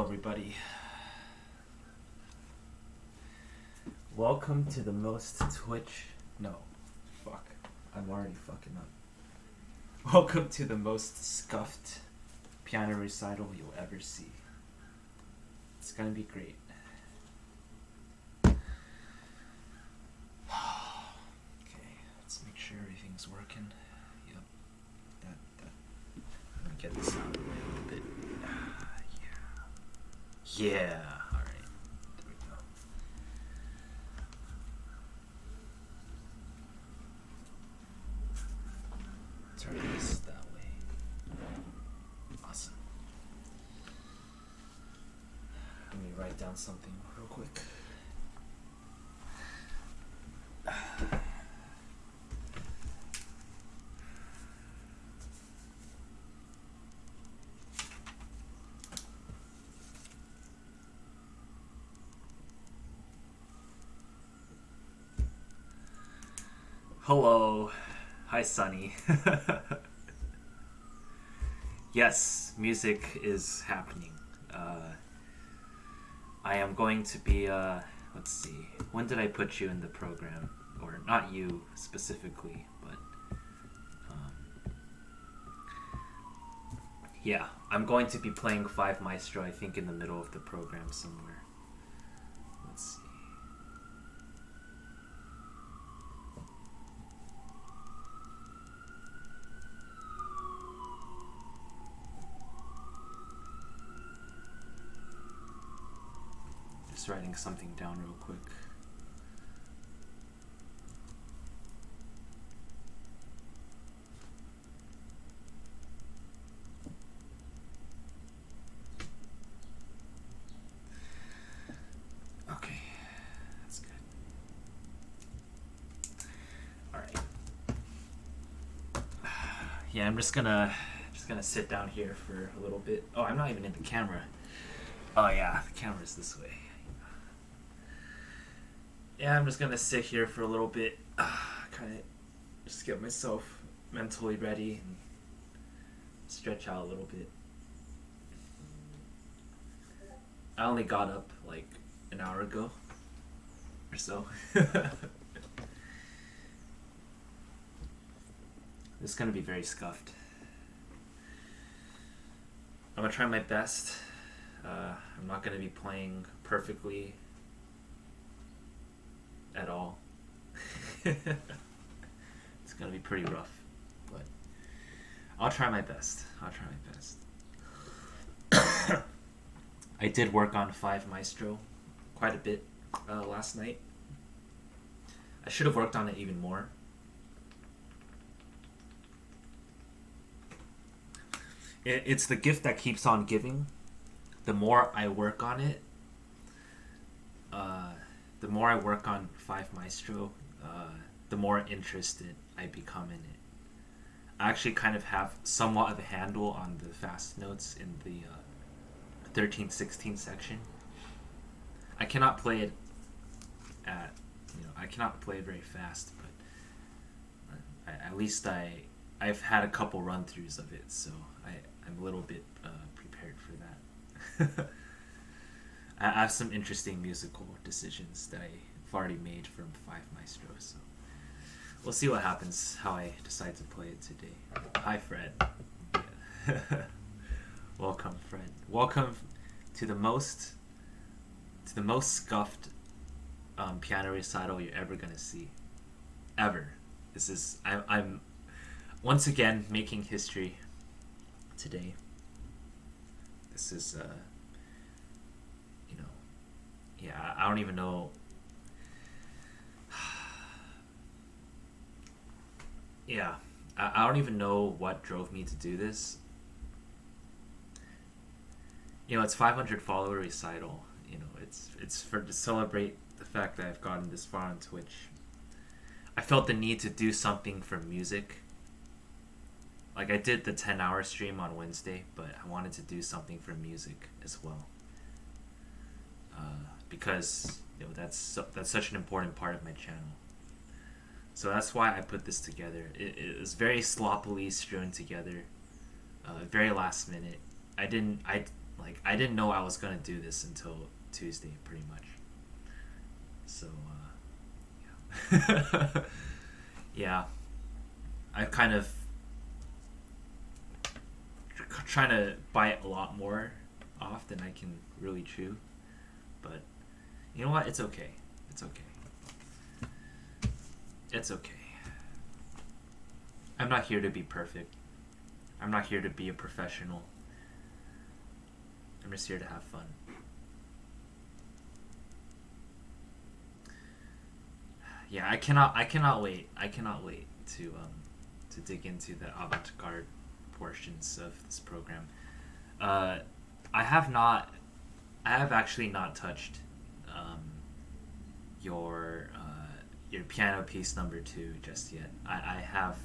everybody. Welcome to the most Twitch... No. Fuck. I'm already fucking up. Welcome to the most scuffed piano recital you'll ever see. It's gonna be great. Okay, let's make sure everything's working. Yep. Let me get this out of the way a little bit. Yeah. Alright. There we go. Turn this that way. Awesome. Let me write down something real quick. Hello. Hi, Sunny. Yes, music is happening. I am going to be, let's see, when did I put you in the program? Or not you specifically, but, yeah, I'm going to be playing 5 Maestro, I think, in the middle of the program somewhere. Let's see. Just writing something down real quick. Okay, that's good. All right. Yeah, I'm just gonna sit down here for a little bit. Oh, I'm not even in the camera. Oh yeah, the camera's this way. Yeah, I'm just gonna sit here for a little bit, kind of just get myself mentally ready and stretch out a little bit. I only got up like an hour ago or so. It's gonna be very scuffed. I'm gonna try my best. I'm not gonna be playing perfectly at all. It's gonna be pretty rough, but I'll try my best. I did work on 5 Maestro quite a bit last night. I should have worked on it even more. It's the gift that keeps on giving. The more I work on it, the more I work on 5 Maestro, the more interested I become in it. I actually kind of have somewhat of a handle on the fast notes in the 13/16 section. I cannot play it I cannot play it very fast, but at least I've had a couple run-throughs of it, so I'm a little bit prepared for that. I have some interesting musical decisions that I've already made from 5 Maestro, so we'll see what happens, how I decide to play it today. Hi, Fred. Yeah. Welcome, Fred. Welcome to the most scuffed piano recital you're ever gonna see, ever. I'm once again making history today. This is yeah, I don't even know. Yeah, I don't even know what drove me to do this. It's 500 follower recital. It's to celebrate the fact that I've gotten this far on Twitch. I felt the need to do something for music. Like, I did the 10-hour stream on Wednesday, but I wanted to do something for music as well. Because that's such an important part of my channel. So that's why I put this together. It was very sloppily strewn together, very last minute. like I didn't know I was gonna do this until Tuesday, pretty much. So yeah. Yeah, I kind of trying to bite a lot more off than I can really chew, but you know what? It's okay. It's okay. It's okay. I'm not here to be perfect. I'm not here to be a professional. I'm just here to have fun. Yeah, I cannot wait. I cannot wait to dig into the avant-garde portions of this program. I have not. I have actually not touched your piano piece number 2 just yet. I have.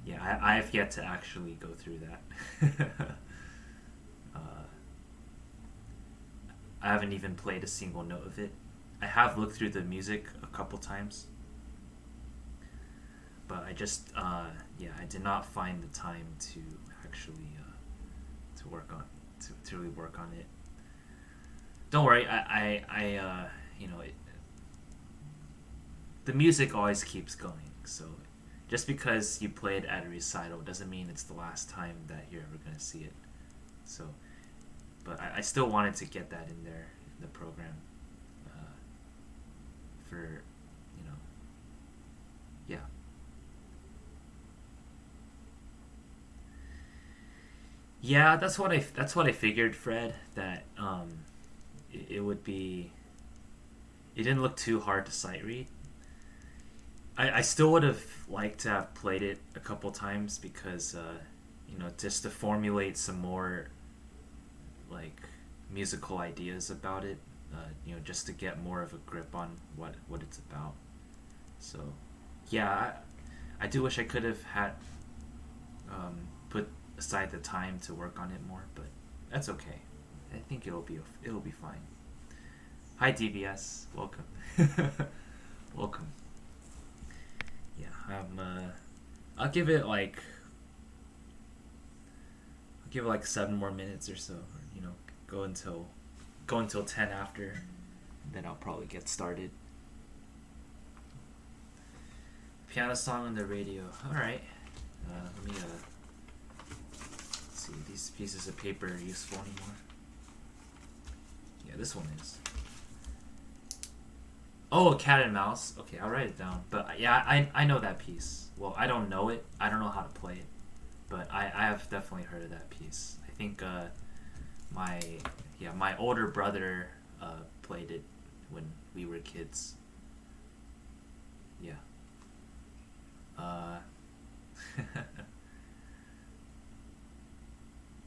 Yeah, I have yet to actually go through that. I haven't even played a single note of it. I have looked through the music a couple times, but I just I did not find the time to actually to work on to really work on it. Don't worry, I the music always keeps going. So just because you play it at a recital doesn't mean it's the last time that you're ever gonna see it. So, but I still wanted to get that in there in the program for yeah. Yeah, that's what I figured, Fred. That it would be. It didn't look too hard to sight read. I still would have liked to have played it a couple times because just to formulate some more like musical ideas about it. Just to get more of a grip on what it's about. So, yeah, I do wish I could have had put aside the time to work on it more, but that's okay. I think it'll be fine. Hi DBS, welcome. Welcome. Yeah, I'll give it like 7 more minutes or so, or, go until 10 after, then I'll probably get started. Piano song on the radio. All right. Let me see. These pieces of paper are useful anymore? Yeah, this one is. Oh, Cat and Mouse. Okay, I'll write it down. But yeah, I know that piece. Well, I don't know it. I don't know how to play it. But I have definitely heard of that piece. I think my older brother played it when we were kids. Yeah.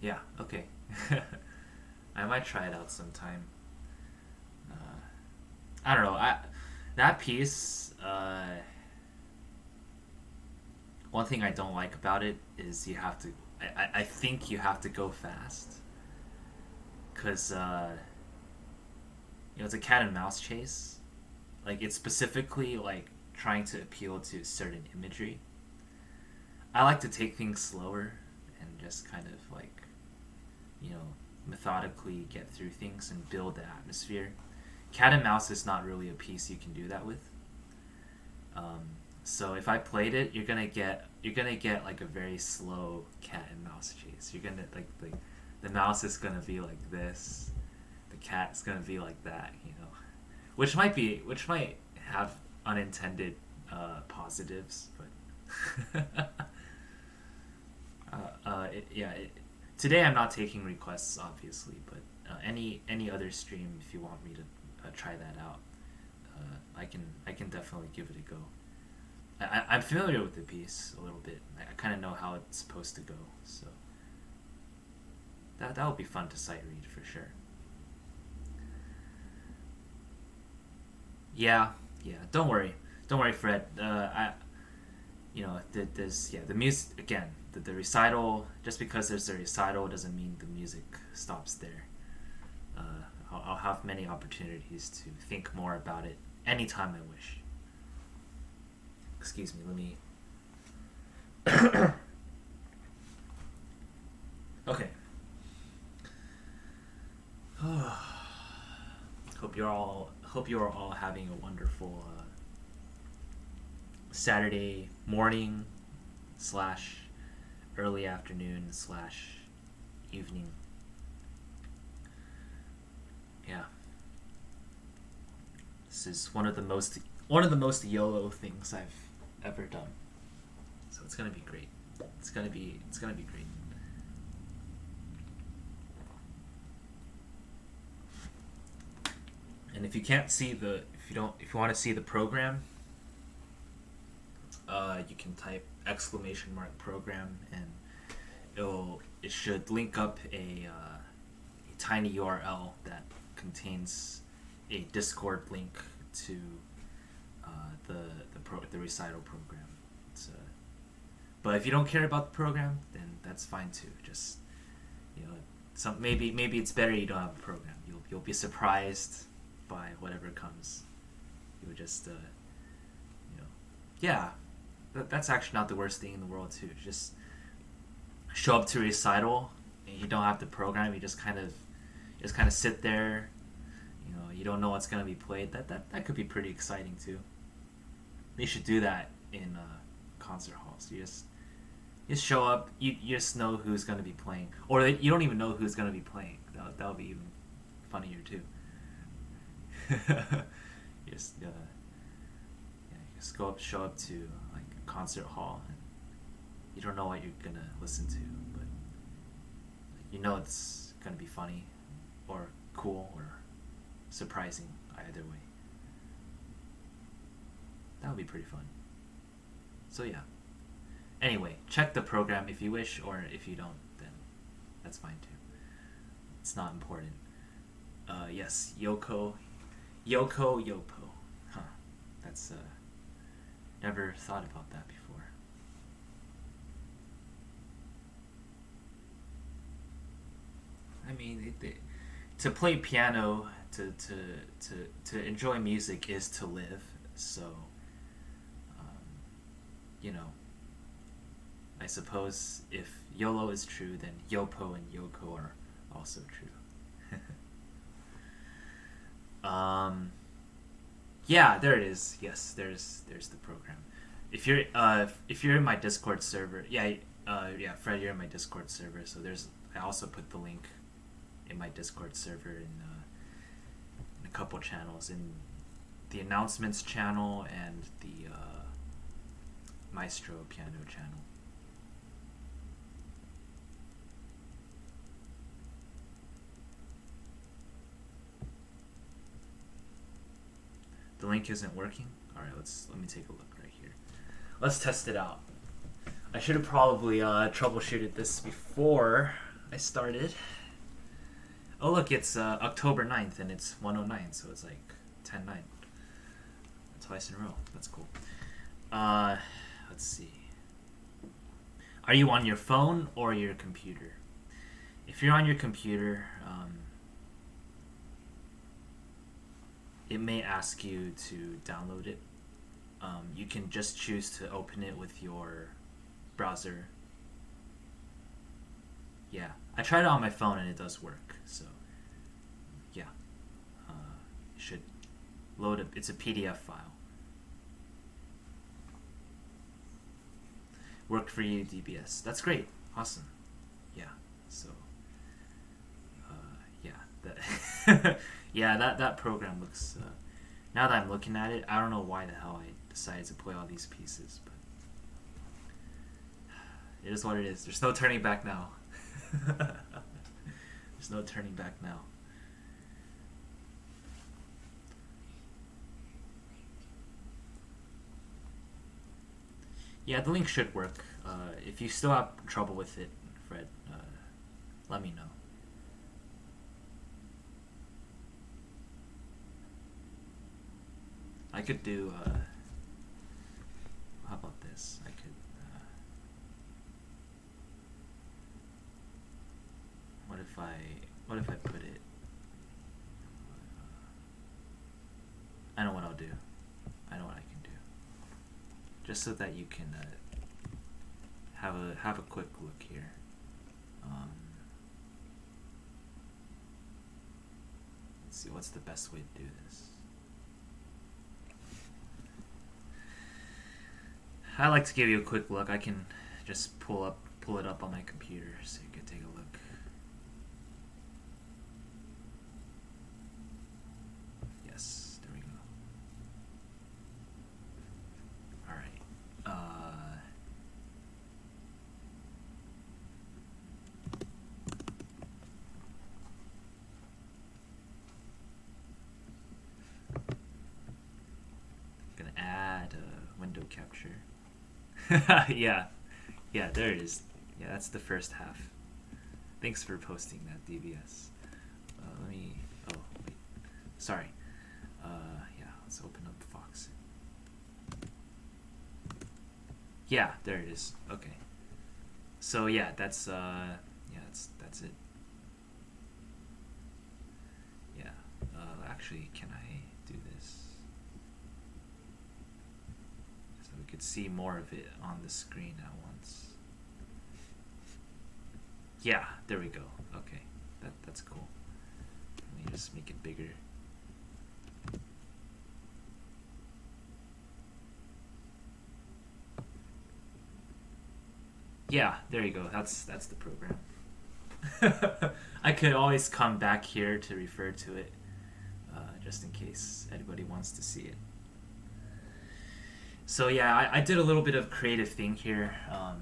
Yeah, okay. I might try it out sometime. I don't know. That piece. One thing I don't like about it is you have to. I think you have to go fast. Cause it's a cat and mouse chase. Like it's specifically like trying to appeal to certain imagery. I like to take things slower and just kind of like, methodically get through things and build the atmosphere. Cat and Mouse is not really a piece you can do that with. So if I played it, you're gonna get like a very slow cat and mouse chase. You're gonna like the mouse is gonna be like this, the cat's gonna be like that, which might have unintended positives, but today I'm not taking requests, obviously, but any other stream, if you want me to try that out, I can definitely give it a go. I'm familiar with the piece a little bit. I kind of know how it's supposed to go, so that would be fun to sight read for sure. Yeah. Don't worry, Fred. The music again. The recital. Just because there's a recital doesn't mean the music stops there. I'll have many opportunities to think more about it anytime I wish. Excuse me. Let me. Okay. hope you are all having a wonderful Saturday morning slash early afternoon slash evening. Yeah. This is one of the most YOLO things I've ever done. So it's gonna be great. It's gonna be great. And if you can't see if you want to see the program, you can type !program and it should link up a tiny URL that contains a Discord link to the Recital program. But if you don't care about the program, then that's fine too. Just maybe it's better you don't have a program. You'll be surprised by whatever comes. You'll just that's actually not the worst thing in the world too. Just show up to Recital and you don't have the program. You just kind of sit there. You don't know what's gonna be played. That could be pretty exciting too. They should do that in concert halls. You just show up. You just know who's gonna be playing, or you don't even know who's gonna be playing. That'll be even funnier too. Just show up to like a concert hall, and you don't know what you're gonna listen to, but it's gonna be funny, or cool, or surprising. Either way, that would be pretty fun. So yeah. Anyway, check the program if you wish, or if you don't, then that's fine too. It's not important. Yes, Yoko Yopo. Huh. That's never thought about that before. I mean, to play piano, to enjoy music is to live. So, I suppose if YOLO is true, then Yopo and Yoko are also true. Yeah, there it is. Yes, there's the program. If you're in my Discord server, Fred, you're in my Discord server. So I also put the link in my Discord server in a couple channels, in the announcements channel and the Maestro piano channel. The link isn't working? Alright, let me take a look right here. Let's test it out. I should have probably troubleshooted this before I started. Oh look, it's October 9th and it's 1:09, so it's like 10:09. Twice in a row. That's cool. Let's see. Are you on your phone or your computer? If you're on your computer, it may ask you to download it. You can just choose to open it with your browser. Yeah, I tried it on my phone and it does work. So, yeah, it should load up. It's a PDF file. Worked for you, DBS. That's great. Awesome. Yeah. So, that program looks. Now that I'm looking at it, I don't know why the hell I decided to play all these pieces, but it is what it is. There's no turning back now. There's no turning back now. Yeah, the link should work. If you still have trouble with it, Fred, let me know. I could do, how about this? I could, what if I put it, I know what I'll do. I know what I can do. Just so that you can, have a quick look here. Let's see what's the best way to do this. I like to give you a quick look. I can just pull it up on my computer so you can take a look. Yes, there we go. All right. Gonna add a window capture. yeah, there it is. Yeah, that's the first half. Thanks for posting that, DBS. Let me. Oh, wait. Sorry. Yeah, let's open up Fox. Yeah, there it is. Okay. So yeah, that's that's it. Yeah. Actually, can I do this? So we could see more of it on the screen at once. Yeah, there we go. Okay, that's cool. Let me just make it bigger. Yeah, there you go. That's the program. I could always come back here to refer to it, just in case anybody wants to see it. So yeah, I did a little bit of creative thing here. I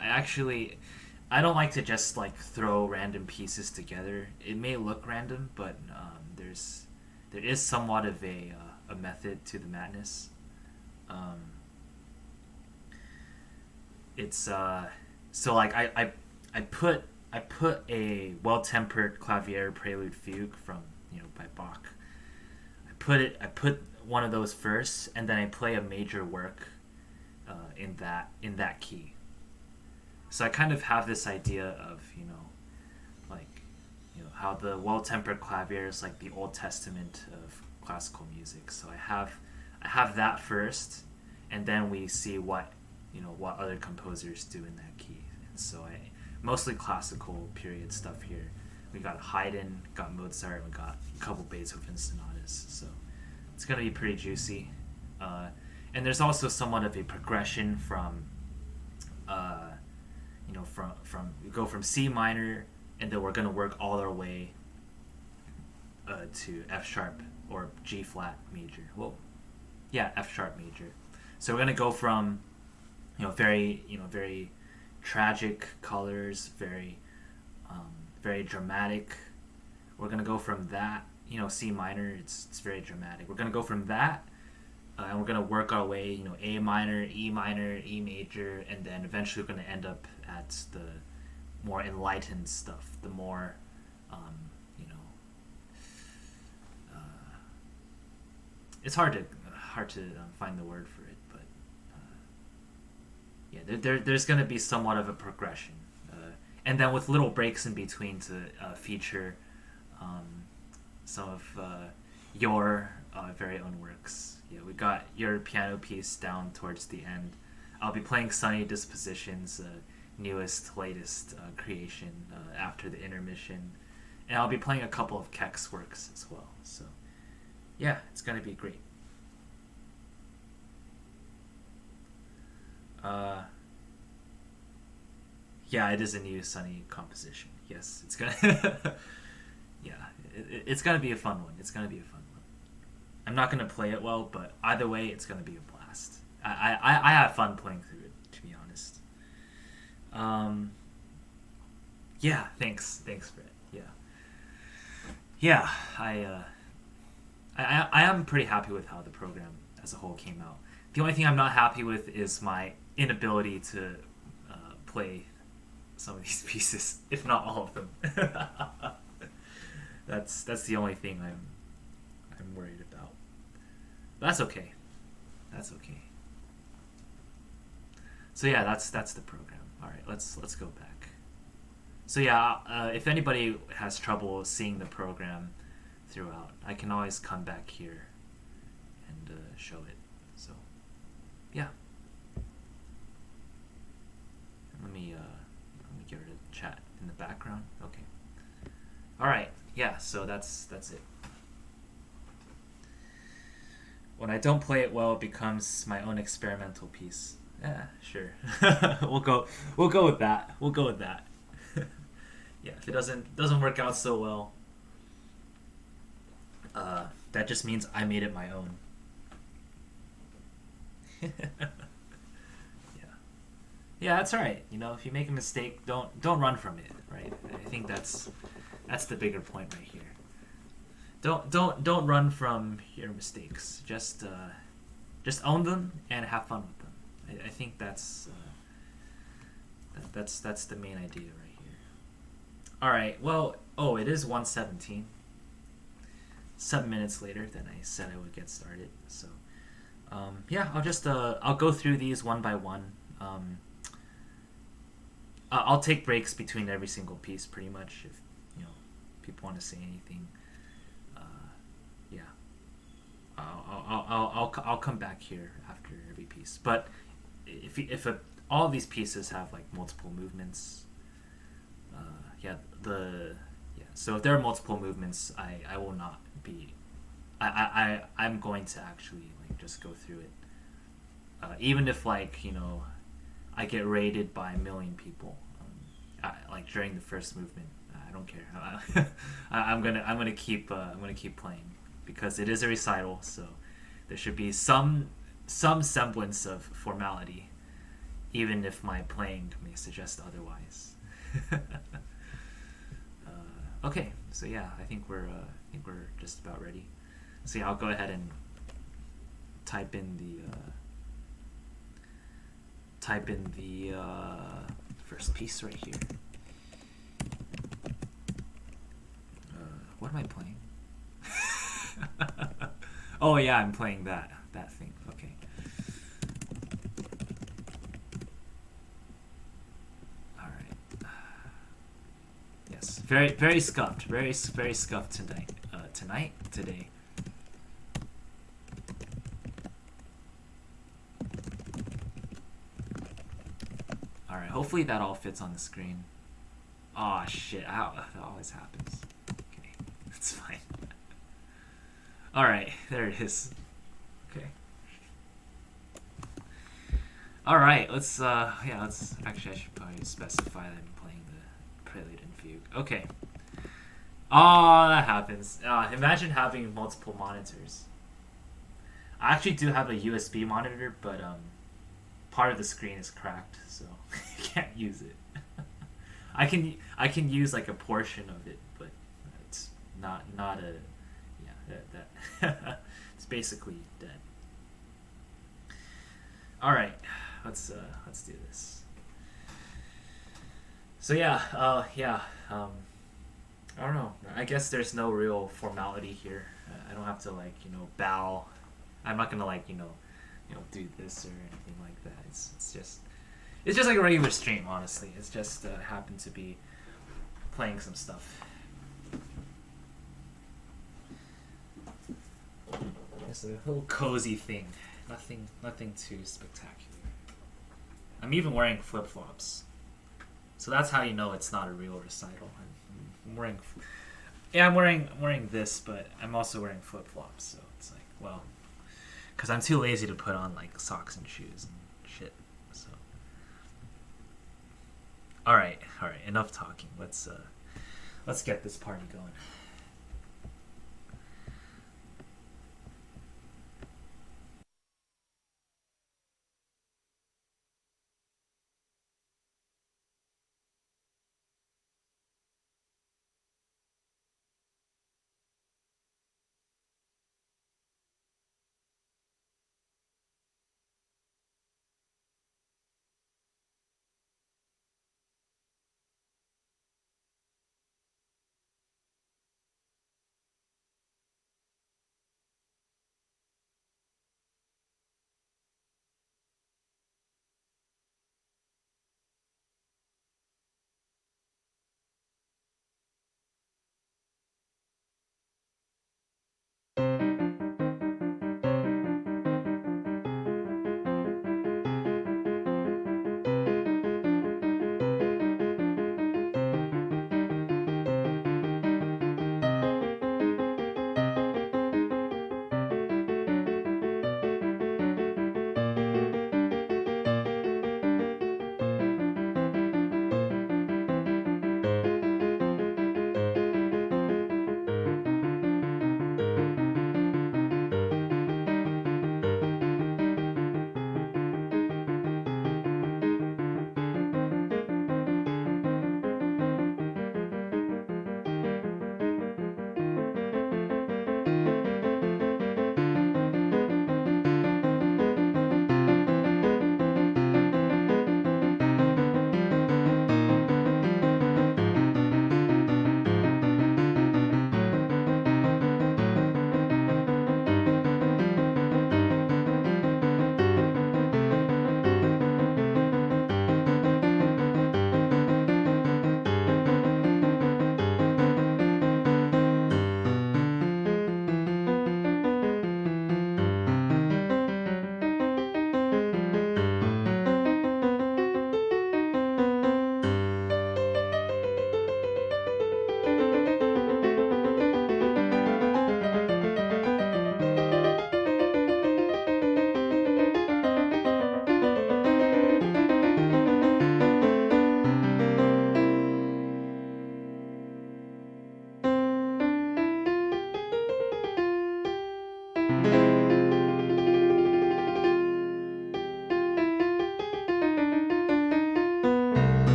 actually, I don't like to just like throw random pieces together. It may look random, but there is somewhat of a method to the madness. It's so like I put a well-tempered Clavier Prelude Fugue from by Bach. I put one of those first, and then I play a major work in that key. So I kind of have this idea of how the well-tempered clavier is like the Old Testament of classical music. So I have that first, and then we see what other composers do in that key. And so I mostly classical period stuff here. We got Haydn, got Mozart, we got a couple Beethoven sonatas. So it's gonna be pretty juicy. And there's also somewhat of a progression from we go from C minor, and then we're gonna work all our way to F sharp or G flat major. Well, yeah, F sharp major. So we're gonna go from very tragic colors, very dramatic. We're gonna go from that, C minor. It's very dramatic. We're gonna go from that, and we're gonna work our way, A minor, E major, and then eventually we're gonna end up at the more enlightened stuff, the more, it's hard to find the word for it, but there's going to be somewhat of a progression, and then with little breaks in between to feature some of your very own works. Yeah, we got your piano piece down towards the end. I'll be playing SunnyDispsition's latest creation after the intermission, and I'll be playing a couple of Keks works as well. So yeah, it's gonna be great. Yeah, it is a new Sunny composition. Yes, it's gonna yeah, it's gonna be a fun one. It's gonna be a fun one. I'm not gonna play it well, but either way, it's gonna be a blast. I have fun playing through it, to be honest. Yeah, thanks, Brett. Yeah, I am pretty happy with how the program as a whole came out. The only thing I'm not happy with is my inability to play some of these pieces, if not all of them. That's the only thing I'm worried about. But that's okay. That's okay. So yeah, that's the program. All right, let's go back. So yeah, if anybody has trouble seeing the program throughout, I can always come back here and show it. So yeah, let me get rid of the chat in the background. Okay. All right. yeah, so that's it. When I don't play it well, it becomes my own experimental piece. Yeah, sure. we'll go with that. We'll go with that. Yeah, if it doesn't work out so well, that just means I made it my own. Yeah. Yeah, that's right. You know, if you make a mistake, don't run from it, right? I think that's the bigger point right here. Don't run from your mistakes. Just own them and have fun with them. I think that's the main idea right here. All right. Well, oh, it is 1:17. 7 minutes later than I said I would get started. So yeah, I'll go through these one by one. I'll take breaks between every single piece, pretty much. If you know people want to say anything, uh, yeah, I'll come back here after every piece. But if all of these pieces have like multiple movements, yeah, yeah. So if there are multiple movements, I will not be. I'm going to actually like just go through it, even if like I get rated by a million people, like during the first movement. I don't care. I'm gonna keep playing because it is a recital, so there should be some semblance of formality, even if my playing may suggest otherwise. Okay, so yeah, I think we're just about ready. So yeah, I'll go ahead and type in the first piece right here. What am I playing? Oh yeah, I'm playing that thing. Okay. All right. Yes, very scuffed, very scuffed tonight. Today. All right. Hopefully that all fits on the screen. Oh shit! Ow, that always happens. Okay, that's fine. All right, there it is. Okay. All right, let's yeah, let's actually I should probably specify that I'm playing the Prelude and Fugue. Okay. Oh, that happens. Imagine having multiple monitors. I actually do have a USB monitor, but part of the screen is cracked, so I can't use it. I can use like a portion of it, but it's not a yeah that it's basically dead. All right, let's do this. So yeah, yeah. I don't know. I guess there's no real formality here. I don't have to like bow. I'm not gonna like do this or anything like that. It's just like a regular stream. Honestly, it's just happened to be playing some stuff. It's a little cozy thing. Nothing too spectacular. I'm even wearing flip flops, so that's how you know it's not a real recital. I'm wearing, yeah, I'm wearing this, but I'm also wearing flip flops. So it's like, well, because I'm too lazy to put on like socks and shoes and shit. So, all right, enough talking. Let's get this party going.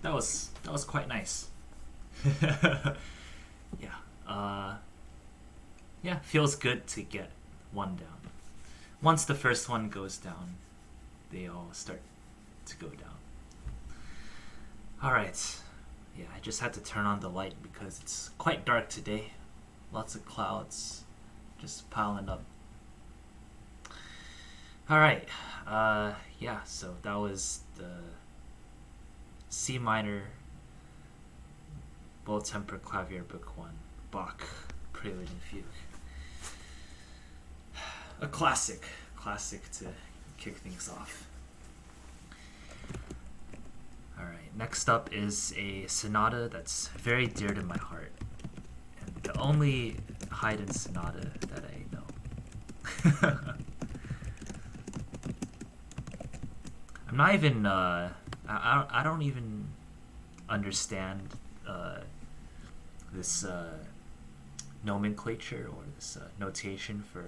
that was quite nice. Yeah. Yeah, feels good to get one down. Once the first one goes down, they all start to go down. All right. Yeah, I just had to turn on the light because it's quite dark today. Lots of clouds just piling up. All right. Yeah, so that was the C minor Bow Temper Clavier Book 1, Bach, Prelude and Fugue. A classic to kick things off. Alright, next up is a sonata that's very dear to my heart, and the only Haydn sonata that I know. I'm not even, I don't even understand this nomenclature or this notation for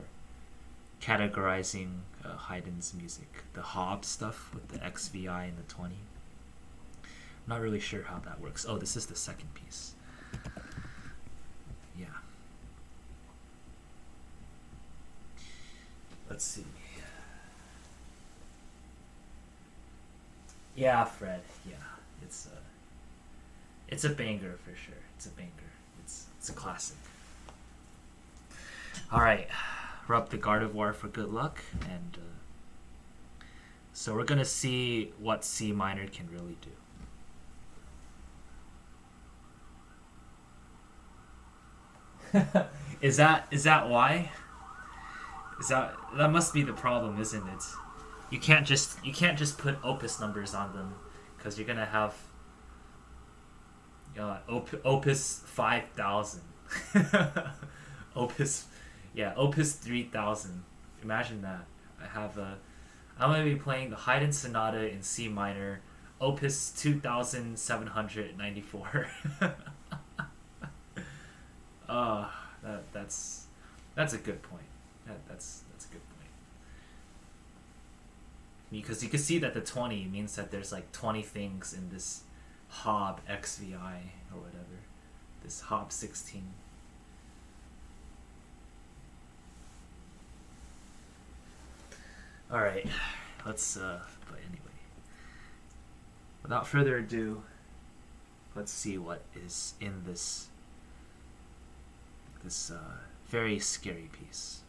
categorizing Haydn's music. The Hob stuff with the XVI and the 20. I'm not really sure how that works. Oh, this is the second piece. Yeah. Let's see. Yeah, Fred. Yeah, it's a banger for sure. It's a banger. It's a classic. All right, rub the Gardevoir for good luck, and so we're gonna see what C minor can really do. Is that why? That must be the problem, isn't it? You can't just put opus numbers on them because you're gonna have opus 5,000, opus opus 3,000. Imagine that. I'm gonna be playing the Haydn Sonata in C minor, opus 2,794. uh, that's a good point. That's a good point. Because you can see that the 20 means that there's like 20 things in this Hob XVI or whatever. This Hob 16. Alright, but anyway. Without further ado, let's see what is in this very scary piece.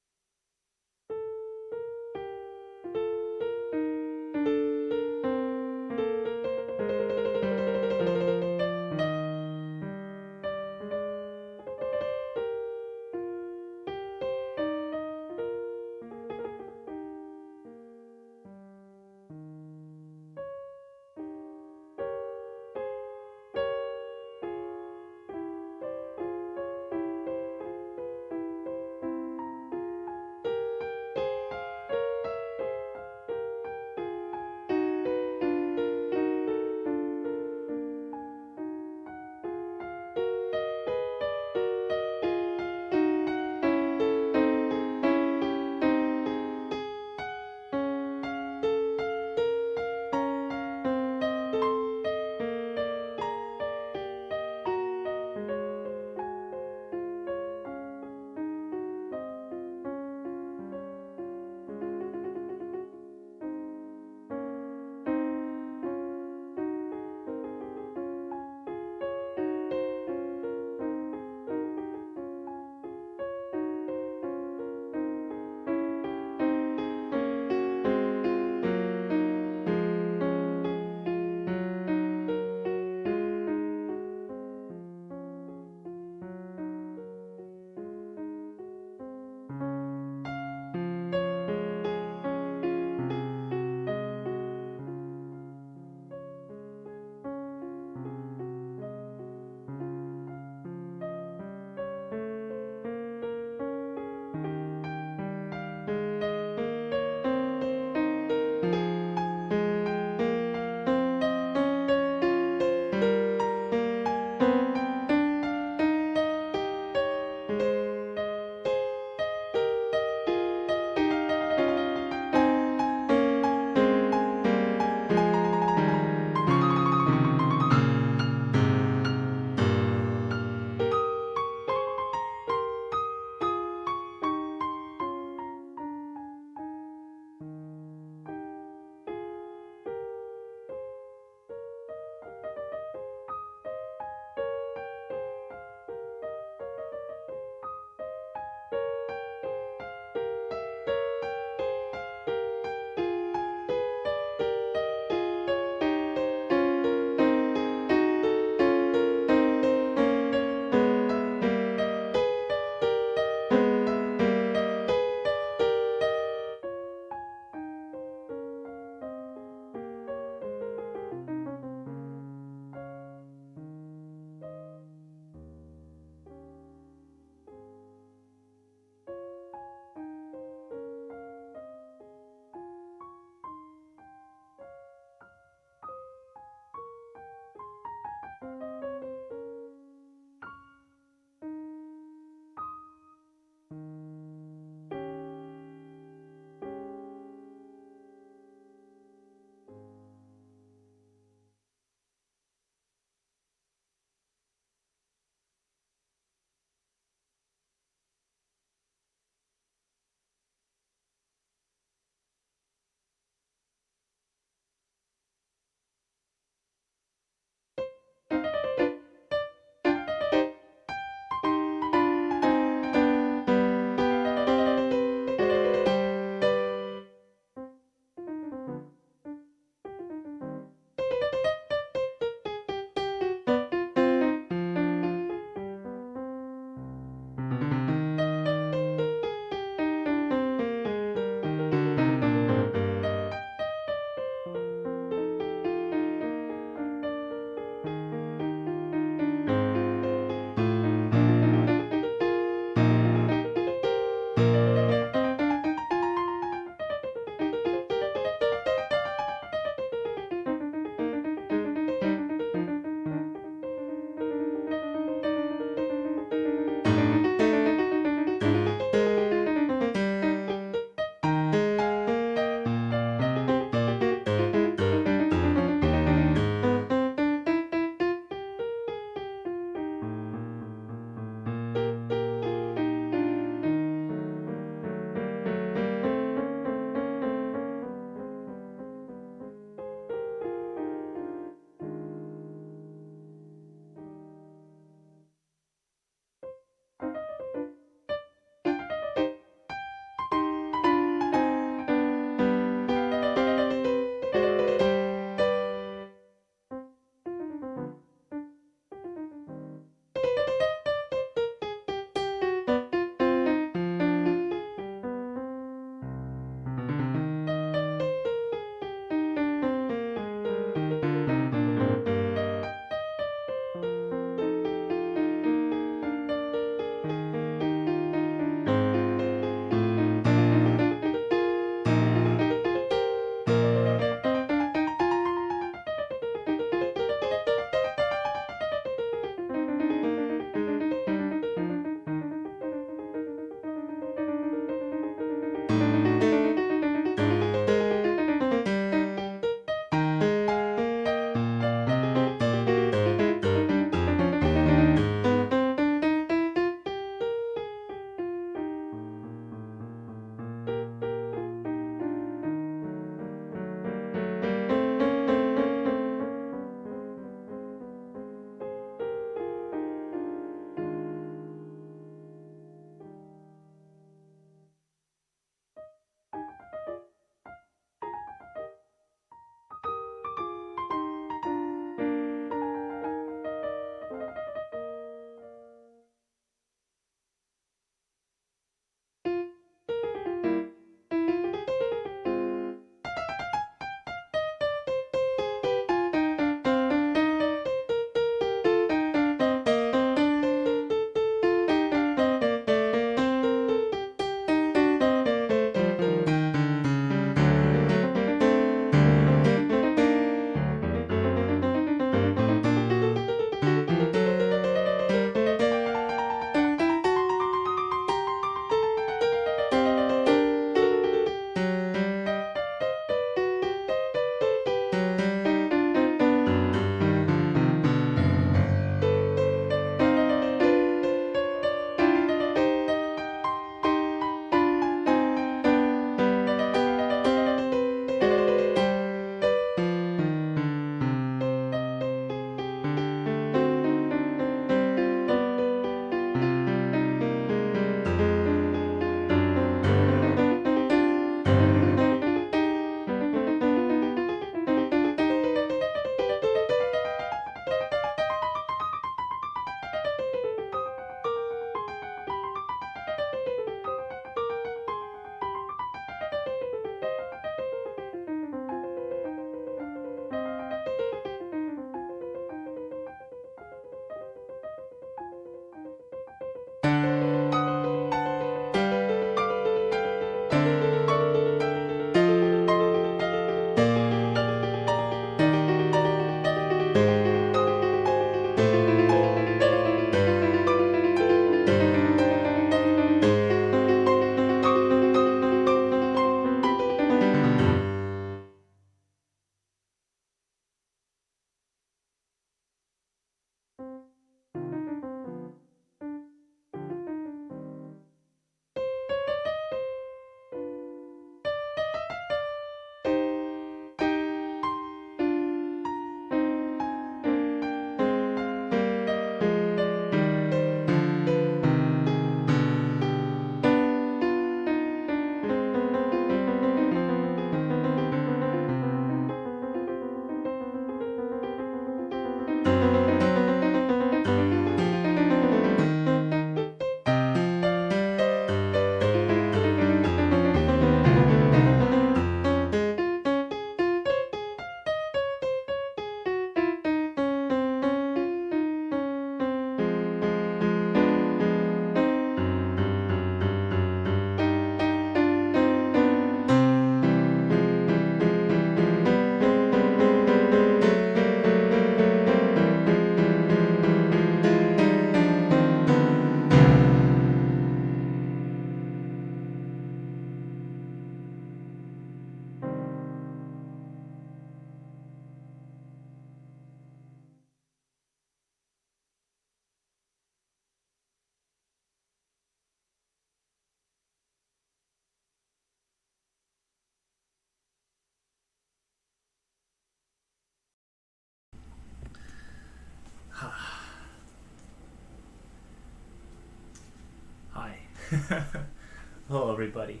Hello, everybody.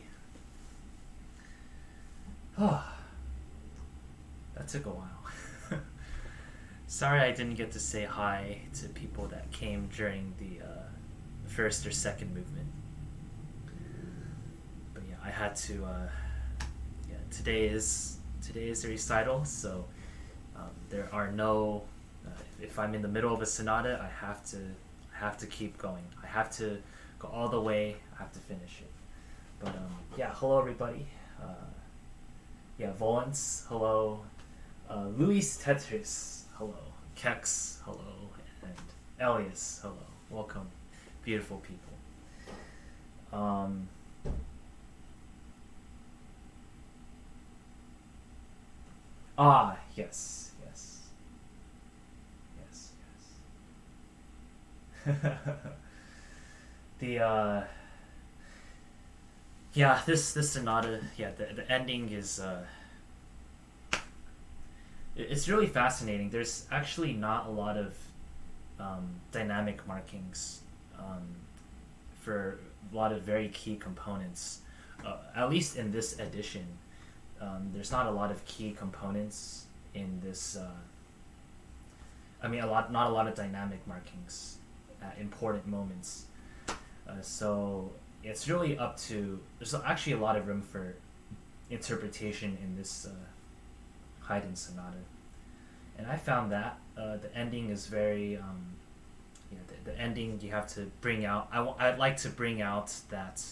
Oh, that took a while. Sorry I didn't get to say hi to people that came during the first or second movement. But yeah, I had to. Today is the recital, so there are no. If I'm in the middle of a sonata, I have to keep going. I have to go all the way. I have to finish it. But hello everybody. Volans, hello. Luis Tetris, hello. Keks, hello. And Elias, hello. Welcome, beautiful people. Yes. The this sonata, the ending is it's really fascinating. There's actually not a lot of dynamic markings for a lot of very key components. At least in this edition, there's not a lot of key components in this. Not a lot of dynamic markings at important moments. So it's really up to. There's actually a lot of room for interpretation in this Haydn sonata, and I found that the ending is very. The ending you have to bring out. I'd like to bring out that.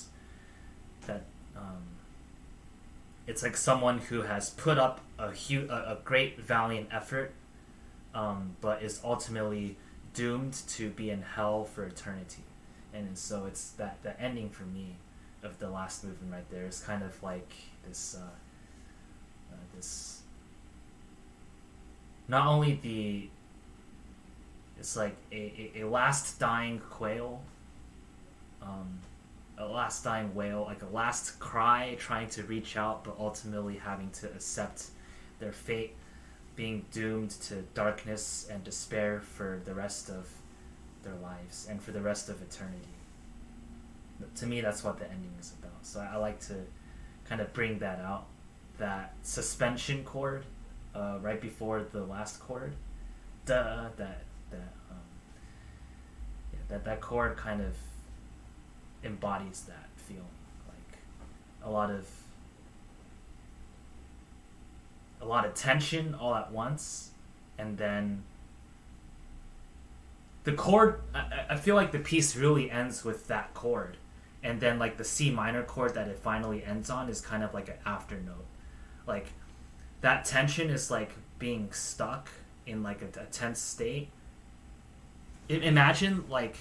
It's like someone who has put up a great valiant effort, but is ultimately doomed to be in hell for eternity. And so it's that the ending for me of the last movement right there is kind of like this not only it's like a last dying quail, a last dying whale, like a last cry trying to reach out, but ultimately having to accept their fate, being doomed to darkness and despair for the rest of their lives and for the rest of eternity. To me, that's what the ending is about. So I like to kind of bring that out, that suspension chord right before the last chord. That chord kind of embodies that feeling, like a lot of tension all at once, and then the chord. I feel like the piece really ends with that chord, and then like the C minor chord that it finally ends on is kind of like an after note. Like that tension is like being stuck in like a tense state. Imagine like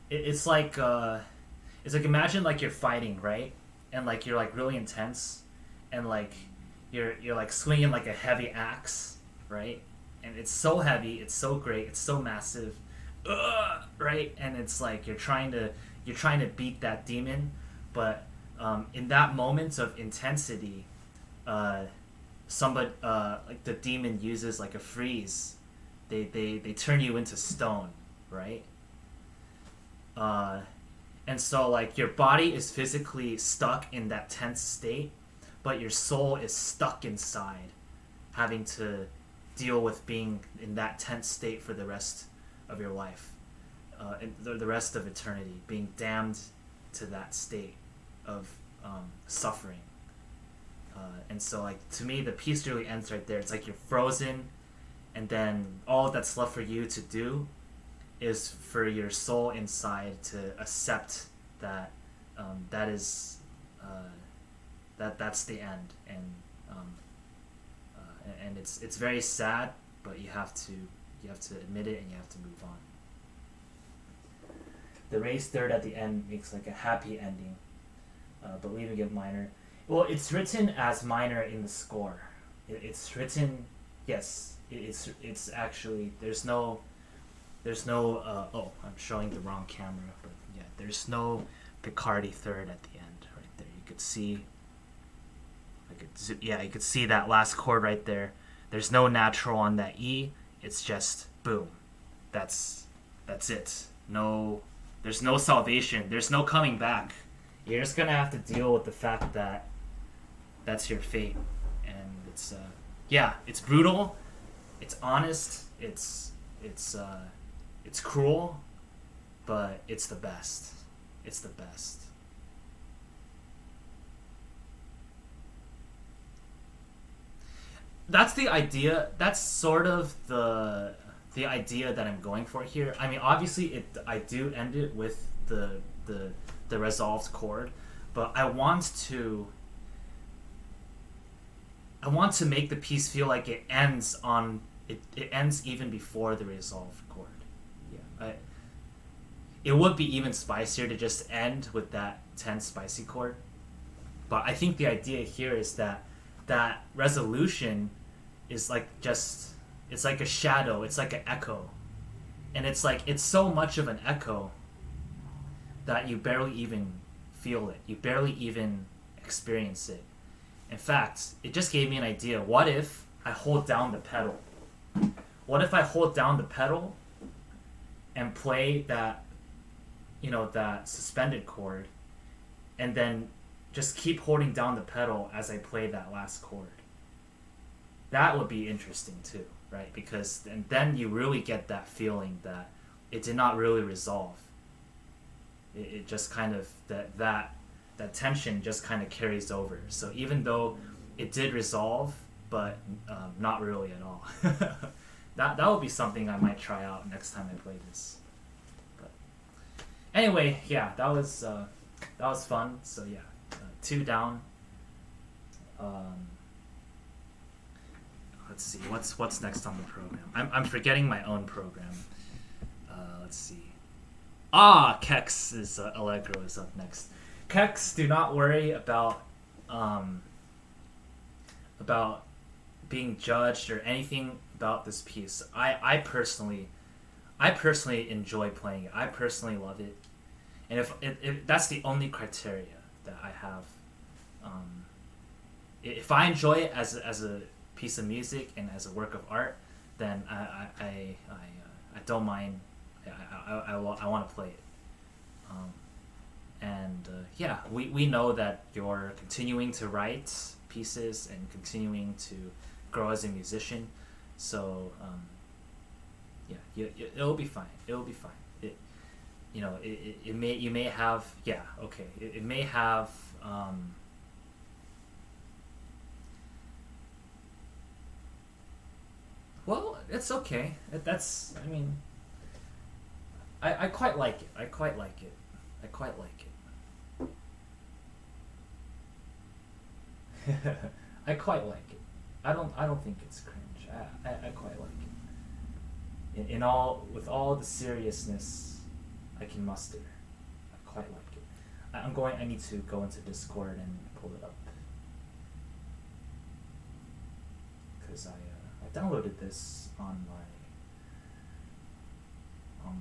it's like imagine like you're fighting, right? And like you're like really intense, and like you're like swinging like a heavy axe, right? And it's so heavy, it's so great, it's so massive, right? And it's like you're trying to beat that demon, but in that moment of intensity, somebody like the demon uses like a freeze. They turn you into stone, right? And so like your body is physically stuck in that tense state, but your soul is stuck inside, having to deal with being in that tense state for the rest of your life, and the rest of eternity, being damned to that state of suffering. And so like to me, the piece really ends right there. It's like you're frozen, and then all that's left for you to do is for your soul inside to accept that that is that's the end, and it's very sad, but you have to admit it, and you have to move on. The raised third at the end makes like a happy ending, but leaving it minor. Well, it's written as minor in the score. It's written, yes. It's actually there's no I'm showing the wrong camera, but yeah, there's no Picardy third at the end right there. You could see, you could see that last chord right there. There's no natural on that E. It's just boom. That's it. No There's no salvation. There's no coming back. You're just gonna have to deal with the fact that that's your fate, and it's it's brutal, it's honest, it's cruel, but it's the best. It's the best. That's the idea. That's sort of the idea that I'm going for here. I mean, obviously, I do end it with the resolved chord, but I want to make the piece feel like it ends on it ends even before the resolved chord. Yeah, it would be even spicier to just end with that tense spicy chord, but I think the idea here is that resolution is like it's like a shadow, it's like an echo, and it's so much of an echo that you barely even feel it, you barely even experience it. In fact, it just gave me an idea. What if I hold down the pedal? What if I hold down the pedal and play that, that suspended chord, and then just keep holding down the pedal as I play that last chord? That would be interesting too, right? Because then you really get that feeling that it did not really resolve. It just kind of, that tension just kind of carries over. So even though it did resolve, but not really at all. that would be something I might try out next time I play this. But anyway, yeah, that was fun. So yeah, 2 down. Let's see, what's next on the program? I'm forgetting my own program. Let's see. Keks is Allegro is up next. Keks, do not worry about being judged or anything about this piece. I personally enjoy playing it. I personally love it, and if that's the only criteria that I have, if I enjoy it as a piece of music and as a work of art, then I don't mind. I want to play it. We know that you're continuing to write pieces and continuing to grow as a musician, so it'll be fine. It'll be fine. It may have it may have well, it's okay. I quite like it. I quite like it. I quite like it. I don't think it's cringe. I quite like it. With all the seriousness I can muster, I quite like it. I need to go into Discord and pull it up, because I downloaded this on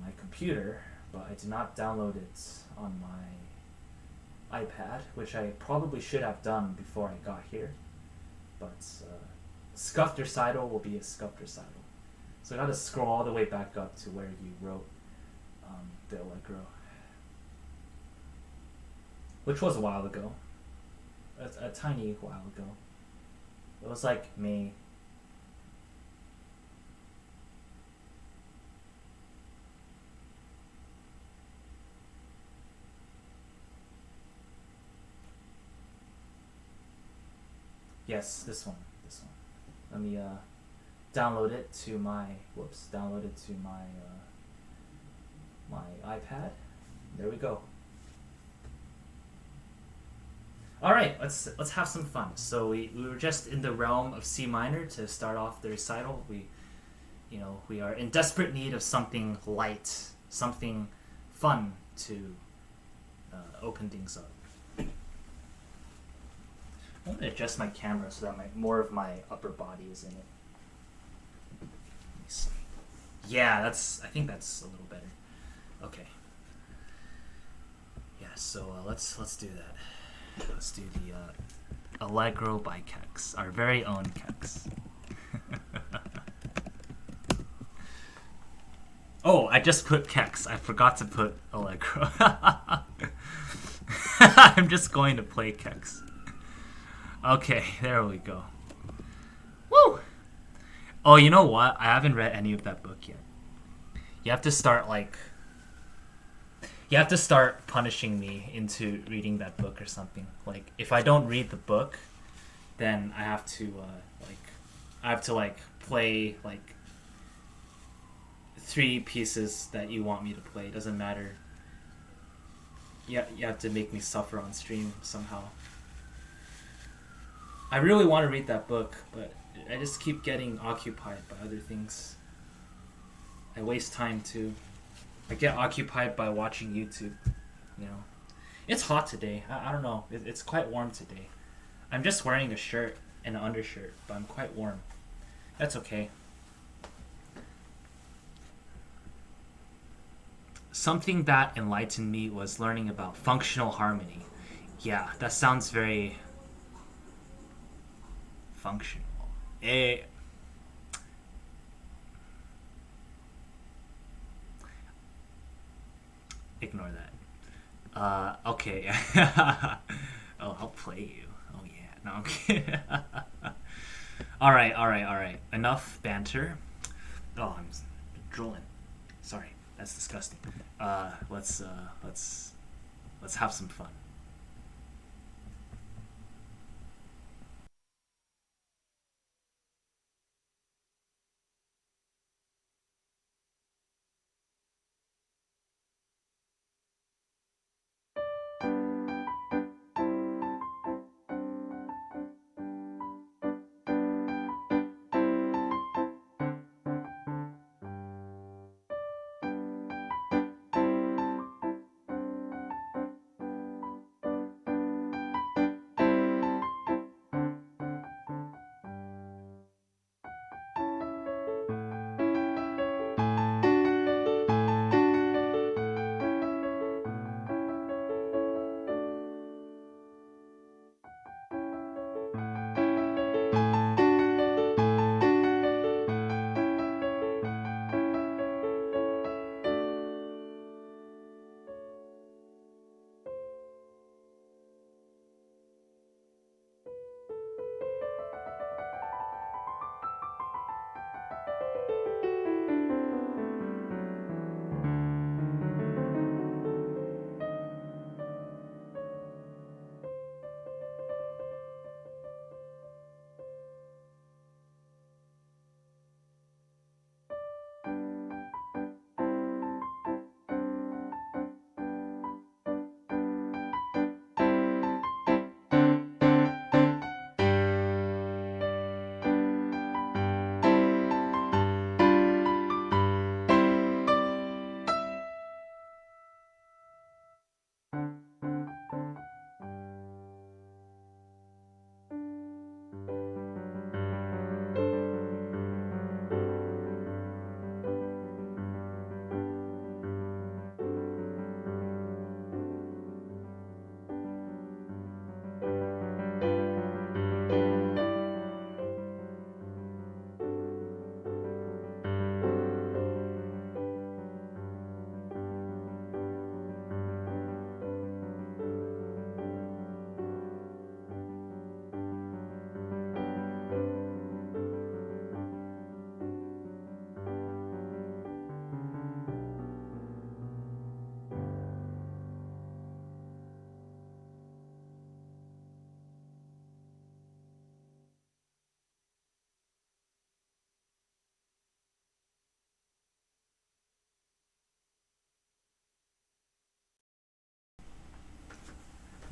my computer, but I did not download it on my iPad, which I probably should have done before I got here. But scuffed recital will be a scuffed recital. So I gotta scroll all the way back up to where you wrote the Allegro, which was a while ago, a tiny while ago. It was like May. Yes, this one. Let me download it to my my iPad. There we go. All right, let's have some fun. So we were just in the realm of C minor to start off the recital. We are in desperate need of something light, something fun to open things up. I'm going to adjust my camera so that more of my upper body is in it. Let me see. Yeah, I think that's a little better. Okay. Yeah, so let's do that. Let's do the Allegro by Keks, our very own Keks. Oh, I just put Keks. I forgot to put Allegro. I'm just going to play Keks. Okay, there we go. Woo! Oh, you know what? I haven't read any of that book yet. You have to start you have to start punishing me into reading that book or something. Like, if I don't read the book, then I have to play like 3 pieces that you want me to play. It doesn't matter. You have to make me suffer on stream somehow. I really want to read that book, but I just keep getting occupied by other things. I waste time too. I get occupied by watching YouTube. You know, it's hot today. I don't know. It's quite warm today. I'm just wearing a shirt and an undershirt, but I'm quite warm. That's okay. Something that enlightened me was learning about functional harmony. Yeah, that sounds very functional. Ignore that. Okay. Oh, I'll play you. Oh yeah. No, I'm kidding. All right. Enough banter. Oh, I'm drooling. Sorry, that's disgusting. Let's have some fun.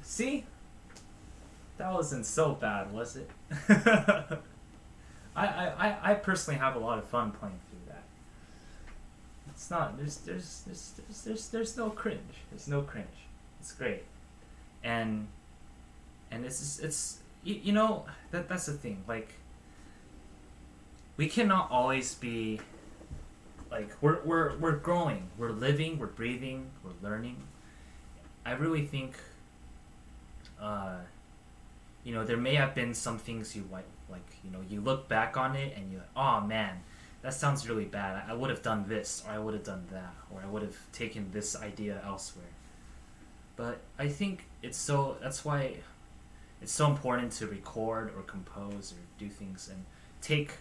See? That wasn't so bad, was it? I personally have a lot of fun playing through that. It's not there's no cringe. There's no cringe. It's great. And it's you know, that's the thing. Like, we cannot always be like, we're growing, we're living, we're breathing, we're learning. I really think you know, there may have been some things you like, you know, you look back on it and you're like, oh man, that sounds really bad. I would have done this, or I would have done that, or I would have taken this idea elsewhere. But I think that's why it's so important to record or compose or do things and take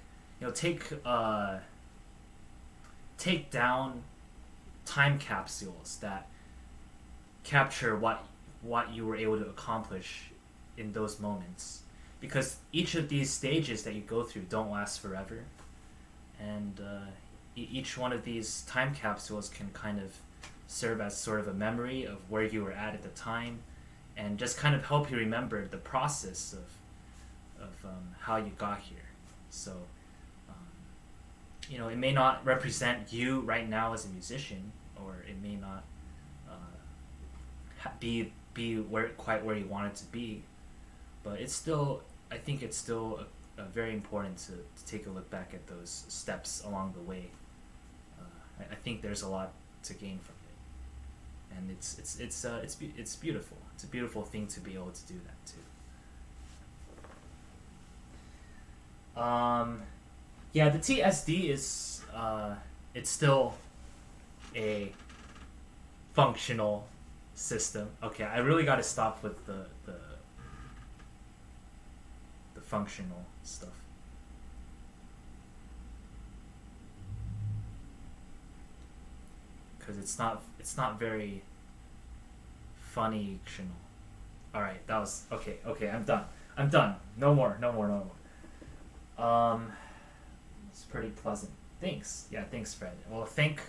down time capsules that capture what you were able to accomplish in those moments, because each of these stages that you go through don't last forever, and each one of these time capsules can kind of serve as sort of a memory of where you were at the time, and just kind of help you remember the process of how you got here. So it may not represent you right now as a musician, or it may not be quite where you want it to be, but I think it's still very important to take a look back at those steps along the way. I think there's a lot to gain from it, and it's beautiful. It's a beautiful thing to be able to do that too. Yeah, the TSD is it's still a functional system. Okay, I really got to stop with the functional stuff. Because it's not very funny-tional. All right, that was okay. I'm done. No more. It's pretty pleasant. Thanks. Yeah, thanks, Fred. Well, thank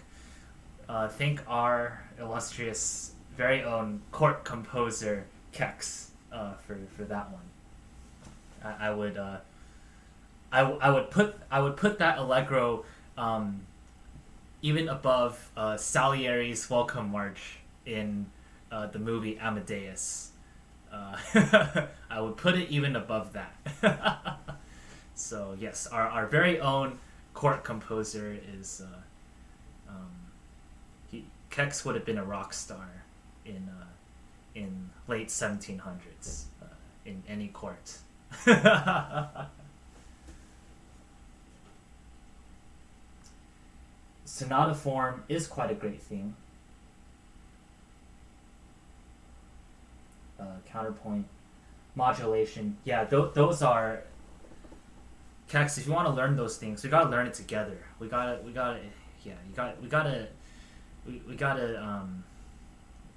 our illustrious very own court composer Keks for that one. I would put that Allegro even above Salieri's Welcome March in the movie Amadeus. I would put it even above that. So yes, our very own court composer is Keks would have been a rock star in late 1700s in any court. Sonata form is quite a great thing. Counterpoint, modulation, yeah, those are. Keks, if you want to learn those things, we gotta learn it together. We gotta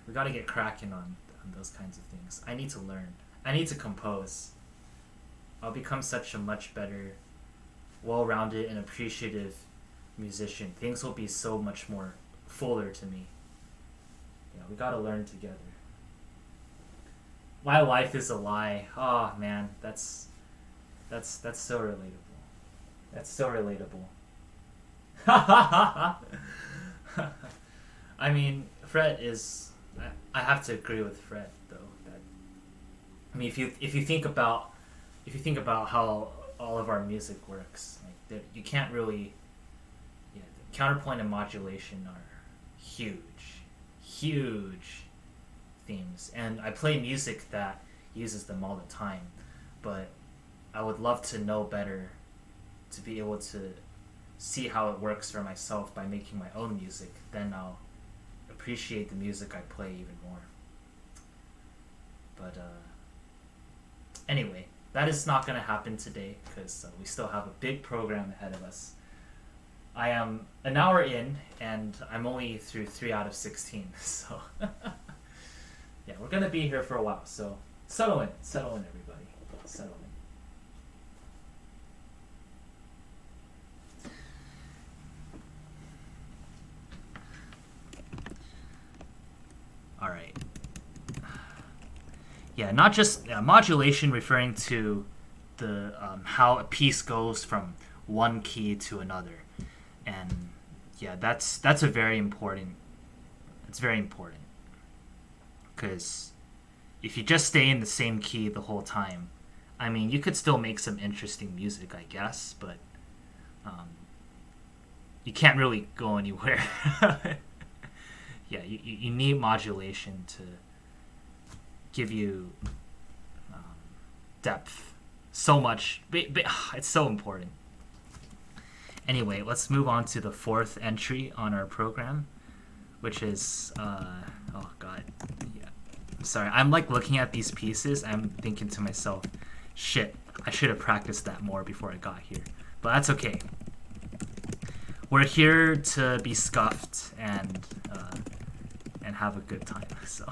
get cracking on those kinds of things. I need to learn. I need to compose. I'll become such a much better, well-rounded and appreciative musician. Things will be so much more fuller to me. Yeah, we gotta learn together. My life is a lie. Oh man, that's so relatable. That's so relatable. I mean, Fred is. I have to agree with Fred though. That I mean, if you think about how all of our music works, like you can't really. Yeah, counterpoint and modulation are huge themes, and I play music that uses them all the time, but I would love to know better, to be able to see how it works for myself by making my own music. Then I'll appreciate the music I play even more. But anyway, that is not going to happen today because we still have a big program ahead of us. I am an hour in and I'm only through 3 out of 16, so yeah, we're going to be here for a while, so settle in everybody, settle in. All right. Yeah, not just modulation, referring to the how a piece goes from one key to another, and yeah, that's a very important. It's very important because if you just stay in the same key the whole time, I mean, you could still make some interesting music, I guess, but you can't really go anywhere. Yeah, you need modulation to give you depth so much. But it's so important. Anyway, let's move on to the fourth entry on our program, which is oh god, yeah. I'm sorry. I'm like looking at these pieces. I'm thinking to myself, shit, I should have practiced that more before I got here. But that's okay. We're here to be scuffed and have a good time. So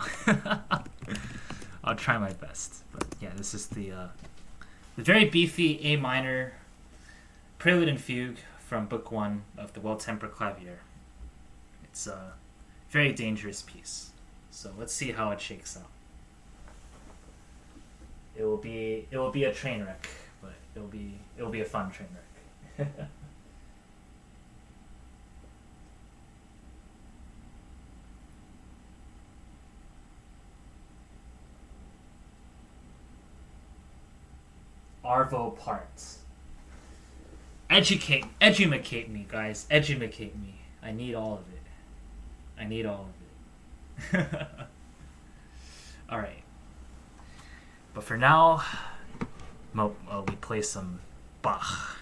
I'll try my best. But yeah, this is the very beefy A minor Prelude and Fugue from Book 1 of the Well-Tempered Clavier. It's a very dangerous piece. So let's see how it shakes out. It will be a train wreck, but it will be a fun train wreck. Arvo parts. Edumacate me, guys. Edumacate me. I need all of it. I need all of it. Alright. But for now, we play some Bach.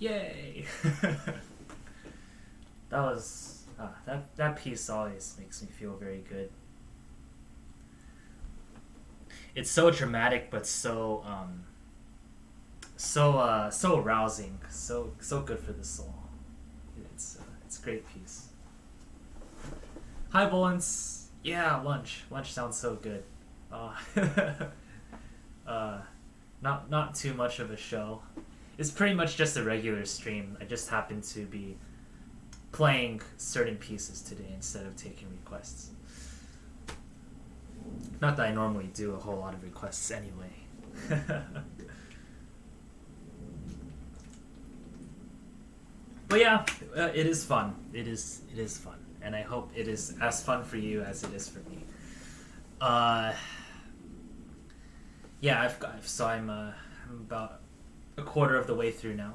Yay! That was that piece always makes me feel very good. It's so dramatic, but so arousing, so good for the soul. It's a great piece. Hi, Bolins. Yeah, lunch. Lunch sounds so good. Uh, not too much of a show. It's pretty much just a regular stream. I just happen to be playing certain pieces today instead of taking requests. Not that I normally do a whole lot of requests anyway. But yeah, it is fun. It is fun, and I hope it is as fun for you as it is for me. Yeah, I'm about a quarter of the way through now.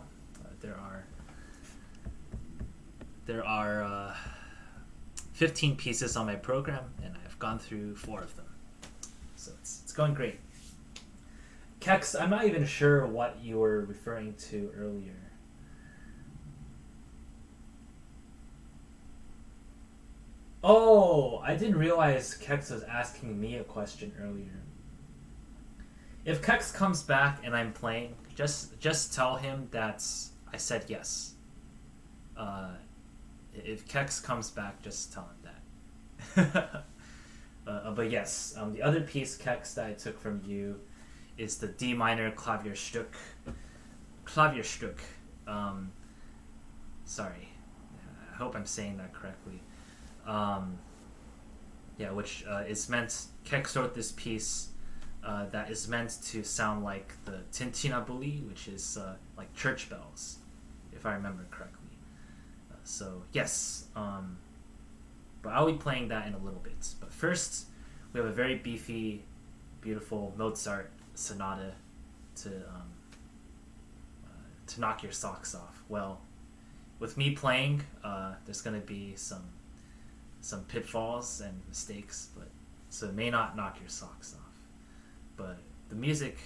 There are 15 pieces on my program, and I've gone through 4 of them, so it's going great. Keks, I'm not even sure what you were referring to earlier. Oh, I didn't realize Keks was asking me a question earlier. If Keks comes back and I'm playing, just tell him that I said yes. If Keks comes back, just tell him that. But yes, the other piece, Keks, that I took from you is the D minor Klavierstucke. Klavierstucke. Sorry, I hope I'm saying that correctly. Yeah, which is meant. Keks wrote this piece that is meant to sound like the tintinabuli, which is like church bells, if I remember correctly. So yes, but I'll be playing that in a little bit. But first, we have a very beefy, beautiful Mozart sonata to knock your socks off. Well, with me playing, there's gonna be some pitfalls and mistakes, but so it may not knock your socks off. But the music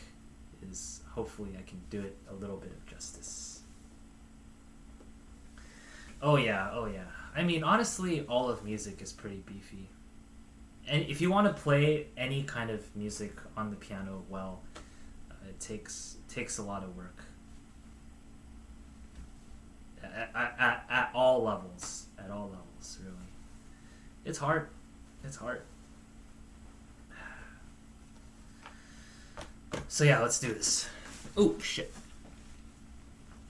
is, hopefully I can do it a little bit of justice. Oh yeah. I mean, honestly, all of music is pretty beefy. And if you want to play any kind of music on the piano well, it takes a lot of work. At all levels. At all levels, really. It's hard. So yeah, let's do this. Oh shit.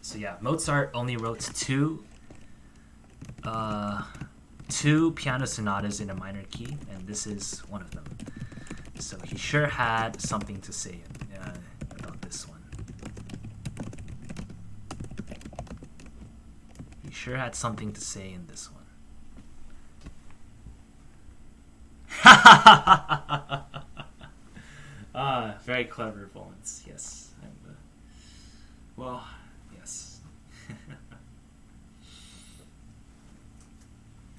So yeah, Mozart only wrote two piano sonatas in a minor key, and this is one of them. So he sure had something to say about this one. He sure had something to say in this one. Very clever, Volans. Yes. Well, yes.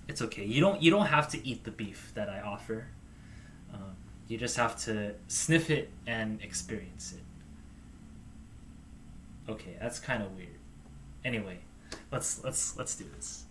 It's okay. You don't have to eat the beef that I offer. You just have to sniff it and experience it. Okay, that's kind of weird. Anyway, let's do this.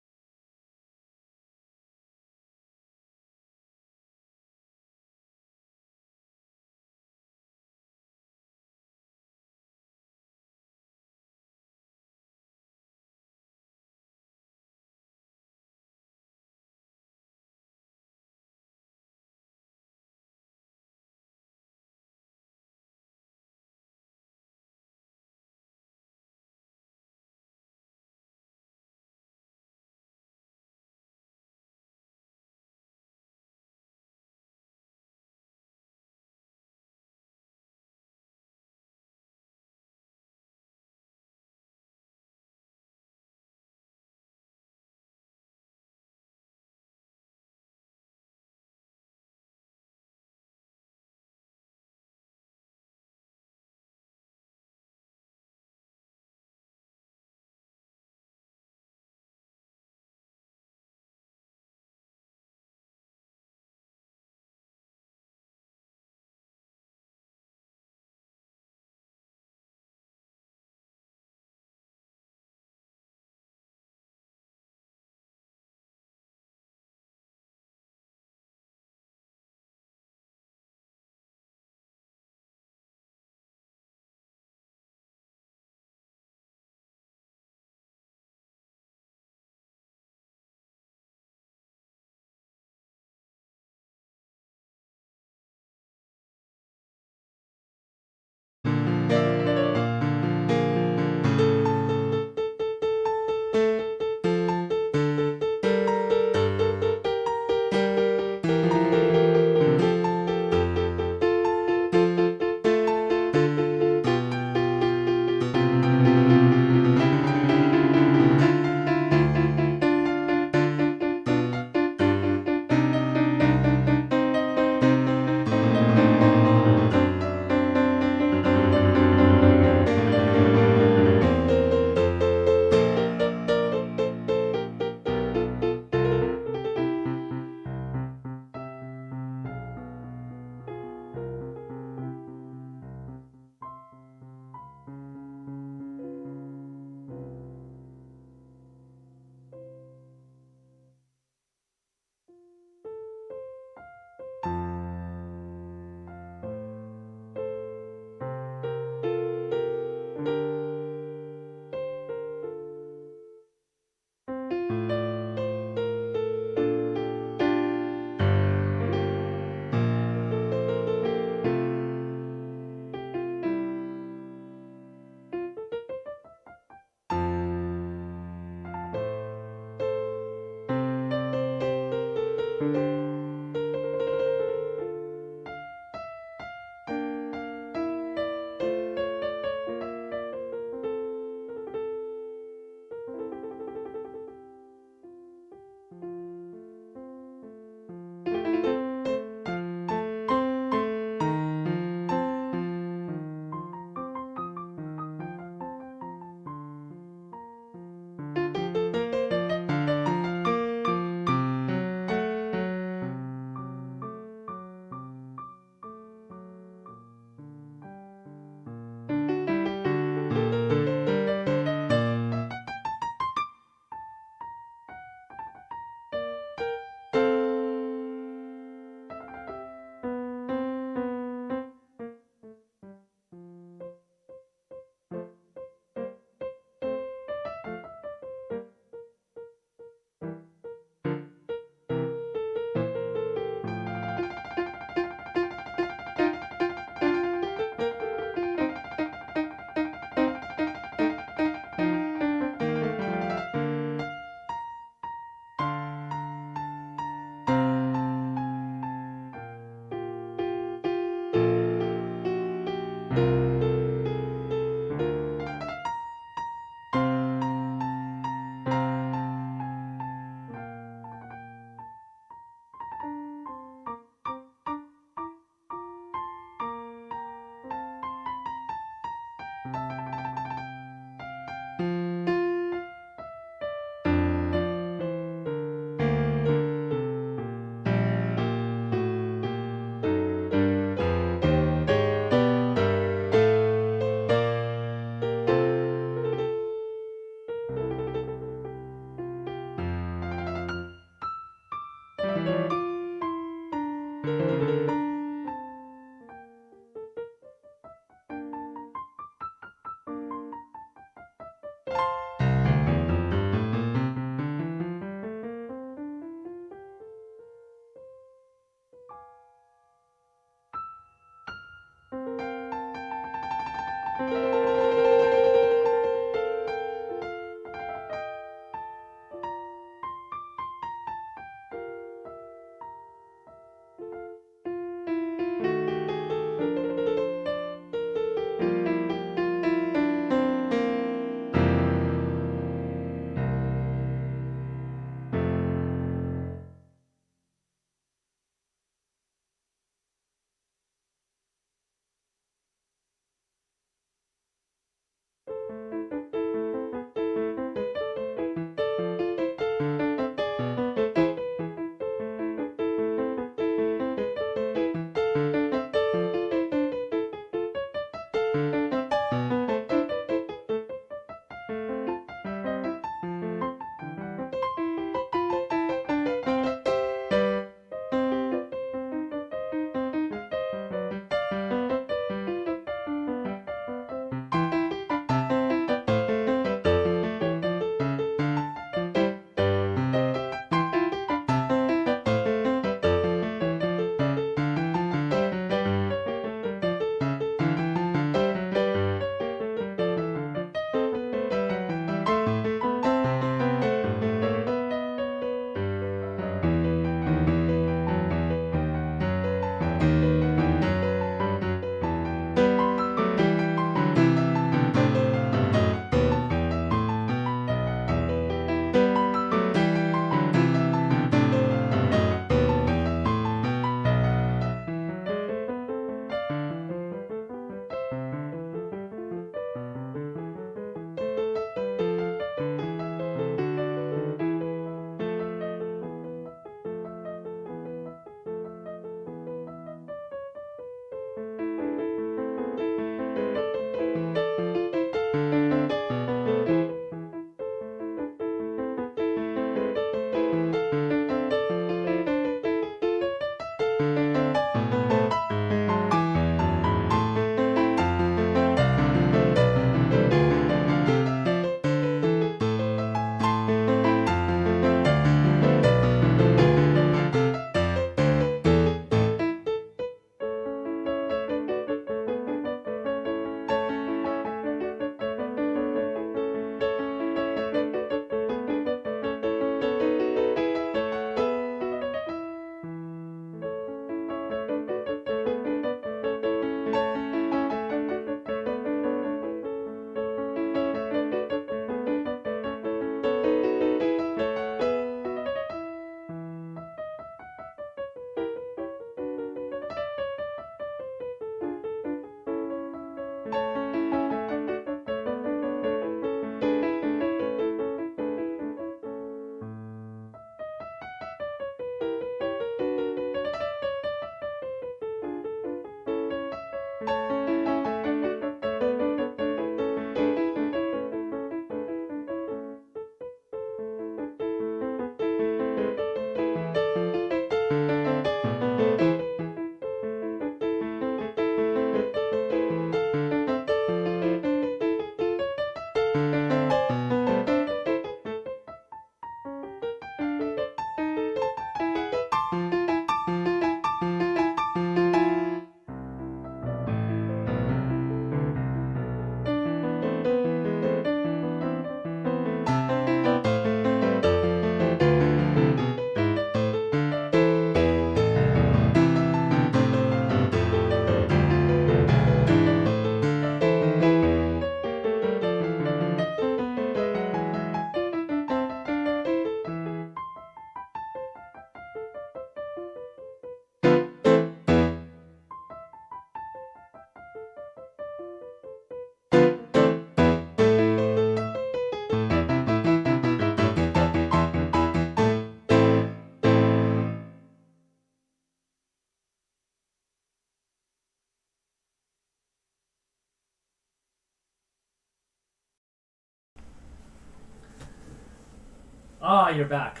Ah, you're back.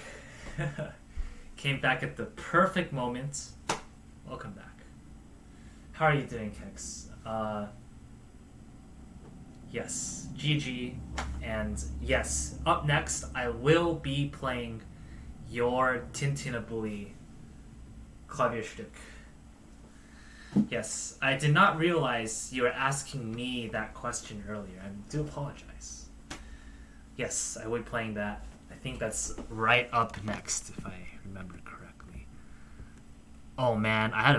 Came back at the perfect moment. Welcome back. How are you doing, Keks? Yes, GG. And yes, up next, I will be playing your Tintinabuli Klavierstucke. Yes, I did not realize you were asking me that question earlier. I do apologize. Yes, I will be playing that. I think that's right up next, if I remember correctly. Oh man, I had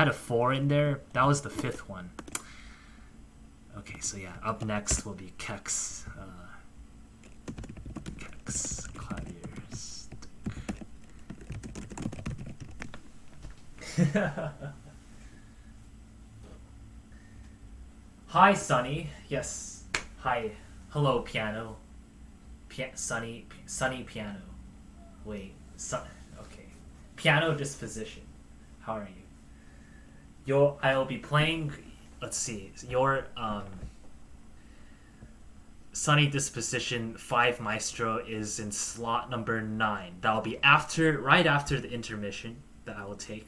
a 4 in there. That was the 5th one. Okay, so yeah, up next will be Keks. Keks Klavierstucke. Hi, Sunny. Yes. Hi. Hello, piano. Sunny piano. Wait. Okay. Piano disposition. How are you? I'll be playing. Let's see. Your SunnyDispsition 5 Maestro is in slot number 9. That'll be right after the intermission that I will take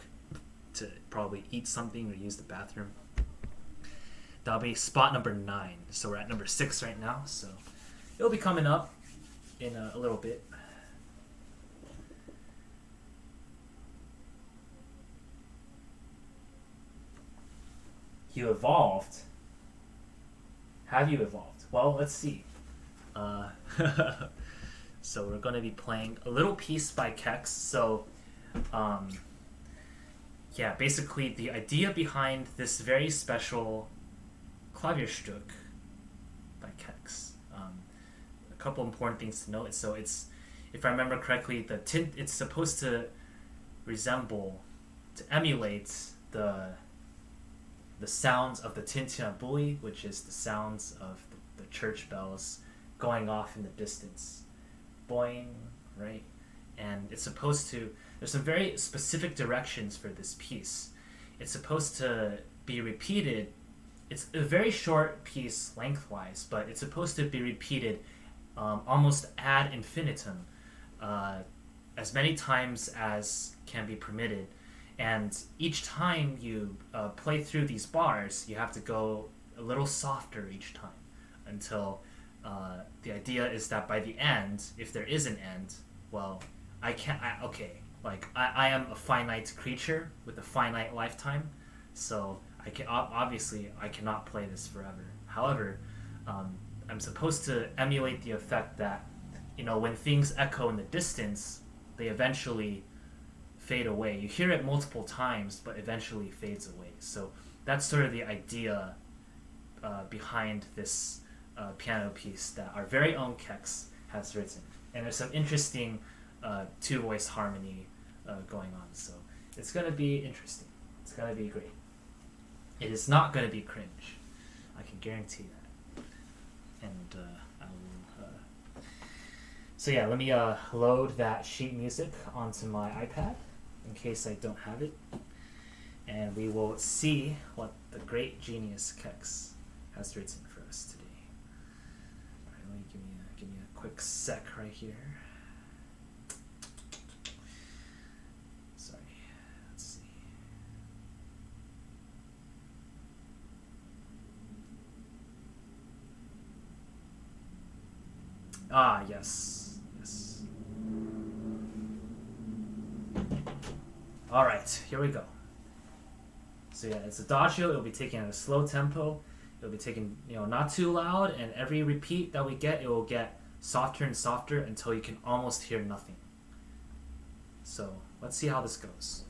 to probably eat something or use the bathroom. That'll be spot number 9. So we're at number 6 right now. So it'll be coming up in a little bit. You evolved? Have you evolved? Well, let's see. So we're going to be playing a little piece by Keks. So, yeah, basically the idea behind this very special Klavierstucke by Keks. A couple important things to note. So it's, if I remember correctly, it's supposed to emulate the sounds of the Tintinabuli, which is the sounds of the church bells going off in the distance. Boing, right? And it's supposed to, there's some very specific directions for this piece. It's supposed to be repeated. It's a very short piece lengthwise, but it's supposed to be repeated almost ad infinitum, as many times as can be permitted. And each time you play through these bars, you have to go a little softer each time until the idea is that by the end, if there is an end, well, I am a finite creature with a finite lifetime, so I cannot play this forever. However, I'm supposed to emulate the effect that, when things echo in the distance, they eventually fade away. You hear it multiple times, but eventually fades away. So that's sort of the idea behind this piano piece that our very own Keks has written. And there's some interesting two-voice harmony going on. So it's going to be interesting. It's going to be great. It is not going to be cringe. I can guarantee that. And I will... So yeah, let me load that sheet music onto my iPad in case I don't have it. And we will see what the great genius Keks has written for us today. Alright, let me give me a quick sec right here. Sorry, let's see. Ah, yes. Alright, here we go. So yeah, it's adagio. It'll be taken at a slow tempo. It'll be taken, not too loud, and every repeat that we get, it will get softer and softer until you can almost hear nothing. So let's see how this goes.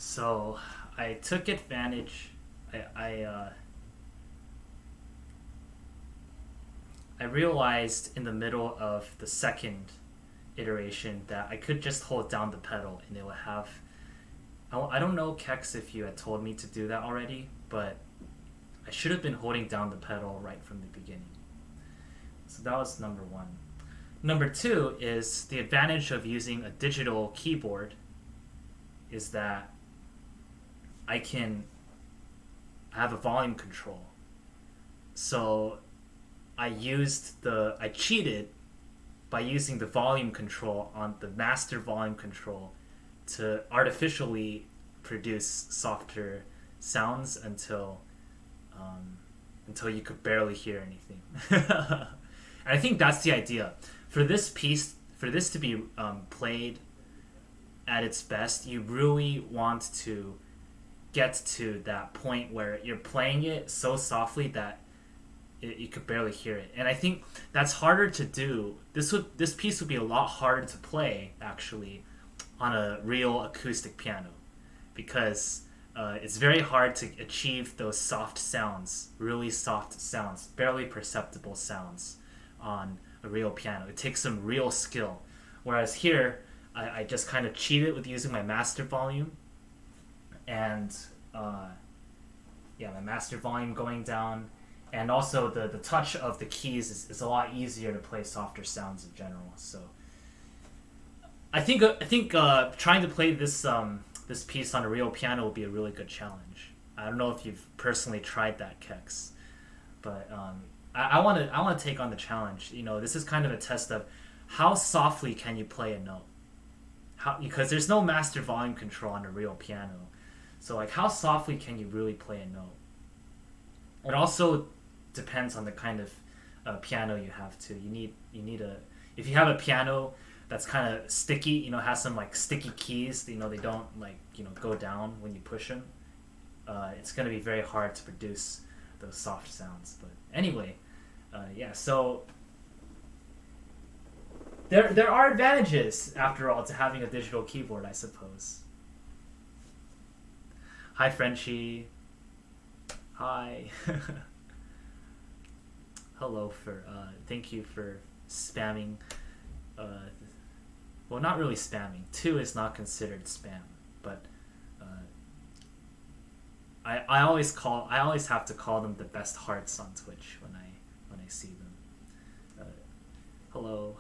So I took advantage. I realized in the middle of the second iteration that I could just hold down the pedal and it would have. I don't know, Keks, if you had told me to do that already, but I should have been holding down the pedal right from the beginning. So that was number one. Number two is the advantage of using a digital keyboard is that I have a volume control. So I cheated by using the volume control on the master volume control to artificially produce softer sounds until you could barely hear anything. And I think that's the idea. For this to be played at its best, you really want to get to that point where you're playing it so softly that you could barely hear it. And I think that's harder to do. This piece would be a lot harder to play, actually, on a real acoustic piano, because it's very hard to achieve those soft sounds, really soft sounds, barely perceptible sounds on a real piano. It takes some real skill. Whereas here, I just kind of cheated with using my master volume, and my master volume going down, and also the touch of the keys is a lot easier to play softer sounds in general. So I think trying to play this piece on a real piano will be a really good challenge. I don't know if you've personally tried that, Keks, but I want to take on the challenge. This is kind of a test of how softly can you play a note. Because there's no master volume control on a real piano, so like how softly can you really play a note? It also depends on the kind of piano you have too. If you have a piano that's kind of sticky, has some like sticky keys, they don't go down when you push them. It's going to be very hard to produce those soft sounds. But anyway, so there are advantages, after all, to having a digital keyboard, I suppose. Hi, Frenchie. Hi. Hello. Thank you for spamming. Well, not really spamming. 2 is not considered spam, but I always have to call them the best hearts on Twitch when I see them. Hello.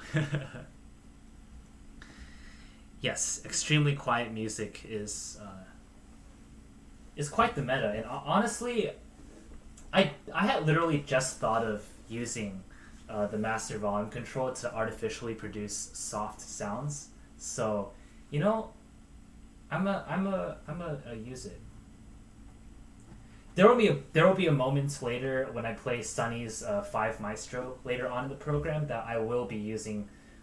Yes, extremely quiet music is quite the meta, and honestly, I had literally just thought of using the master volume control to artificially produce soft sounds. So, I'm a use it. There will be a moment later when I play Sunny's 5 Maestro later on in the program that I will be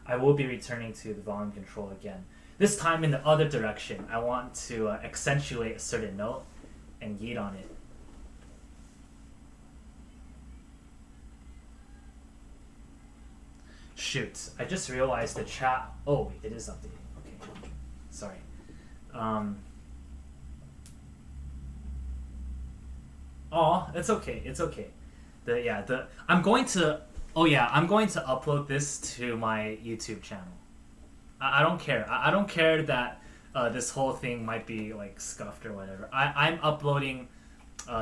returning to the volume control again. This time in the other direction. I want to accentuate a certain note and yeet on it. Shoot, I just realized the chat. Oh, it is updating. Okay, sorry. It's okay. It's okay. I'm going to upload this to my YouTube channel. I don't care. I don't care that this whole thing might be like scuffed or whatever. I'm uploading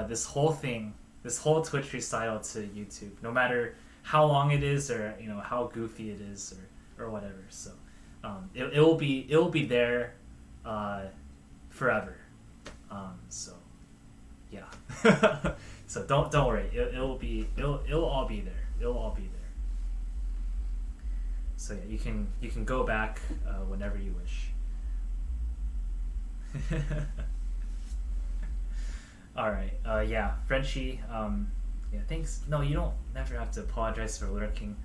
this whole Twitch recital to YouTube, no matter how long it is or how goofy it is or whatever. So it will be there forever. So yeah. So don't worry. It'll all be there. It'll all be there. So yeah, you can go back whenever you wish. All right. Yeah, Frenchie. Yeah, thanks. No, you don't never have to apologize for lurking.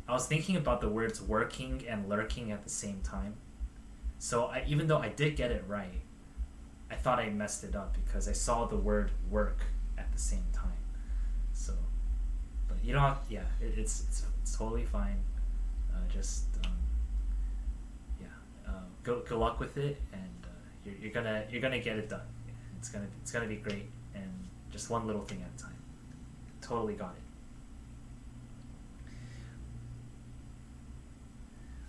I was thinking about the words working and lurking at the same time. So even though I did get it right, I thought I messed it up because I saw the word work at the same time. So, but you don't have, it's totally fine. Good luck with it, and You're gonna get it done. It's gonna be great, and just one little thing at a time. Totally got it.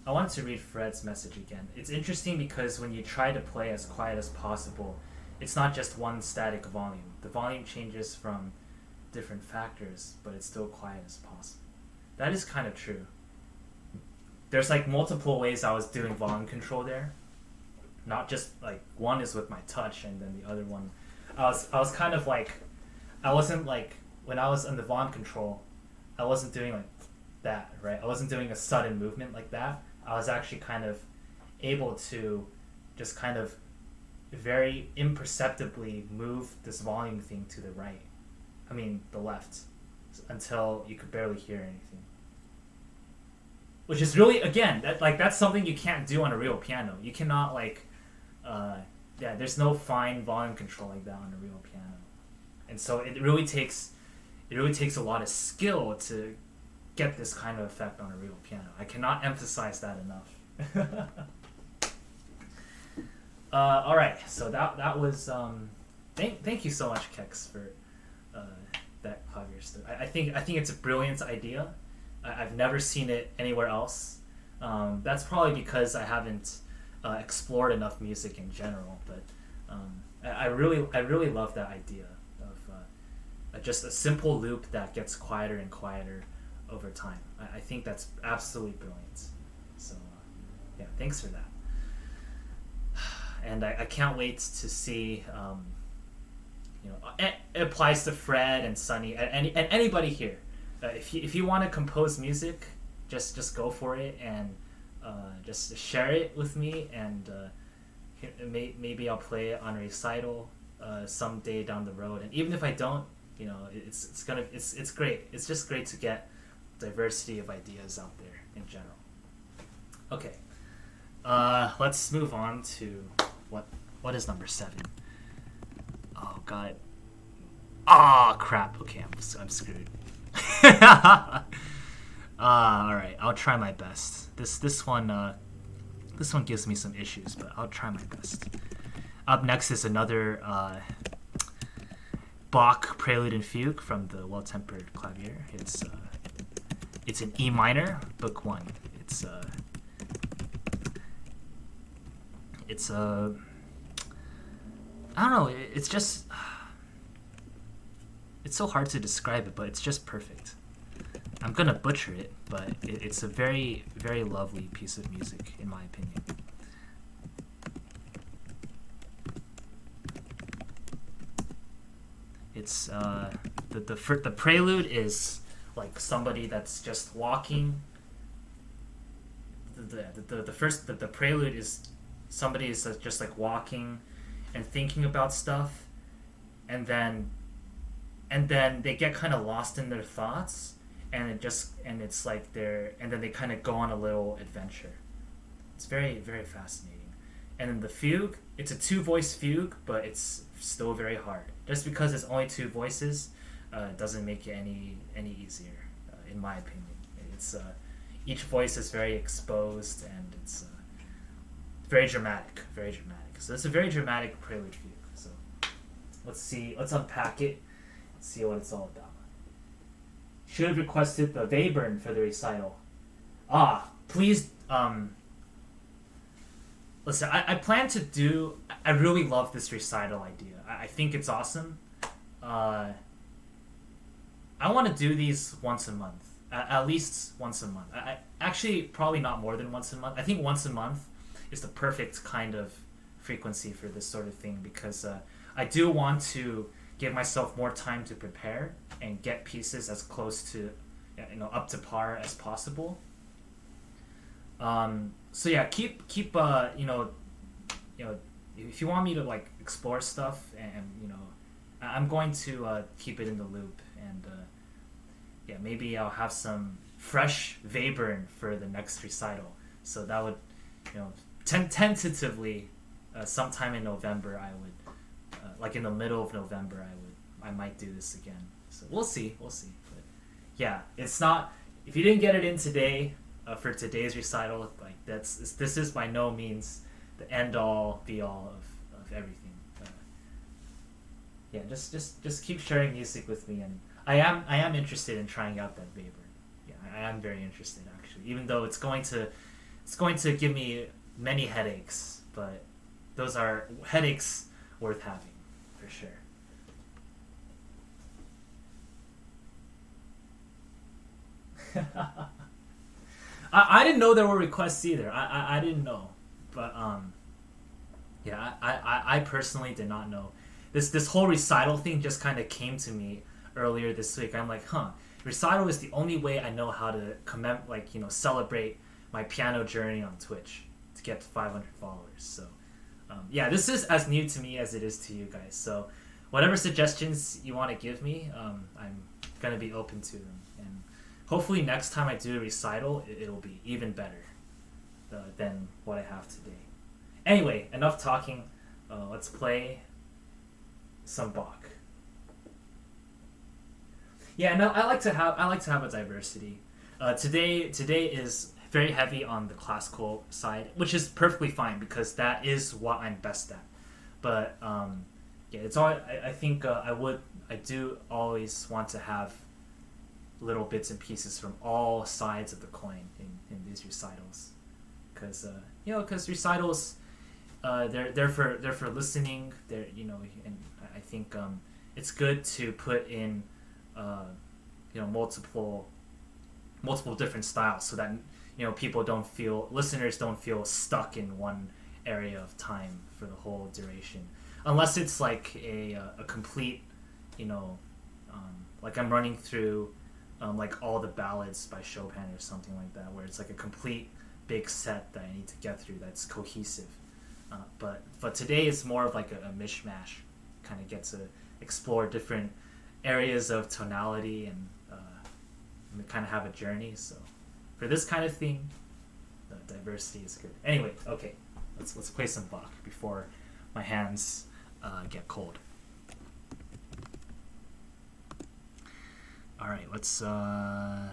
I wanted to read Fred's message again. It's interesting because when you try to play as quiet as possible, it's not just one static volume. The volume changes from different factors, but it's still quiet as possible. That is kind of true. There's like multiple ways I was doing volume control there. Not just like one is with my touch, and then the other one, I was kind of like, I wasn't like, when I was on the volume control, I wasn't doing like that, right? I wasn't doing a sudden movement like that. I was actually kind of able to just kind of very imperceptibly move this volume thing to the right. I mean, the left, until you could barely hear anything. Which is really, again, that's something you can't do on a real piano. You cannot like, there's no fine volume control like that on a real piano. And so it really takes a lot of skill to get this kind of effect on a real piano. I cannot emphasize that enough. All right, so that was thank you so much, Keks, for that Klavierstucke. I think it's a brilliant idea. I've never seen it anywhere else. That's probably because I haven't explored enough music in general. But I really love that idea of just a simple loop that gets quieter and quieter over time. I think that's absolutely brilliant. So yeah, thanks for that. And I can't wait to see. It applies to Fred and Sunny and anybody here. If you want to compose music, just go for it, and just share it with me, and maybe I'll play it on a recital someday down the road. And even if I don't, it's great. It's just great to get diversity of ideas out there in general. Okay, let's move on to what is number 7. Oh god. Ah, crap. Okay, I'm screwed. All right, I'll try my best. This one gives me some issues, but I'll try my best. Up next is another Bach Prelude and Fugue from the Well-Tempered Clavier. It's an E minor, Book 1. It's I don't know. It's just it's so hard to describe it, but it's just perfect. I'm gonna butcher it, but it's a very, very lovely piece of music, in my opinion. It's the prelude is like somebody that's just walking. The prelude is somebody is just like walking and thinking about stuff, and then they get kind of lost in their thoughts, and it's like and then they kind of go on a little adventure. It's very, very fascinating. And then the fugue, it's a 2-voice fugue, but it's still very hard. Just because it's only 2 voices doesn't make it any easier, in my opinion. It's each voice is very exposed, and it's very dramatic, very dramatic. So it's a very dramatic prelude fugue. So let's unpack it and see what it's all about. Should have requested the Webern for the recital. Please, listen, I plan to do, I really love this recital idea. I think it's awesome. I want to do these once a month, at least once a month. Actually, probably not more than once a month. I think once a month is the perfect kind of frequency for this sort of thing, because I do want to give myself more time to prepare and get pieces as close to, up to par as possible. So yeah, keep if you want me to like explore stuff, and I'm going to keep it in the loop, and maybe I'll have some fresh Webern for the next recital. So that would, tentatively, sometime in November, I would, like in the middle of November, I might do this again. So we'll see. But yeah, it's not, if you didn't get it in today, for today's recital, like this is by no means the end all be all of everything. Yeah, just keep sharing music with me, and I am interested in trying out that Weber. Yeah, I am very interested actually, even though it's going to give me many headaches, but those are headaches worth having for sure. I didn't know there were requests either. I didn't know, but yeah, I personally did not know. This whole recital thing just kind of came to me earlier this week. I'm like, huh, recital is the only way I know how to celebrate my piano journey on Twitch to get to 500 followers. So yeah, this is as new to me as it is to you guys. So whatever suggestions you want to give me, I'm gonna be open to them. And hopefully next time I do a recital, it'll be even better than what I have today. Anyway, enough talking. Let's play some Bach. Yeah, no, I like to have a diversity. Today is very heavy on the classical side, which is perfectly fine because that is what I'm best at. But yeah, it's all. I think I do always want to have little bits and pieces from all sides of the coin in these recitals, because recitals, they're for listening. And I think it's good to put in multiple different styles so that listeners don't feel stuck in one area of time for the whole duration, unless it's like a complete, like I'm running through like all the ballads by Chopin or something like that, where it's like a complete big set that I need to get through that's cohesive. But today is more of like a mishmash, kind of get to explore different areas of tonality and kind of have a journey. So for this kind of thing, the diversity is good. Anyway, okay, let's play some Bach before my hands get cold. All right, let's yeah.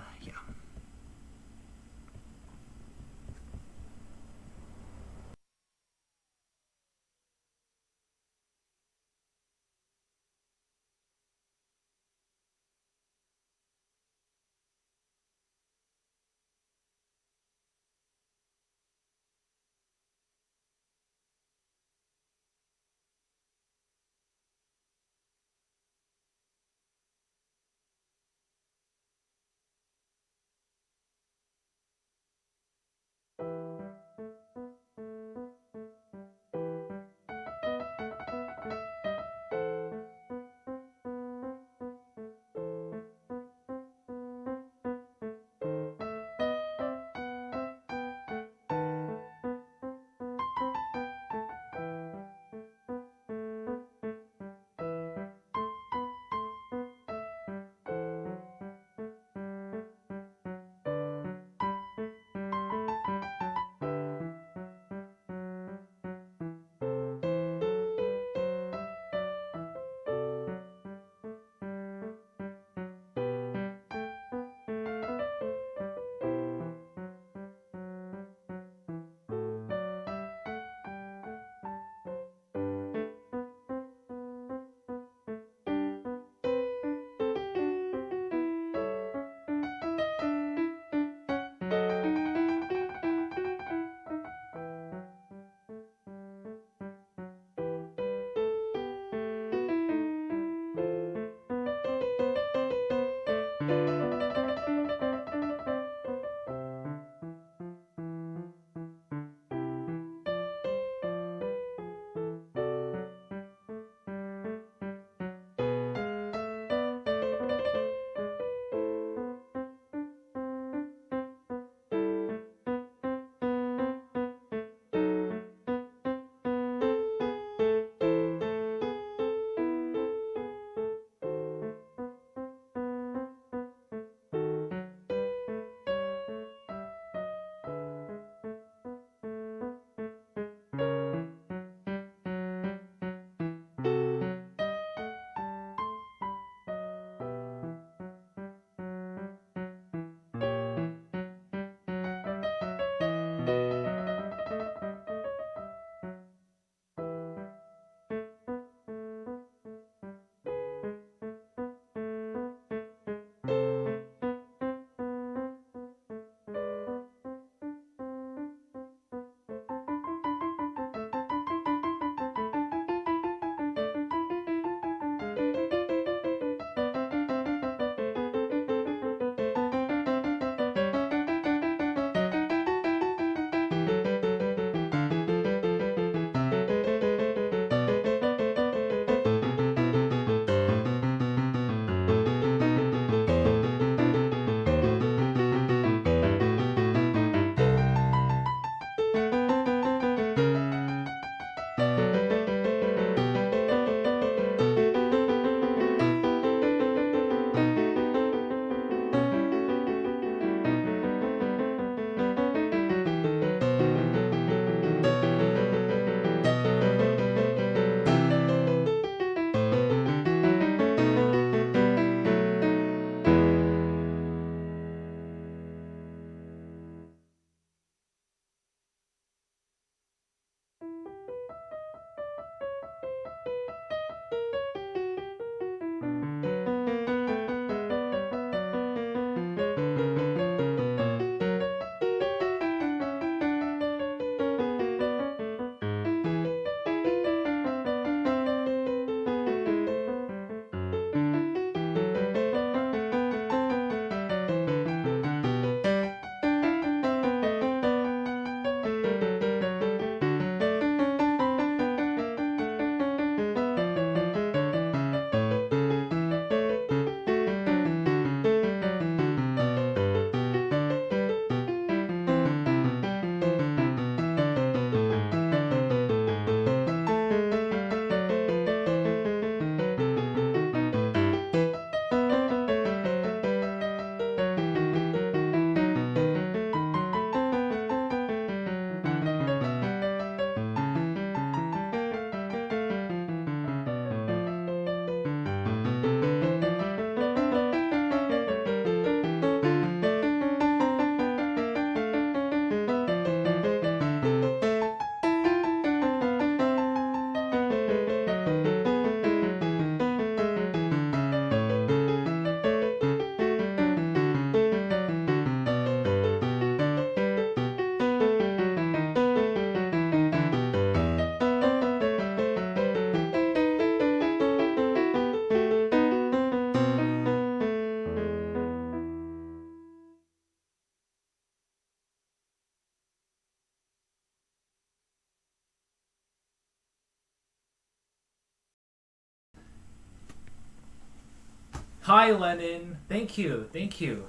Hi, Lennon. Thank you. Thank you.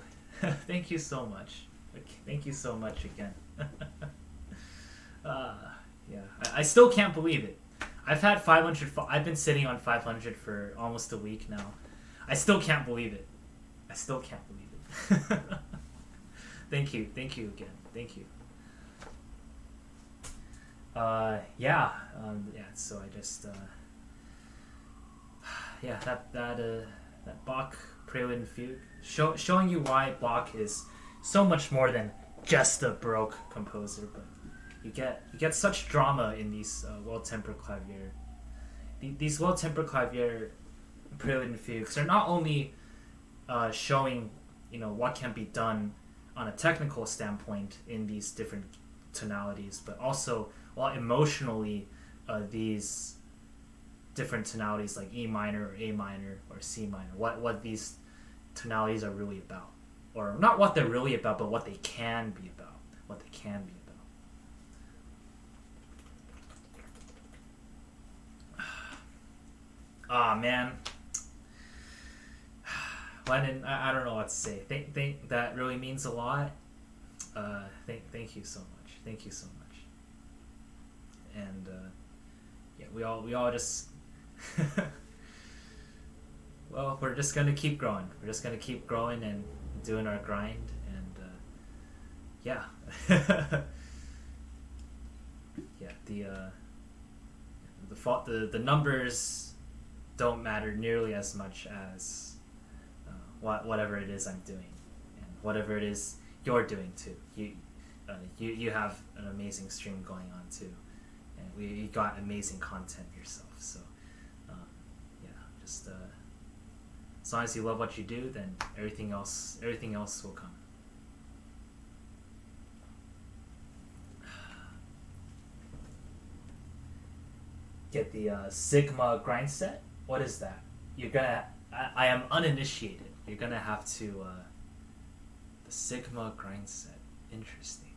Thank you so much. Thank you so much again. Yeah, I still can't believe it. I've had 500. I've been sitting on 500 for almost a week now. I still can't believe it. I still can't believe it. Thank you again. Thank you. Yeah. So I just yeah, that Bach Prelude and Fugue, showing you why Bach is so much more than just a Baroque composer, but you get such drama in these well-tempered clavier. These well-tempered clavier Prelude and Fugues are not only showing what can be done on a technical standpoint in these different tonalities, but also emotionally these different tonalities like E minor or A minor or C minor, what these tonalities are really about, or not what they're really about, but what they can be about, Ah, man. Lennon, I don't know what to say. Think that really means a lot. Thank you so much. Thank you so much. And yeah, we all just well, we're just gonna keep growing. We're just gonna keep growing and doing our grind. And yeah, yeah. The numbers don't matter nearly as much as whatever it is I'm doing, and whatever it is you're doing too. You have an amazing stream going on too, and you got amazing content yourself. So yeah, just as long as you love what you do, then everything else will come. Get the Sigma grind set. What is that? You're gonna. I am uninitiated. You're gonna have to. The Sigma grind set. Interesting.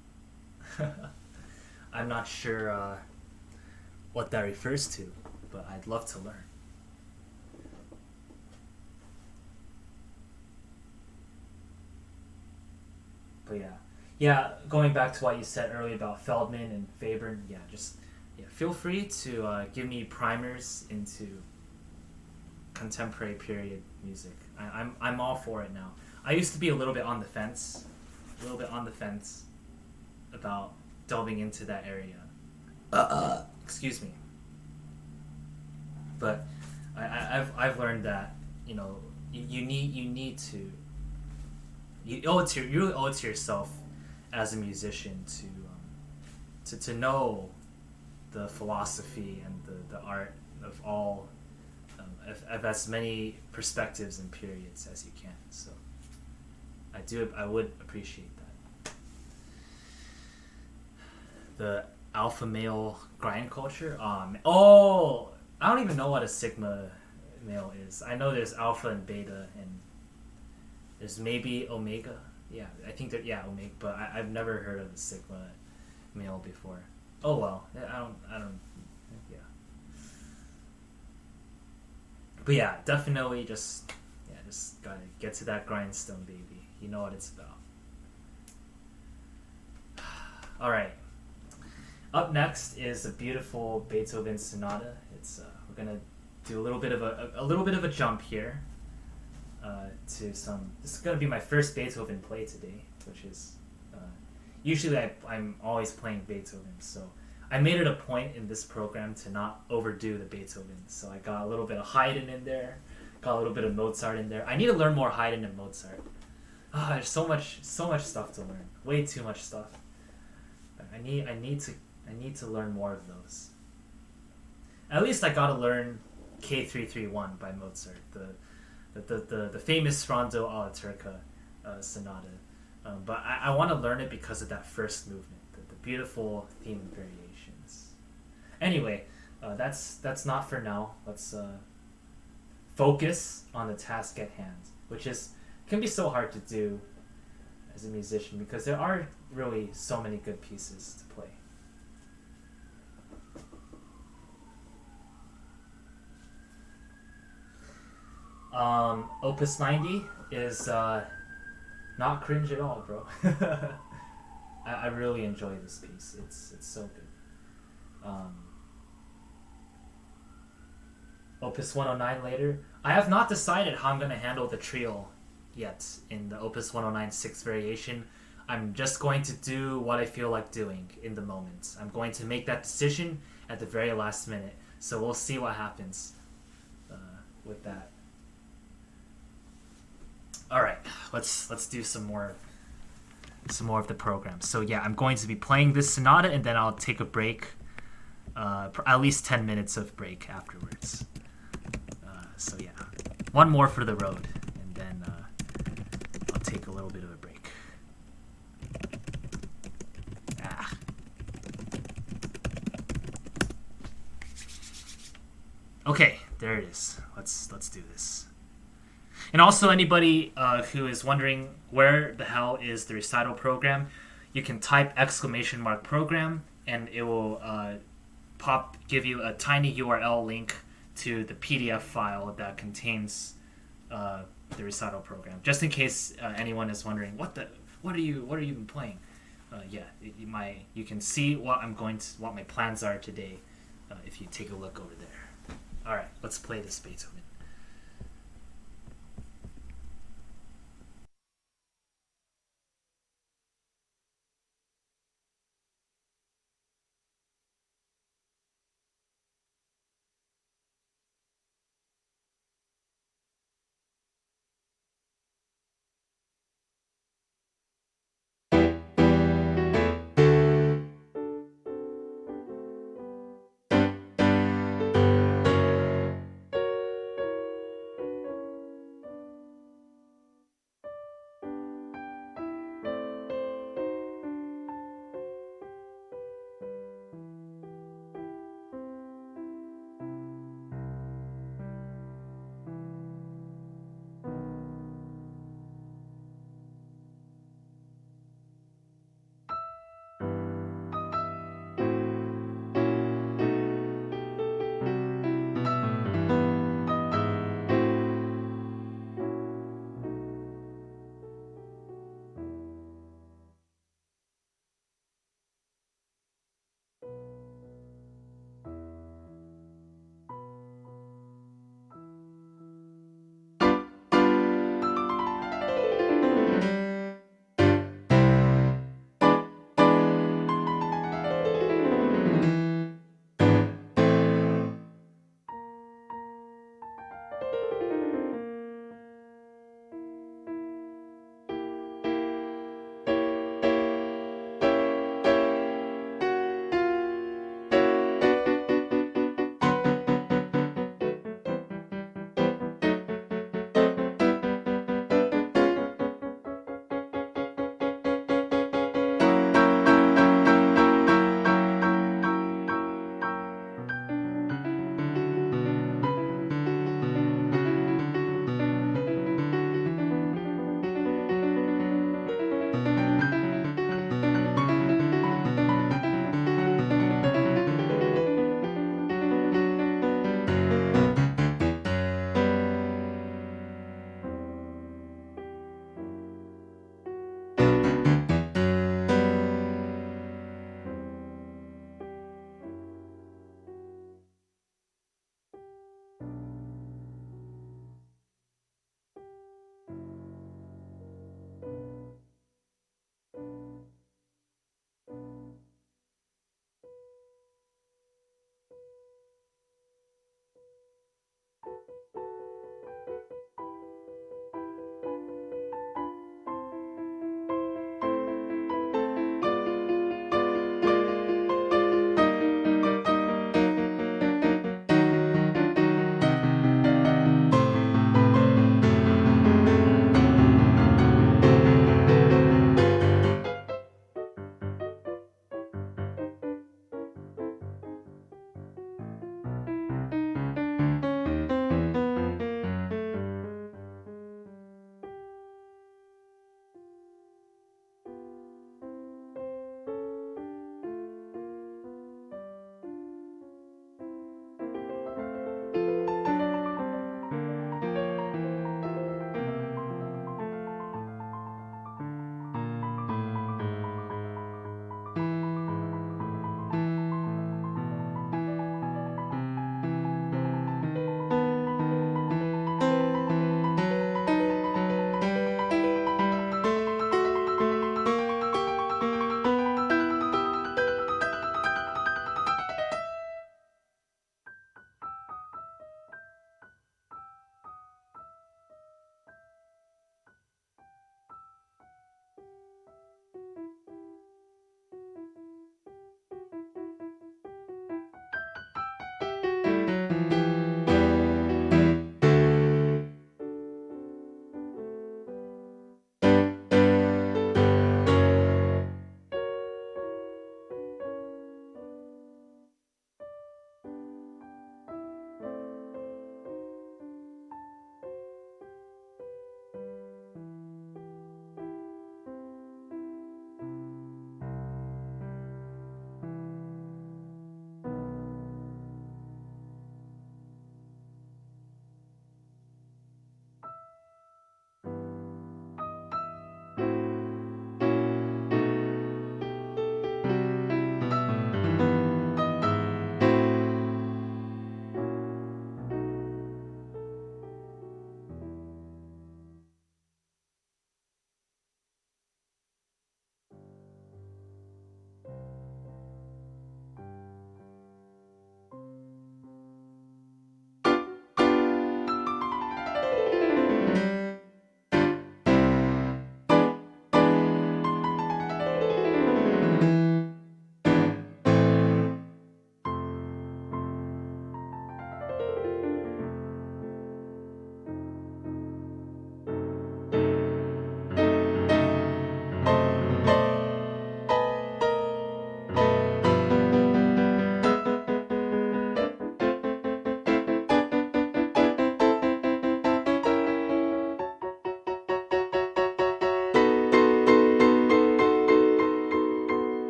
I'm not sure what that refers to, but I'd love to learn. But yeah. Going back to what you said earlier about Feldman and Webern. Feel free to give me primers into contemporary period music. I'm all for it now. I used to be a little bit on the fence about delving into that area. Excuse me. But I've learned that you really owe it to yourself as a musician to know the philosophy and the art of all of as many perspectives and periods as you can. So I would appreciate that. The alpha male grind culture. I don't even know what a sigma male is. I know there's alpha and beta, and there's maybe omega. Yeah, I think that omega, but I've never heard of a sigma male before. Oh well, I don't. Yeah. But yeah, definitely just gotta get to that grindstone, baby. You know what it's about. All right. Up next is a beautiful Beethoven sonata. It's we're gonna do a little bit of a jump here. To some. This is gonna be my first Beethoven play today, which is. Usually I'm always playing Beethoven, so I made it a point in this program to not overdo the Beethoven. So I got a little bit of Haydn in there, got a little bit of Mozart in there. I need to learn more Haydn and Mozart. There's so much stuff to learn. Way too much stuff. I need to learn more of those. At least I gotta learn K331 by Mozart, the famous Rondo alla Turca sonata. But I want to learn it because of that first movement, the beautiful theme variations. Anyway, that's not for now. Let's focus on the task at hand, which can be so hard to do as a musician because there are really so many good pieces to play. Opus 90 is not cringe at all, bro. I really enjoy this piece. It's so good. Opus 109 later. I have not decided how I'm going to handle the trio yet in the Opus 109 6th variation. I'm just going to do what I feel like doing in the moment. I'm going to make that decision at the very last minute. So we'll see what happens with that. All right, let's do some more of the program. So yeah, I'm going to be playing this sonata, and then I'll take a break, at least 10 minutes of break afterwards. So yeah, one more for the road, and then I'll take a little bit of a break. Okay, there it is. Let's do this. And also, anybody who is wondering where the hell is the recital program, you can type !program, and it will give you a tiny URL link to the PDF file that contains the recital program. Just in case anyone is wondering, what are you even playing? You can see what my plans are today if you take a look over there. All right, let's play this Beethoven.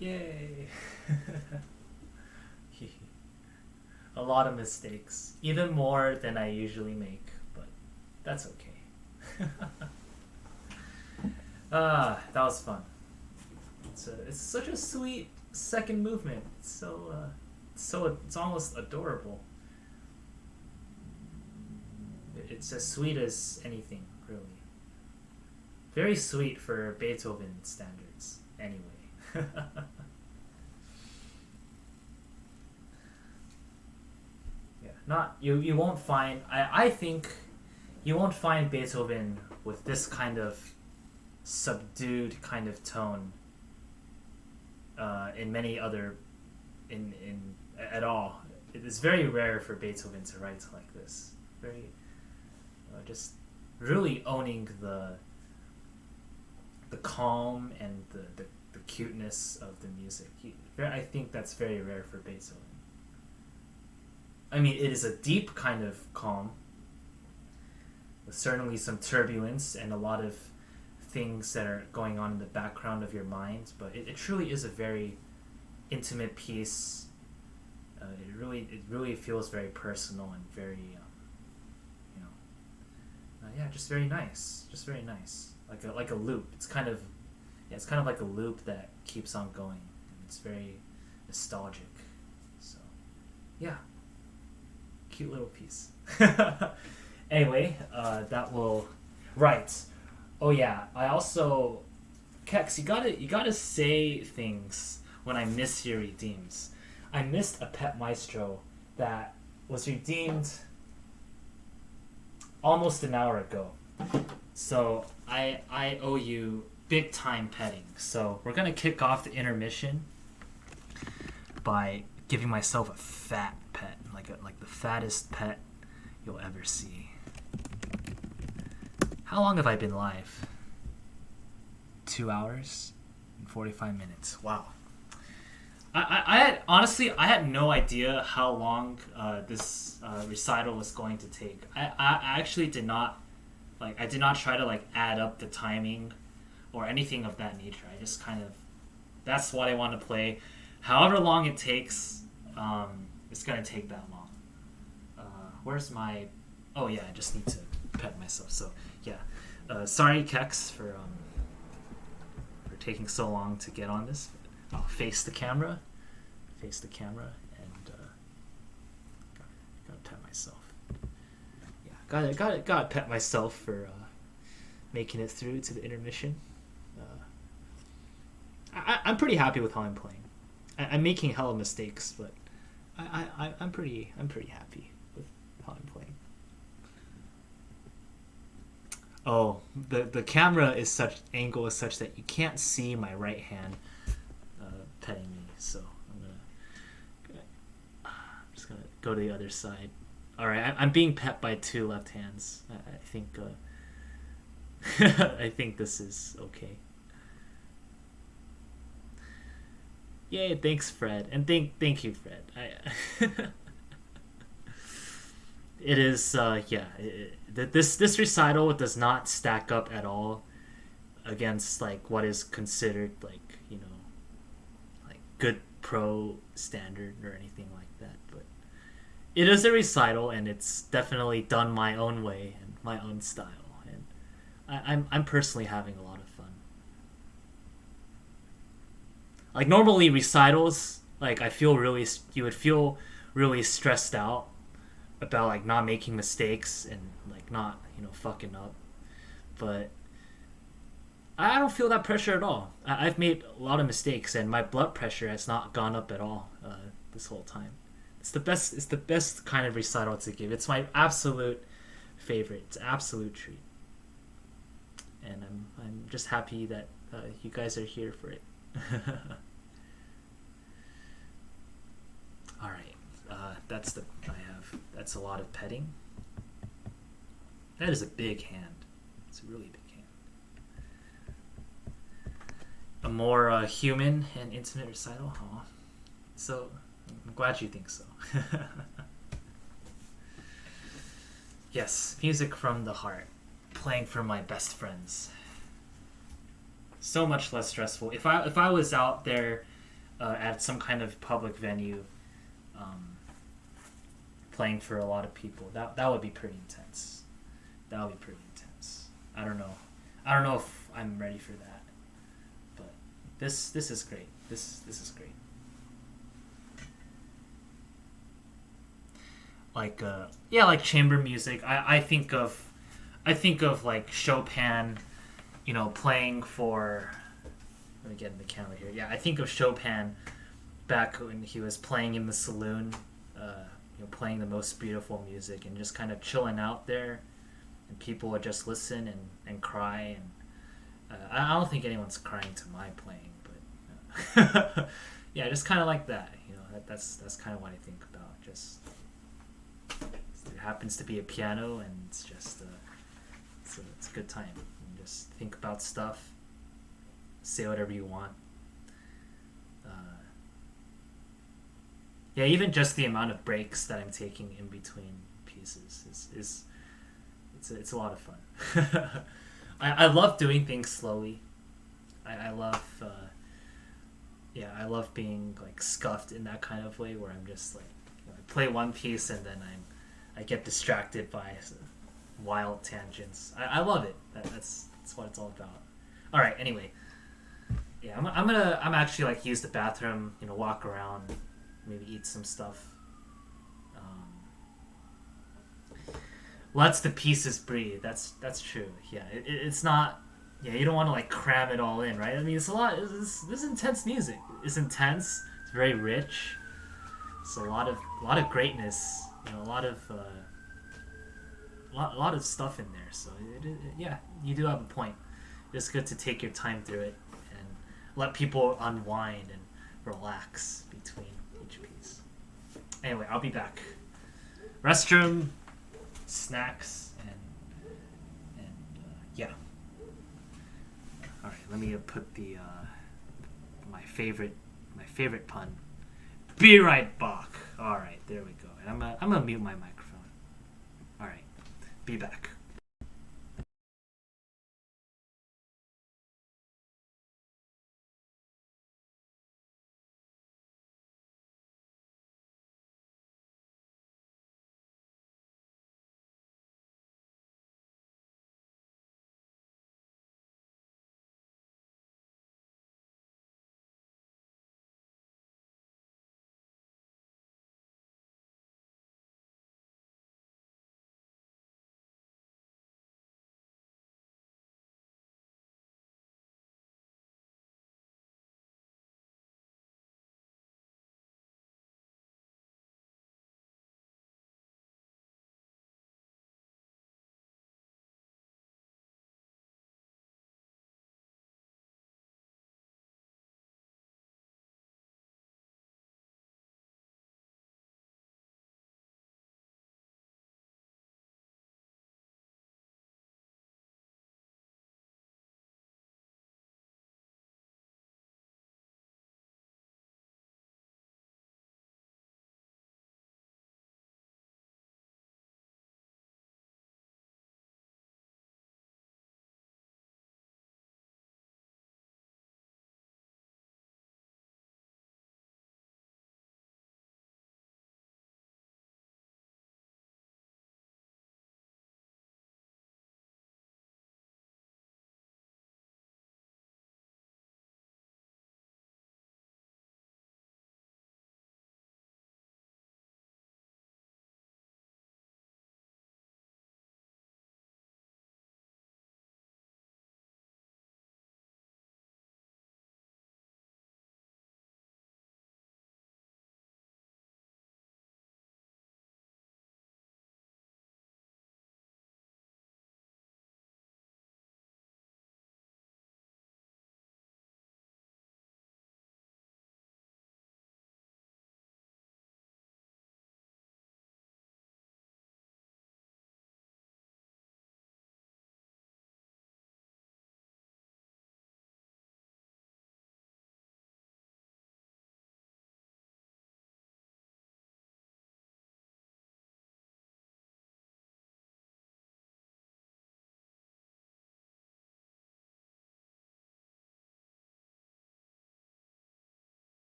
Yay! A lot of mistakes, even more than I usually make, but that's okay. That was fun. It's such a sweet second movement. It's it's almost adorable. It's as sweet as anything, really. Very sweet for Beethoven standards, anyway. Yeah, not you won't find. I think you won't find Beethoven with this kind of subdued kind of tone in many other in at all. It is very rare for Beethoven to write like this. Very just really owning the calm and the cuteness of the music. I think that's very rare for Beethoven. I mean, it is a deep kind of calm, with certainly some turbulence and a lot of things that are going on in the background of your mind, but it truly is a very intimate piece. It really feels very personal and very just very nice, like a loop. It's kind of like a loop that keeps on going. It's very nostalgic. So yeah, cute little piece. Anyway, that will right. Oh yeah, I also Keks, you gotta say things when I miss your redeems. I missed a pet maestro that was redeemed almost an hour ago. So I owe you big time petting. So we're gonna kick off the intermission by giving myself a fat pet, like the fattest pet you'll ever see. How long have I been live? 2 hours and 45 minutes. Wow. I had no idea how long this recital was going to take. I actually did not try to add up the timing or anything of that nature. I just that's what I want to play. However long it takes, it's gonna take that long. Where's my? Oh yeah, I just need to pet myself. So yeah, sorry Keks for taking so long to get on this. I'll face the camera, and gotta pet myself. Yeah, gotta pet myself for making it through to the intermission. I'm pretty happy with how I'm playing. I'm making hella mistakes, but I'm pretty happy with how I'm playing. Oh, the camera angle is such that you can't see my right hand petting me, so I'm just gonna go to the other side. All right, I'm being pet by two left hands. I think I think this is okay. Yay! Thanks, Fred, and thank you, Fred. It is this recital does not stack up at all against what is considered good pro standard or anything like that, but it is a recital and it's definitely done my own way and my own style, and I'm personally having a lot of fun. Normally recitals, you would feel really stressed out about not making mistakes and not fucking up, but I don't feel that pressure at all. I've made a lot of mistakes, and my blood pressure has not gone up at all this whole time. It's the best kind of recital to give. It's my absolute favorite. It's an absolute treat, and I'm just happy that you guys are here for it. All right, that's a lot of petting. That is a big hand. It's a really big hand. A more human and intimate recital. Aww. So I'm glad you think so. Yes, music from the heart, playing for my best friends. So much less stressful. If I was out there at some kind of public venue, um, playing for a lot of people. That would be pretty intense. That would be pretty intense. I don't know. I don't know if I'm ready for that. But this is great. This is great. Like yeah, like chamber music. I think of like Chopin, playing for. Let me get in the camera here. Yeah, I think of Chopin back when he was playing in the saloon, playing the most beautiful music and just kind of chilling out there, and people would just listen and cry. And I don't think anyone's crying to my playing, but yeah, just kind of like that. That's kind of what I think about. Just it happens to be a piano, and it's just it's a good time. And just think about stuff, say whatever you want. Yeah, even just the amount of breaks that I'm taking in between pieces is it's a lot of fun. I love doing things slowly. I love I love being like scuffed in that kind of way where I'm just like I play one piece and then I get distracted by wild tangents. I love it. That's what it's all about. All right. Anyway, yeah, I'm actually like use the bathroom, walk around, maybe eat some stuff. Lets the pieces breathe. That's true. Yeah, it's not. Yeah, you don't want to like cram it all in, right? I mean, it's a lot. This is intense music. It's intense. It's very rich. It's a lot of greatness. A lot of stuff in there. So yeah, you do have a point. It's good to take your time through it and let people unwind and relax between each piece. Anyway, I'll be back. Restroom, snacks, and yeah. All right, let me put the my favorite pun. Be right back. All right, there we go. And I'm gonna mute my microphone. All right, be back.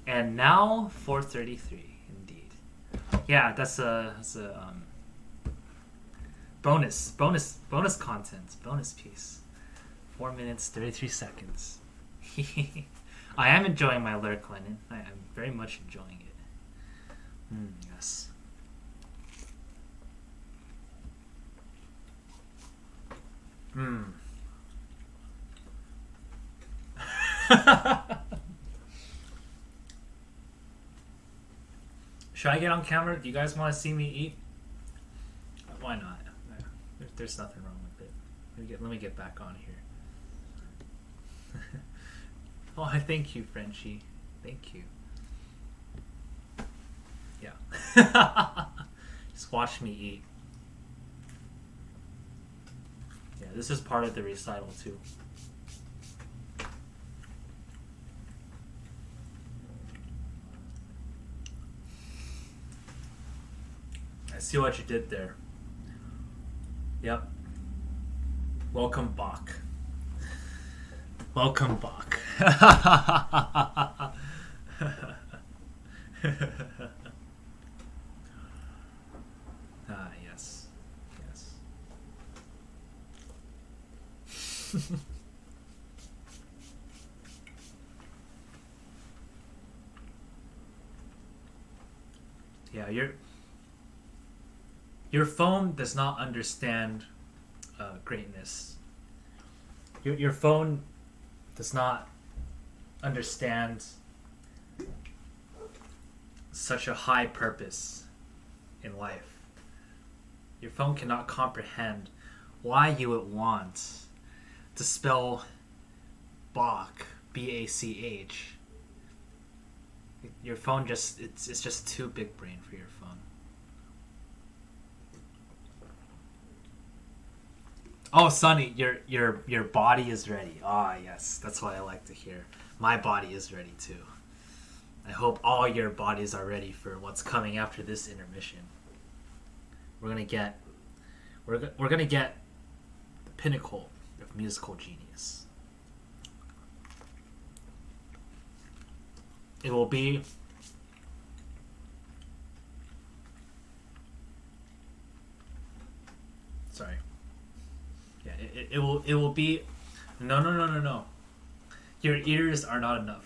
And now 4:33, indeed. Yeah, that's a bonus content, bonus piece. 4 minutes 33 seconds. I am enjoying my lurk, Lennon. I am very much enjoying it. Yes. Should I get on camera? Do you guys want to see me eat? Why not? There's nothing wrong with it. Let me get back on here. Oh, thank you, Frenchie. Thank you. Yeah. Just watch me eat. Yeah, this is part of the recital too. I see what you did there. Yep. Welcome, Bach. Welcome, Bach. Yes. Yes. Yeah, your phone does not understand greatness. Your phone does not understand such a high purpose in life. Your phone cannot comprehend why you would want to spell Bach, B-A-C-H. Your phone it's just too big brain for your phone. Oh, Sunny, your body is ready. Ah, yes, that's what I like to hear. My body is ready too. I hope all your bodies are ready for what's coming after this intermission. We're gonna get the pinnacle of musical genius. It will be sorry. Yeah, it will be no. Your ears are not enough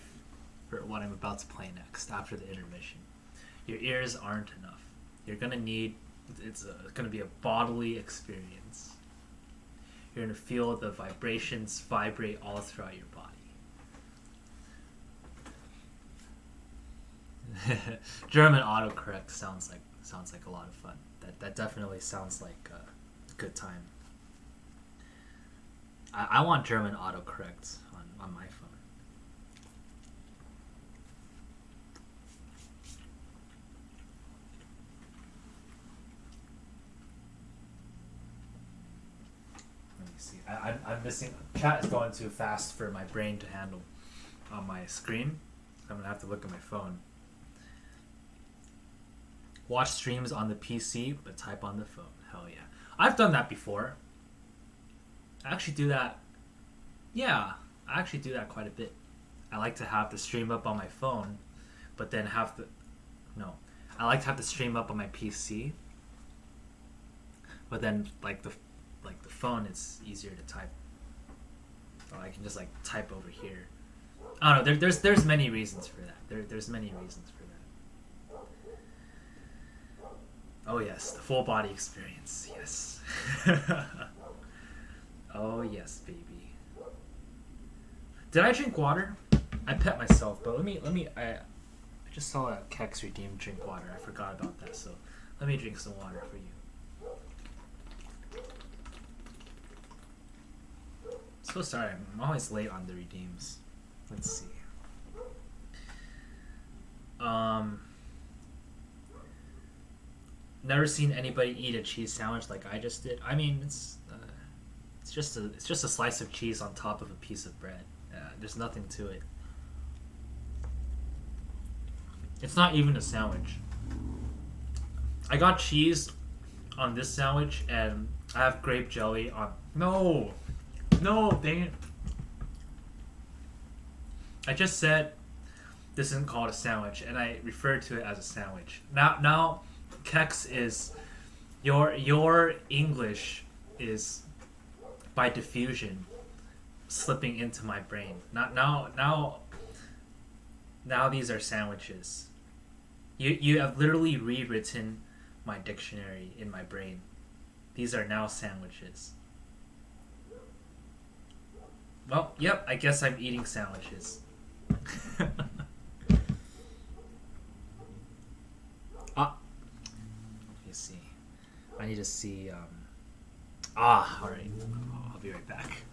for what I'm about to play next after the intermission. Your ears aren't enough. You're gonna need it's gonna be a bodily experience. You're gonna feel the vibrations vibrate all throughout your body. German autocorrect sounds like a lot of fun. That definitely sounds like a good time. I want German autocorrect on my phone. Let me see. I'm missing. Chat is going too fast for my brain to handle on my screen. I'm gonna have to look at my phone. Watch streams on the PC, but type on the phone. Hell yeah. I've done that before. I actually do that. Yeah, I actually do that quite a bit. I like to have the stream up on my phone, but then I like to have the stream up on my PC. But then like the phone, it's easier to type. So I can just like type over here. I don't know. There's many reasons for that. There's many reasons for that. Oh yes, the full body experience. Yes. Oh yes, baby. Did I drink water? I pet myself, but let me. I just saw a Keks redeemed drink water. I forgot about that, so let me drink some water for you. So sorry, I'm always late on the redeems. Let's see. Never seen anybody eat a cheese sandwich like I just did. I mean, it's just a slice of cheese on top of a piece of bread. There's nothing to it. It's not even a sandwich. I got cheese on this sandwich and I have grape jelly on. No, dang it. I just said this isn't called a sandwich, and I referred to it as a sandwich. Now, Keks is your English is by diffusion slipping into my brain. Now these are sandwiches. You have literally rewritten my dictionary in my brain. These are now sandwiches. Well, yep, I guess I'm eating sandwiches. Let me see. I need to see. Alright. I'll be right back.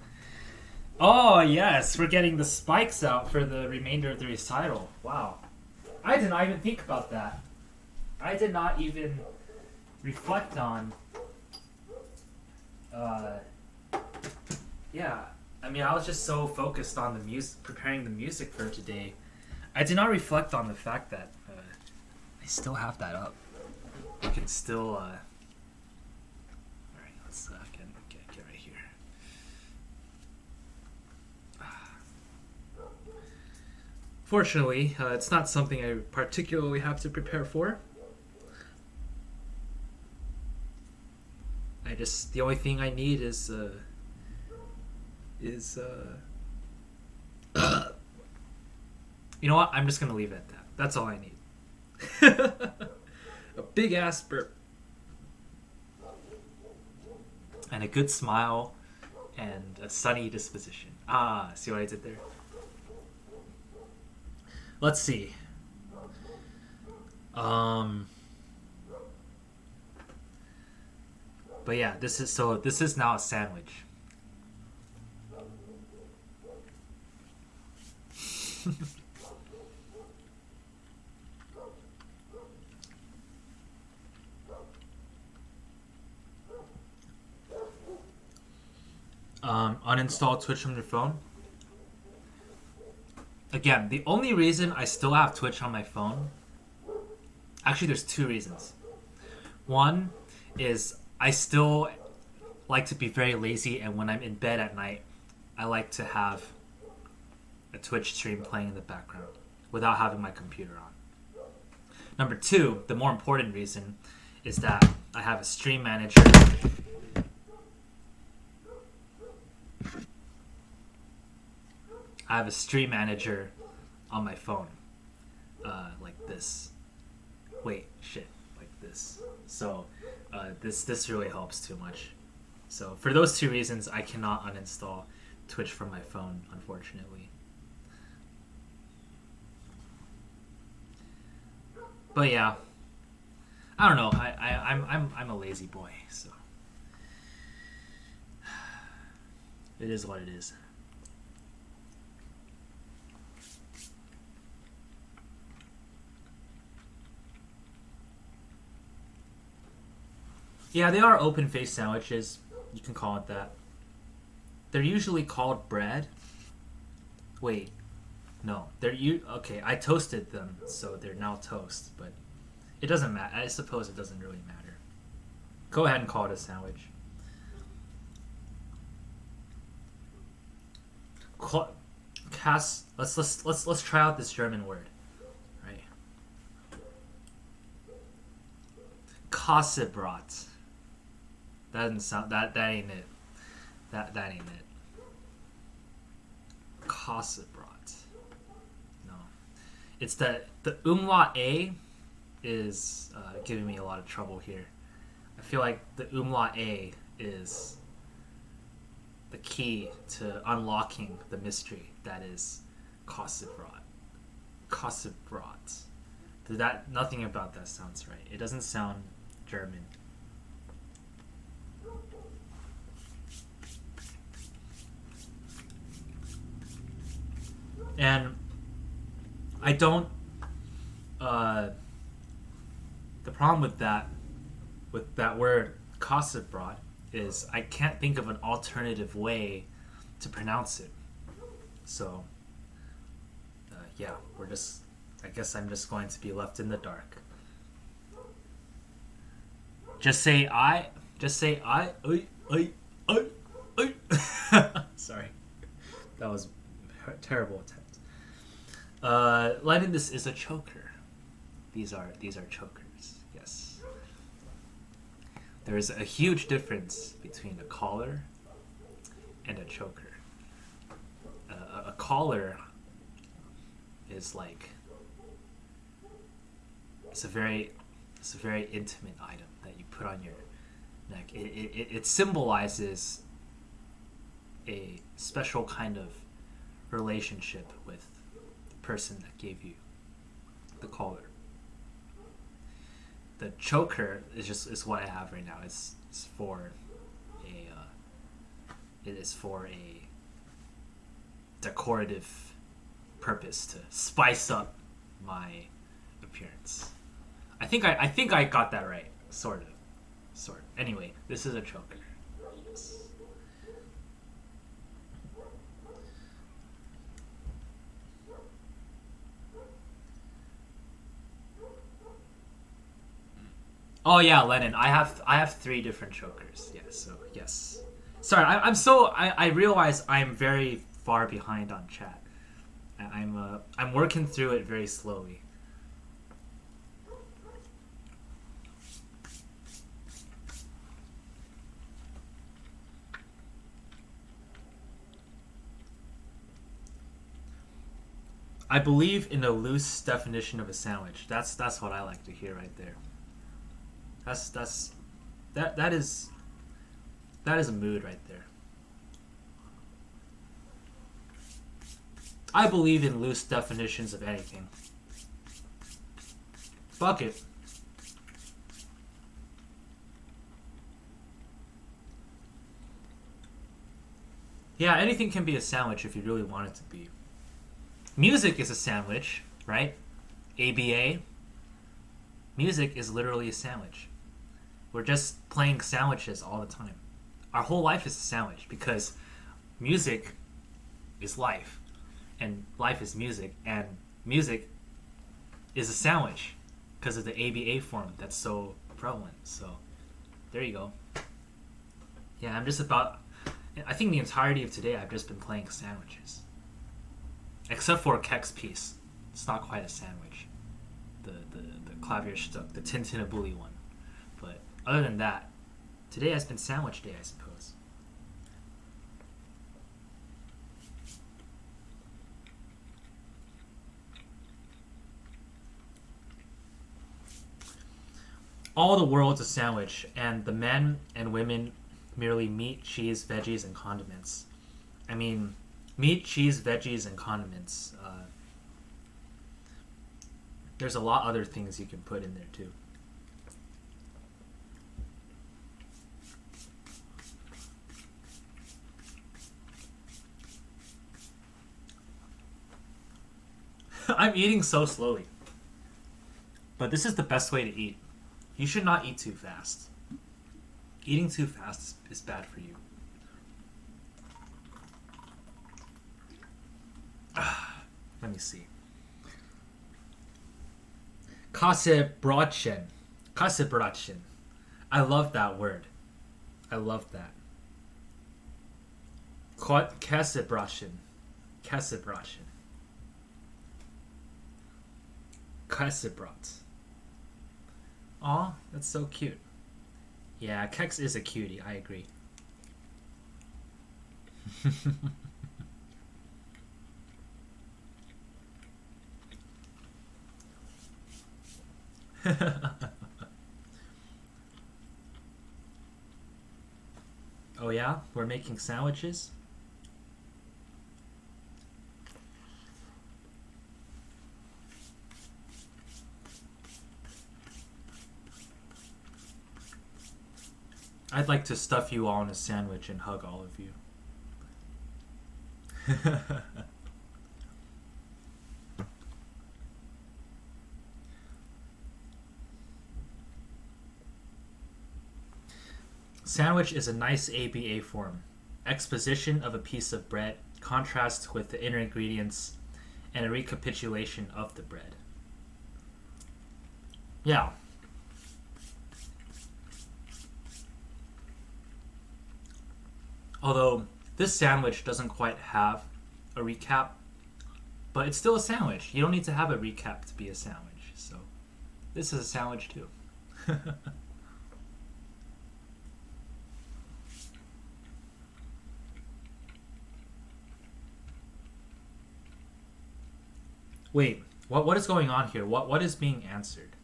Oh, yes, we're getting the spikes out for the remainder of the recital. Wow. I did not even think about that. I did not even reflect on. Yeah. I mean, I was just so focused on the music, preparing the music for today. I did not reflect on the fact that I still have that up. I can still. All right, let's get right here. Fortunately, it's not something I particularly have to prepare for. The only thing I need is you know what? I'm just gonna leave it at that. That's all I need. A big ass burp. And a good smile and a sunny disposition. See what I did there? Let's see. But yeah, this is now a sandwich. Uninstall Twitch from your phone. Again, the only reason I still have Twitch on my phone, actually there's two reasons. One is I still like to be very lazy, and when I'm in bed at night, I like to have a Twitch stream playing in the background without having my computer on. Number two, the more important reason, is that I have a stream manager. I have a stream manager on my phone, like this. Wait, shit, like this. So this really helps too much. So for those two reasons, I cannot uninstall Twitch from my phone, unfortunately. But yeah, I don't know. I'm a lazy boy, so it is what it is. Yeah, they are open-faced sandwiches. You can call it that. They're usually called bread. Wait, no. Okay, I toasted them, so they're now toast. But it doesn't matter. I suppose it doesn't really matter. Go ahead and call it a sandwich. Let's try out this German word, right? Kassebrot. That doesn't sound. That ain't it. That ain't it. Kassebrot. No, it's the umlaut A is giving me a lot of trouble here. I feel like the umlaut A is the key to unlocking the mystery that is Kassebrot. Kassebrot. Nothing about that sounds right. It doesn't sound German. And I don't. The problem with that word Kassebrot is I can't think of an alternative way to pronounce it. So, yeah, I guess I'm just going to be left in the dark. Just say I. Sorry, that was a terrible attempt. Lennon, this is a choker. These are chokers. Yes. There is a huge difference between a collar and a choker. A collar is like it's a very intimate item that you put on your neck. It symbolizes a special kind of relationship with the person that gave you the collar. The choker is what I have right now. It's for a decorative purpose to spice up my appearance. I think I got that right, sort of. Anyway, this is a choker. Yes. Oh yeah, Lennon. I have 3 different chokers. Yeah. So yes. Sorry, I realize I'm very far behind on chat. I'm working through it very slowly. I believe in a loose definition of a sandwich. That's what I like to hear right there. That is a mood right there. I believe in loose definitions of anything. Fuck it. Yeah, anything can be a sandwich if you really want it to be. Music is a sandwich, right? ABA. Music is literally a sandwich. We're just playing sandwiches all the time. Our whole life is a sandwich because music is life. And life is music. And music is a sandwich because of the ABA form that's so prevalent. So, there you go. Yeah, I think the entirety of today I've just been playing sandwiches. Except for a Keks piece. It's not quite a sandwich. The Klavierstucke, the Tintinabuli one. But other than that, today has been sandwich day, I suppose. All the world's a sandwich, and the men and women merely meat, cheese, veggies, and condiments. I mean, meat, cheese, veggies, and condiments. There's a lot other things you can put in there too. I'm eating so slowly. But this is the best way to eat. You should not eat too fast. Eating too fast is bad for you. Let me see. Kasebrochen. Kasebrochen. I love that word. I love that. Kasebrochen. Kasebrochen. Kasebrot. Aw, that's so cute. Yeah, Keks is a cutie, I agree. Oh yeah? We're making sandwiches? I'd like to stuff you all in a sandwich and hug all of you. Sandwich is a nice ABA form. Exposition of a piece of bread, contrast with the inner ingredients, and a recapitulation of the bread. Yeah. Although this sandwich doesn't quite have a recap, But it's still a sandwich. You don't need to have a recap to be a sandwich. So this is a sandwich too. Wait, what is going on here? What is being answered?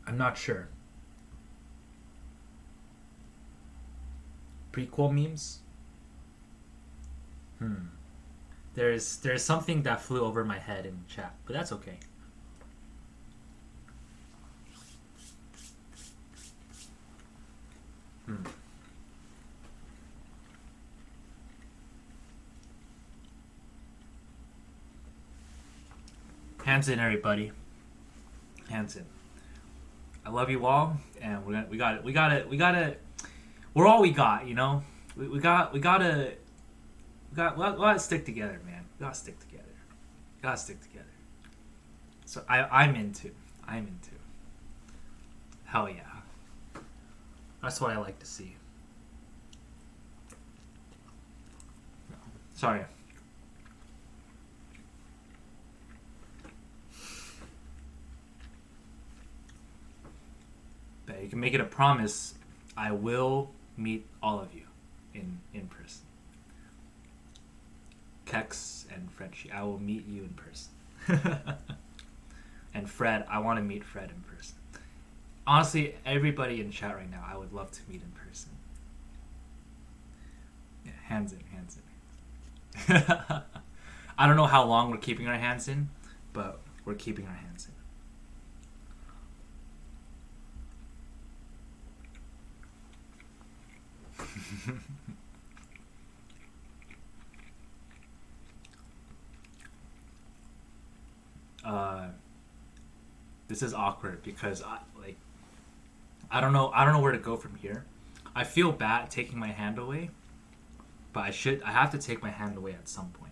I'm not sure. Prequel memes? There's something that flew over my head in chat, but that's okay. Hands in, everybody. Hands in. I love you all, and we gotta. We're all we got, you know. We gotta stick together, man. We gotta stick together. So I'm into. Hell yeah. That's what I like to see. No, sorry. But you can make it a promise. I will meet all of you in person. Keks and Frenchie, I will meet you in person. And Fred, I want to meet Fred in person. Honestly, everybody in chat right now, I would love to meet in person. Yeah, hands in. I don't know how long we're keeping our hands in, but we're keeping our hands in. This is awkward because I don't know where to go from here. I feel bad taking my hand away, but I have to take my hand away at some point.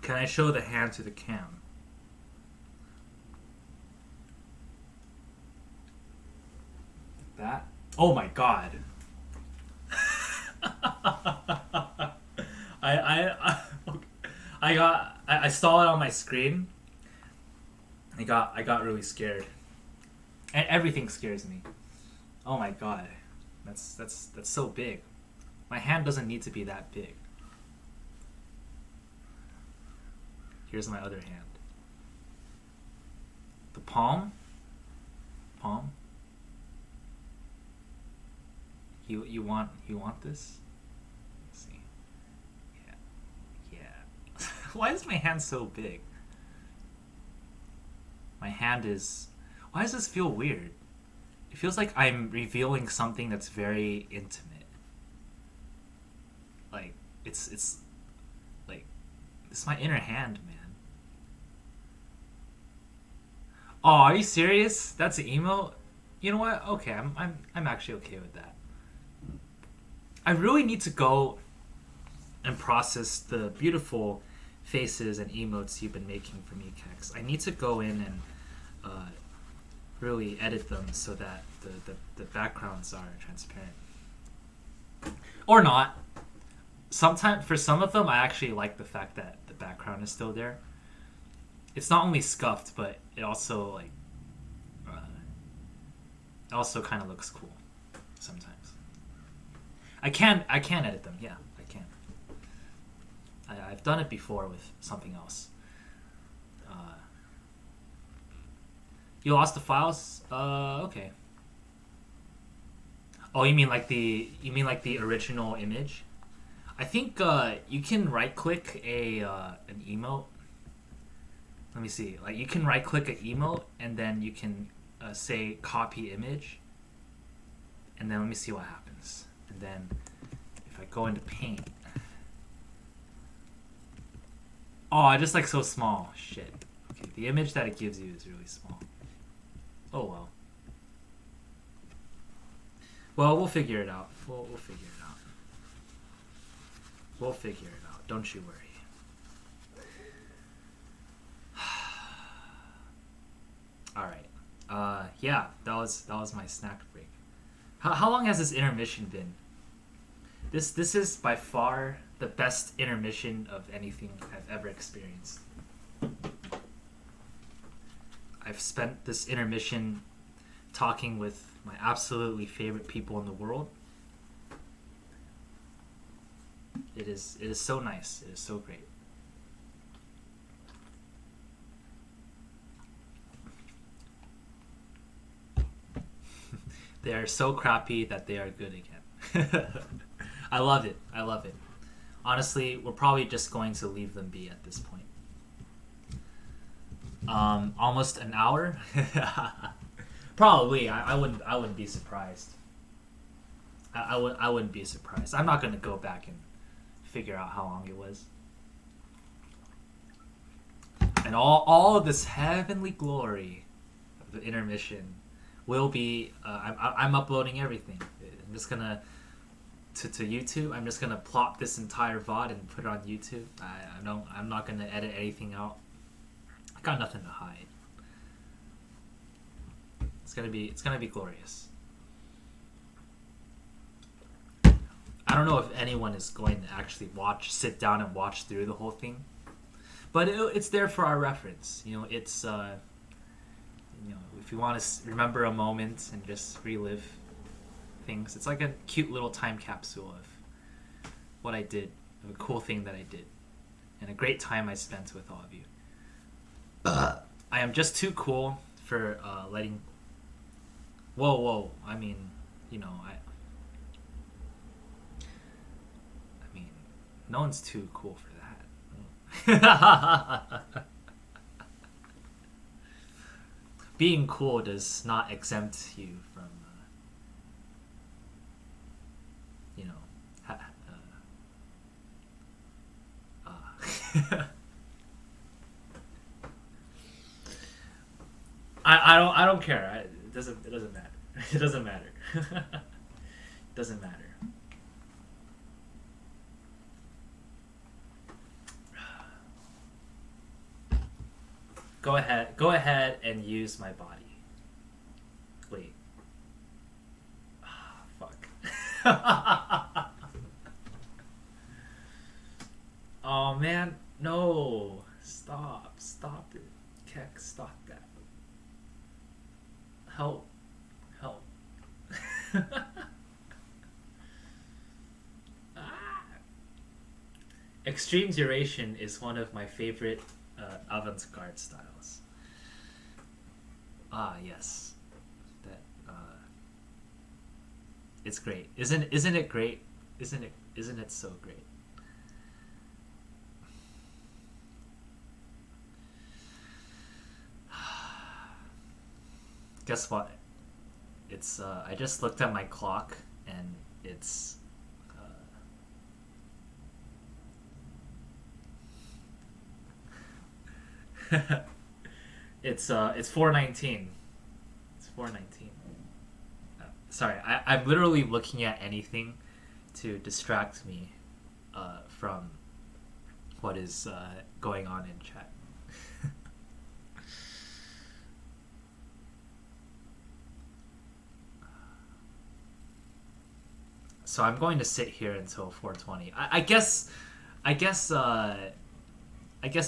Can I show the hand to the cam? That? Oh my god. I saw it on my screen. I got really scared. And everything scares me. Oh my god. That's so big. My hand doesn't need to be that big. Here's my other hand. The palm? Palm? You want this? Let's see. Yeah. Why is my hand so big? My hand is... Why does this feel weird? It feels like I'm revealing something that's very intimate. Like, it's like, it's my inner hand, man. Oh, are you serious? That's an emote? You know what? Okay, I'm actually okay with that. I really need to go and process the beautiful faces and emotes you've been making for me, Keks. I need to go in and really edit them so that the backgrounds are transparent. Or not. Sometimes, for some of them, I actually like the fact that the background is still there. It's not only scuffed, but it also kind of looks cool sometimes. I can edit them. Yeah, I can. I've done it before with something else. You lost the files? Okay. Oh, you mean like the original image? I think you can right-click an emote. Let me see. Like, you can right-click an emote, and then you can say copy image, and then let me see what happens. And then if I go into Paint, oh, just like so small. Shit. Okay, the image that it gives you is really small. Oh well. Well, we'll figure it out. We'll figure it out. We'll figure it out. Don't you worry. All right. Yeah, that was my snack break. How long has this intermission been? This is by far the best intermission of anything I've ever experienced. I've spent this intermission talking with my absolutely favorite people in the world. It is so nice. It is so great. They are so crappy that they are good again. I love it. I love it. Honestly, we're probably just going to leave them be at this point. Almost an hour? Probably. I wouldn't be surprised. I wouldn't be surprised. I'm not gonna go back and figure out how long it was. And all of this heavenly glory of the intermission will be. I'm uploading everything. I'm just gonna to YouTube. I'm just gonna plop this entire VOD and put it on YouTube. I'm not gonna edit anything out. I got nothing to hide. It's gonna be glorious. I don't know if anyone is going to actually sit down and watch through the whole thing, but it's there for our reference. It's if you want to remember a moment and just relive things, it's like a cute little time capsule of what I did, of a cool thing that I did, and a great time I spent with all of you. I am just too cool for letting. Whoa! I mean, no one's too cool for that. Being cool does not exempt you from, I don't care. It doesn't matter. It doesn't matter. It doesn't matter. Go ahead and use my body. Wait. Fuck. Oh man, no. Stop it. Keks, stop that. Help. Extreme duration is one of my favorite avant-garde styles. Yes, that it's great. Isn't it great? Isn't it so great? Guess what? It's I just looked at my clock and it's it's 4:19. It's 4:19. Sorry, I'm literally looking at anything to distract me from what is going on in chat. So I'm going to sit here until 4:20. I guess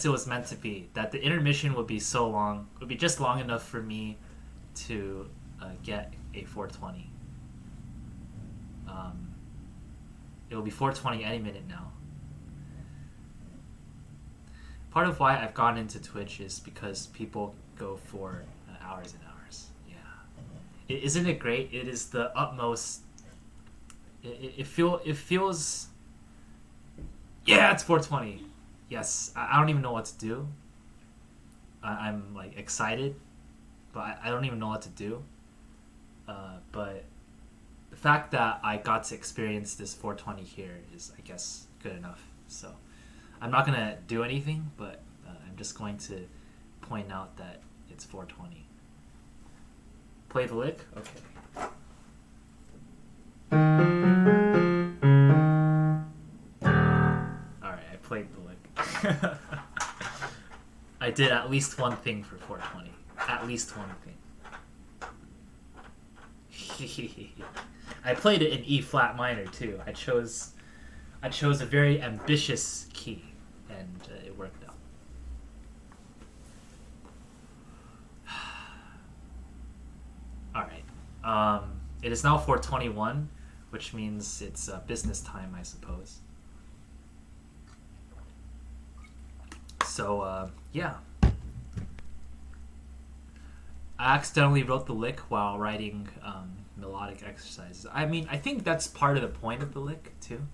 it was meant to be that the intermission would be so long. It would be just long enough for me to get a 4:20. It will be 4:20 any minute now. Part of why I've gone into Twitch is because people go for hours and hours. Yeah, isn't it great? It is the utmost. It feels. Yeah, it's 4:20. Yes, I don't even know what to do. I'm like excited, but I don't even know what to do. But the fact that I got to experience this 4:20 here is, I guess, good enough. So I'm not gonna do anything, but I'm just going to point out that it's 4:20. Play the lick? Okay. I did at least one thing for 420. At least one thing. I played it in E flat minor too. I chose a very ambitious key, and it worked out. All right. It is now 4:21, which means it's business time, I suppose. So yeah. I accidentally wrote the lick while writing melodic exercises. I mean, I think that's part of the point of the lick too,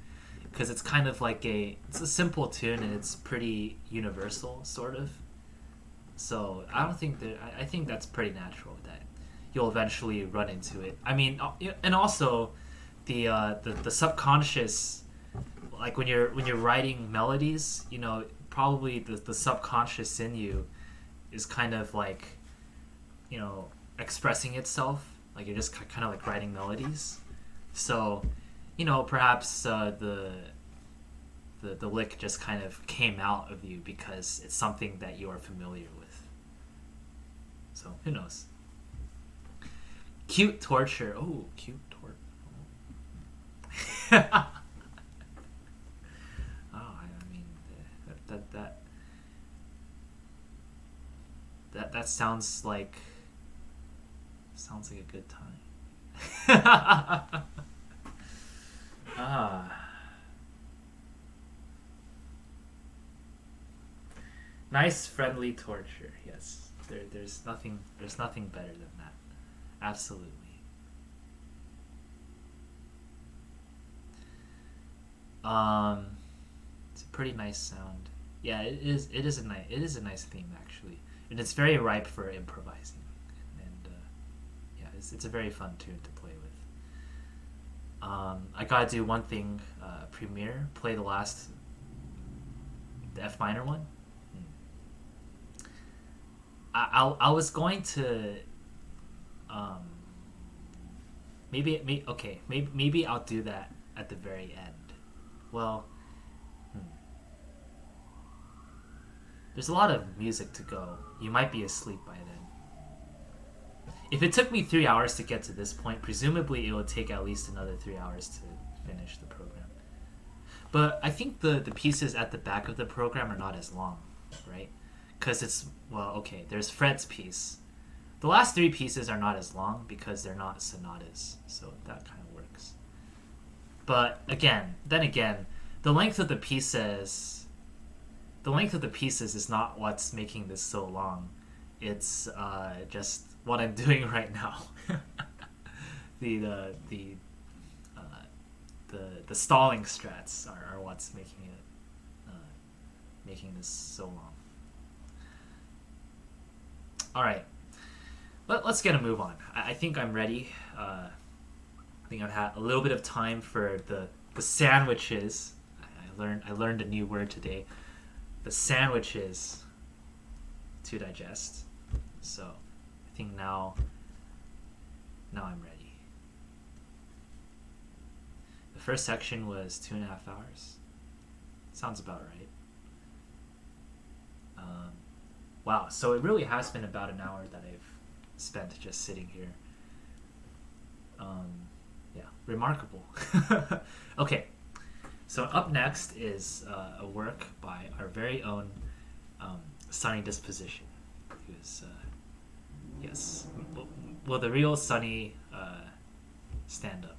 because it's kind of like it's a simple tune and it's pretty universal, sort of. So I think that's pretty natural that you'll eventually run into it. I mean, and also the subconscious, like when you're writing melodies, you know, probably the subconscious in you is kind of like, you know, expressing itself, like you're just kind of like writing melodies. So, you know, perhaps the lick just kind of came out of you because it's something that you are familiar with. So who knows? Cute torture. Oh, cute torture. Oh. I mean, that sounds like a good time. Nice friendly torture. Yes, there's nothing better than that. Absolutely. It's a pretty nice sound. Yeah, it is a nice theme actually, and it's very ripe for improvising. And yeah, it's a very fun tune to play with. I gotta do one thing. Premiere, play the F minor one. I was going to maybe I'll do that at the very end. Well, there's a lot of music to go. You might be asleep by then. If it took me 3 hours to get to this point, presumably it would take at least another 3 hours to finish the program. But I think the pieces at the back of the program are not as long, right? Because there's Fred's piece. The last 3 pieces are not as long because they're not sonatas, so that kind of works. But then again, the length of the pieces is not what's making this so long. It's just what I'm doing right now. The stalling strats are what's making this so long. All right. Let's get a move on. I think I'm ready. I think I've had a little bit of time for the sandwiches. I learned a new word today. The sandwiches to digest. So I think now I'm ready. The first section was 2.5 hours. Sounds about right. Wow, so it really has been about an hour that I've spent just sitting here. Yeah, remarkable. Okay, so up next is a work by our very own SunnyDispsition, who's the real Sunny stand-up.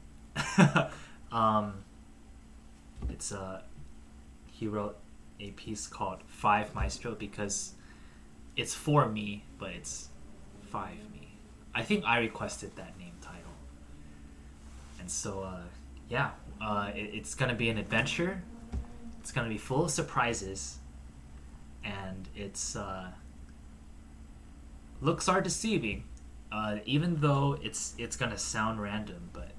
He wrote a piece called 5 Micetro because it's for me, but it's 5 me. I think I requested that name title. And so, it's going to be an adventure. It's going to be full of surprises. And it's looks are deceiving. Even though it's going to sound random, but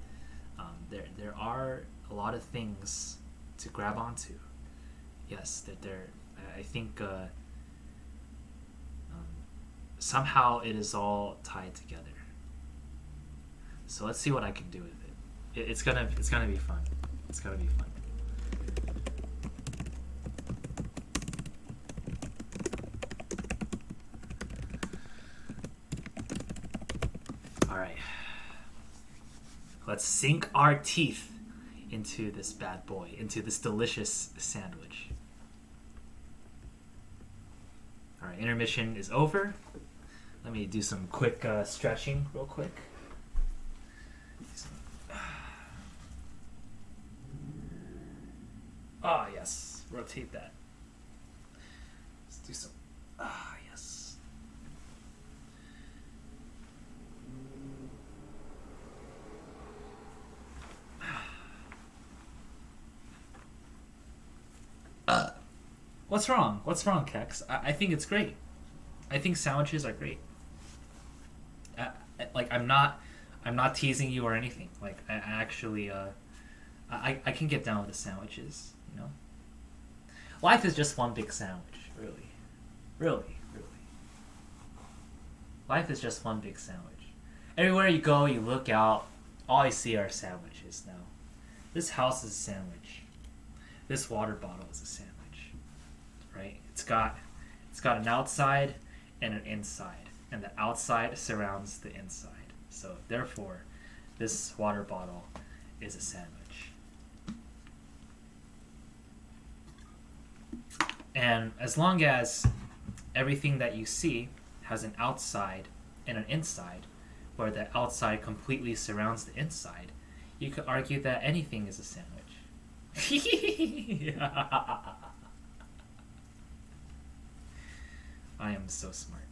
there are a lot of things to grab onto. Yes, I think somehow it is all tied together. So let's see what I can do with it. It's gonna be fun. It's gonna be fun. All right. Let's sink our teeth into this bad boy, into this delicious sandwich. All right, intermission is over. Let me do some quick stretching real quick. Ah, yes. Rotate that. Let's do some. Ah, yes. What's wrong? What's wrong, Keks? I think it's great. I think sandwiches are great. Like I'm not teasing you or anything. Like I actually I can get down with the sandwiches. You know, life is just one big sandwich. Really, really, really. Life is just one big sandwich. Everywhere you go, you look out. All I see are sandwiches now. This house is a sandwich. This water bottle is a sandwich. Right? It's got an outside and an inside, and the outside surrounds the inside. So therefore, this water bottle is a sandwich. And as long as everything that you see has an outside and an inside, where the outside completely surrounds the inside, you could argue that anything is a sandwich. I am so smart.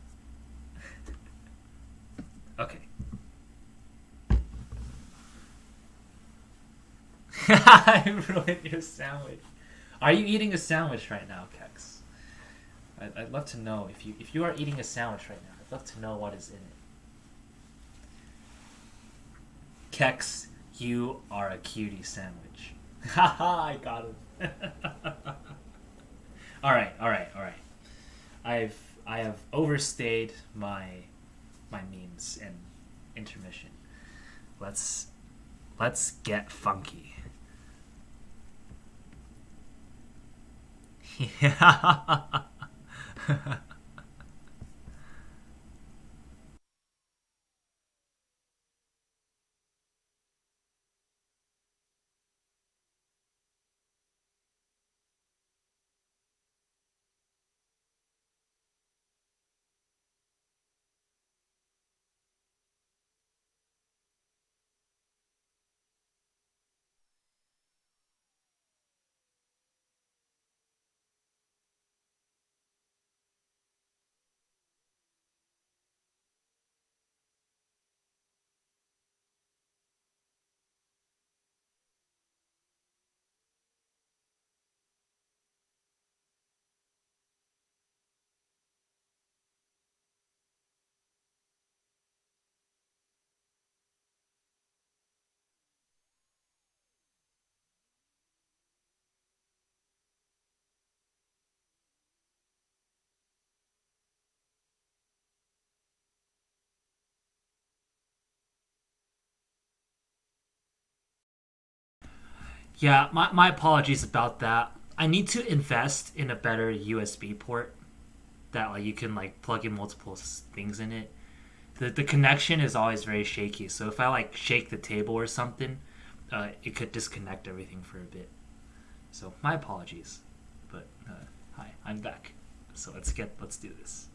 Okay. I ruined your sandwich. Are you eating a sandwich right now, Keks? I'd love to know if you are eating a sandwich right now. I'd love to know what is in it. Keks, you are a cutie sandwich. Haha, I got him. All right. I have overstayed my means and intermission. Let's get funky. Yeah. Yeah, my apologies about that. I need to invest in a better USB port that like you can like plug in multiple things in it. The connection is always very shaky, so if I like shake the table or something, it could disconnect everything for a bit. So my apologies, but hi, I'm back. So let's do this.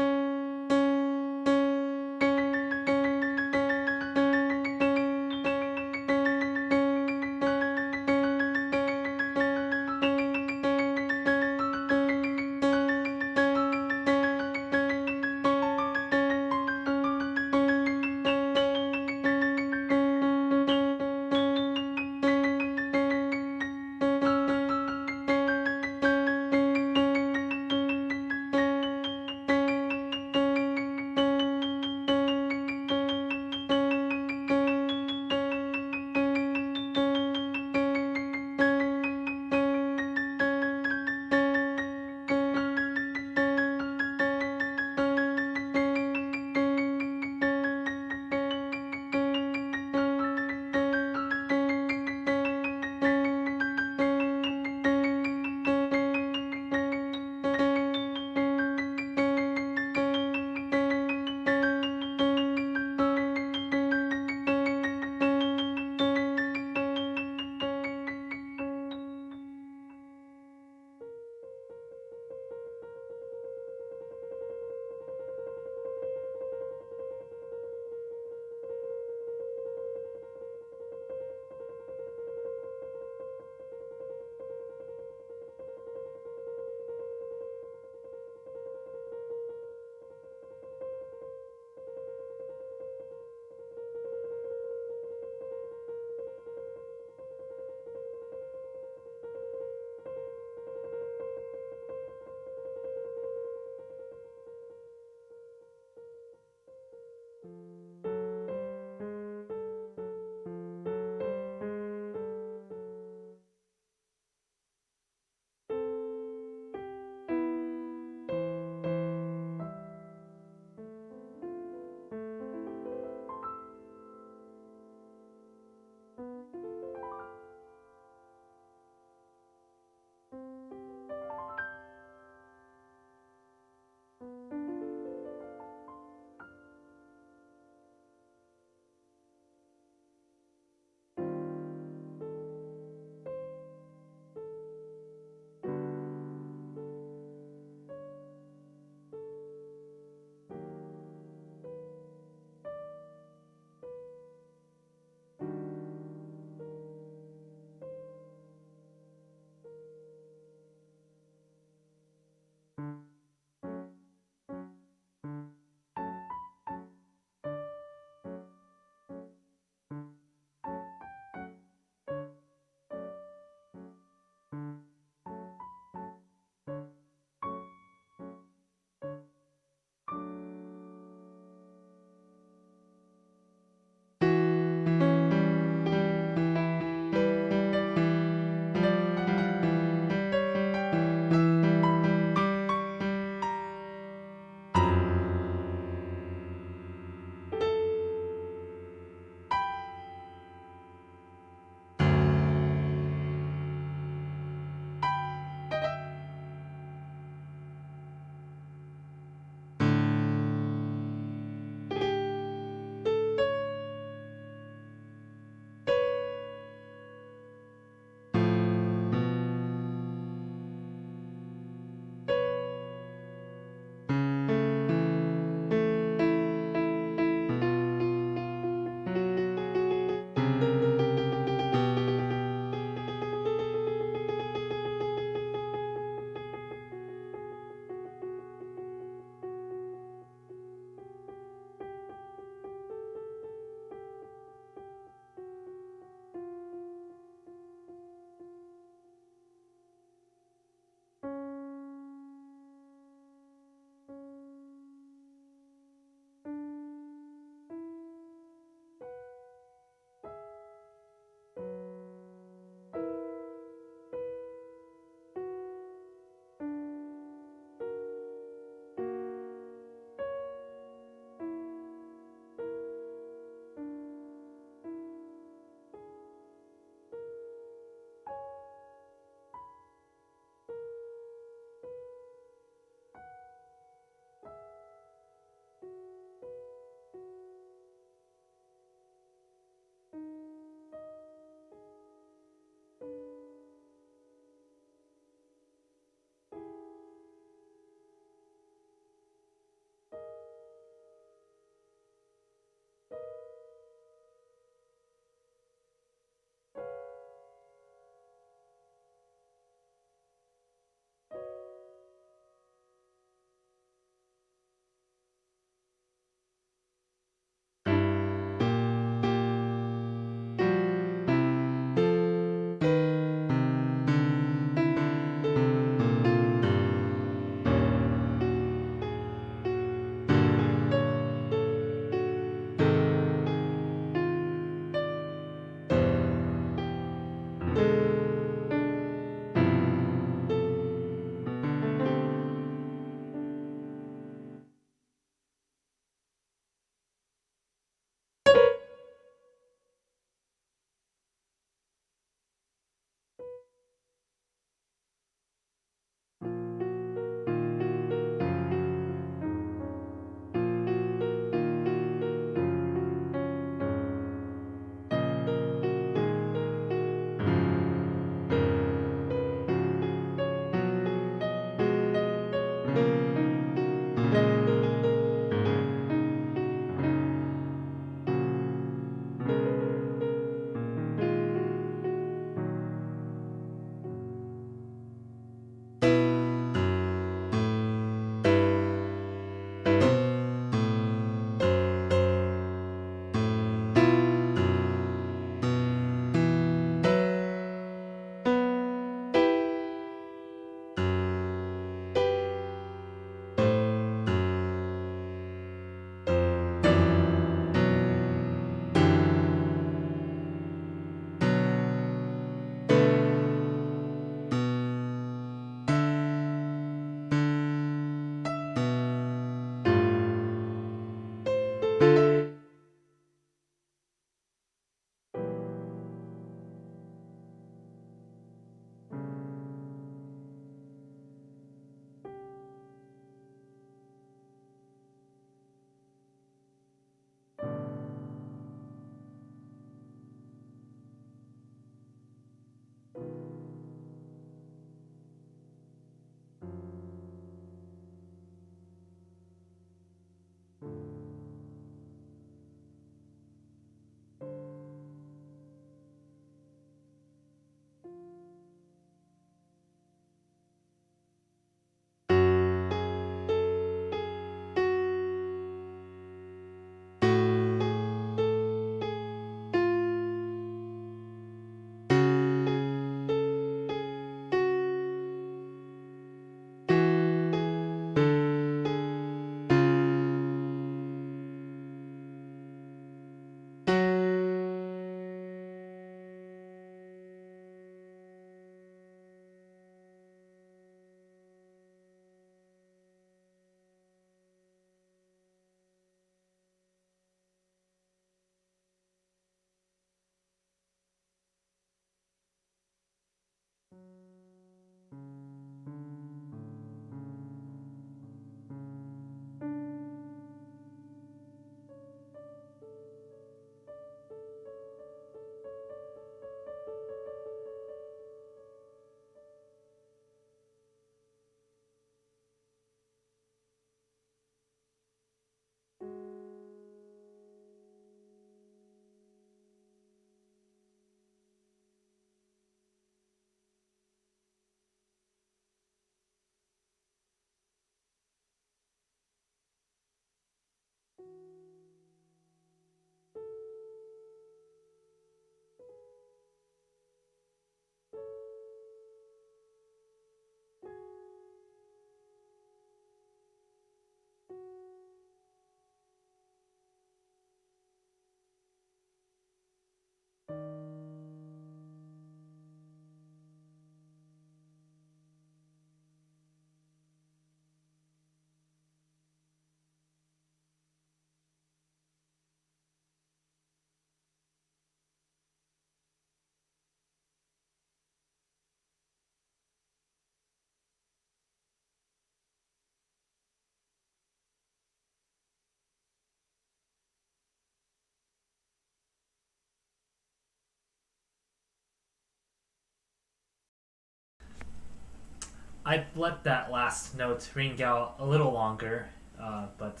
I let that last note ring out a little longer, but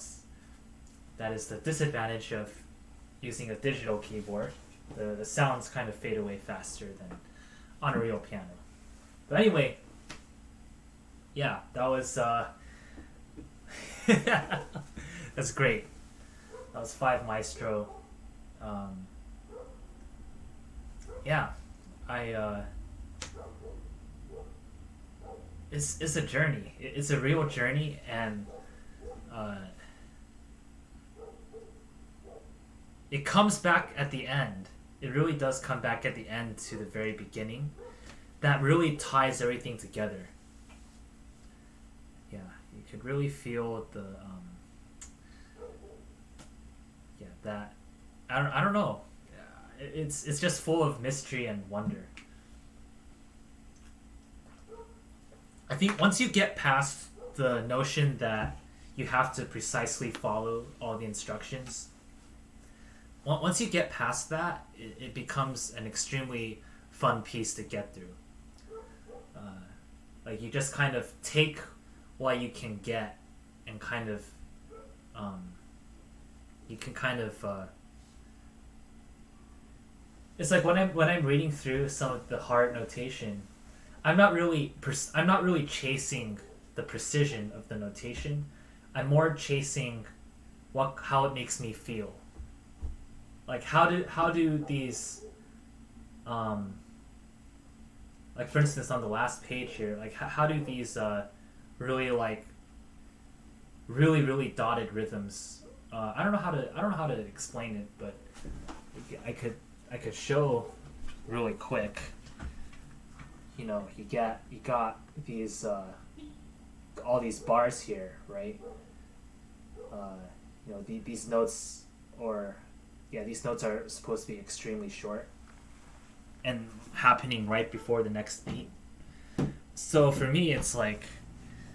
that is the disadvantage of using a digital keyboard. The sounds kind of fade away faster than on a real piano. But anyway, yeah, that was that's great. That was 5 Maestro. Yeah, I it's a journey. It's a real journey, and it comes back at the end. It really does come back at the end to the very beginning. That really ties everything together. Yeah, you could really feel the yeah, that I don't know. It's just full of mystery and wonder. I think once you get past the notion that you have to precisely follow all the instructions, once you get past that, it becomes an extremely fun piece to get through. Like you just kind of take what you can get, and kind of you can kind of it's like when I'm reading through some of the hard notation, I'm not really chasing the precision of the notation. I'm more chasing how it makes me feel. Like how do these like for instance on the last page here, like how do these really really dotted rhythms, I don't know how to explain it, but I could show really quick. You know, you got these all these bars here, right? You know, these notes, these notes are supposed to be extremely short and happening right before the next beat. So for me, it's like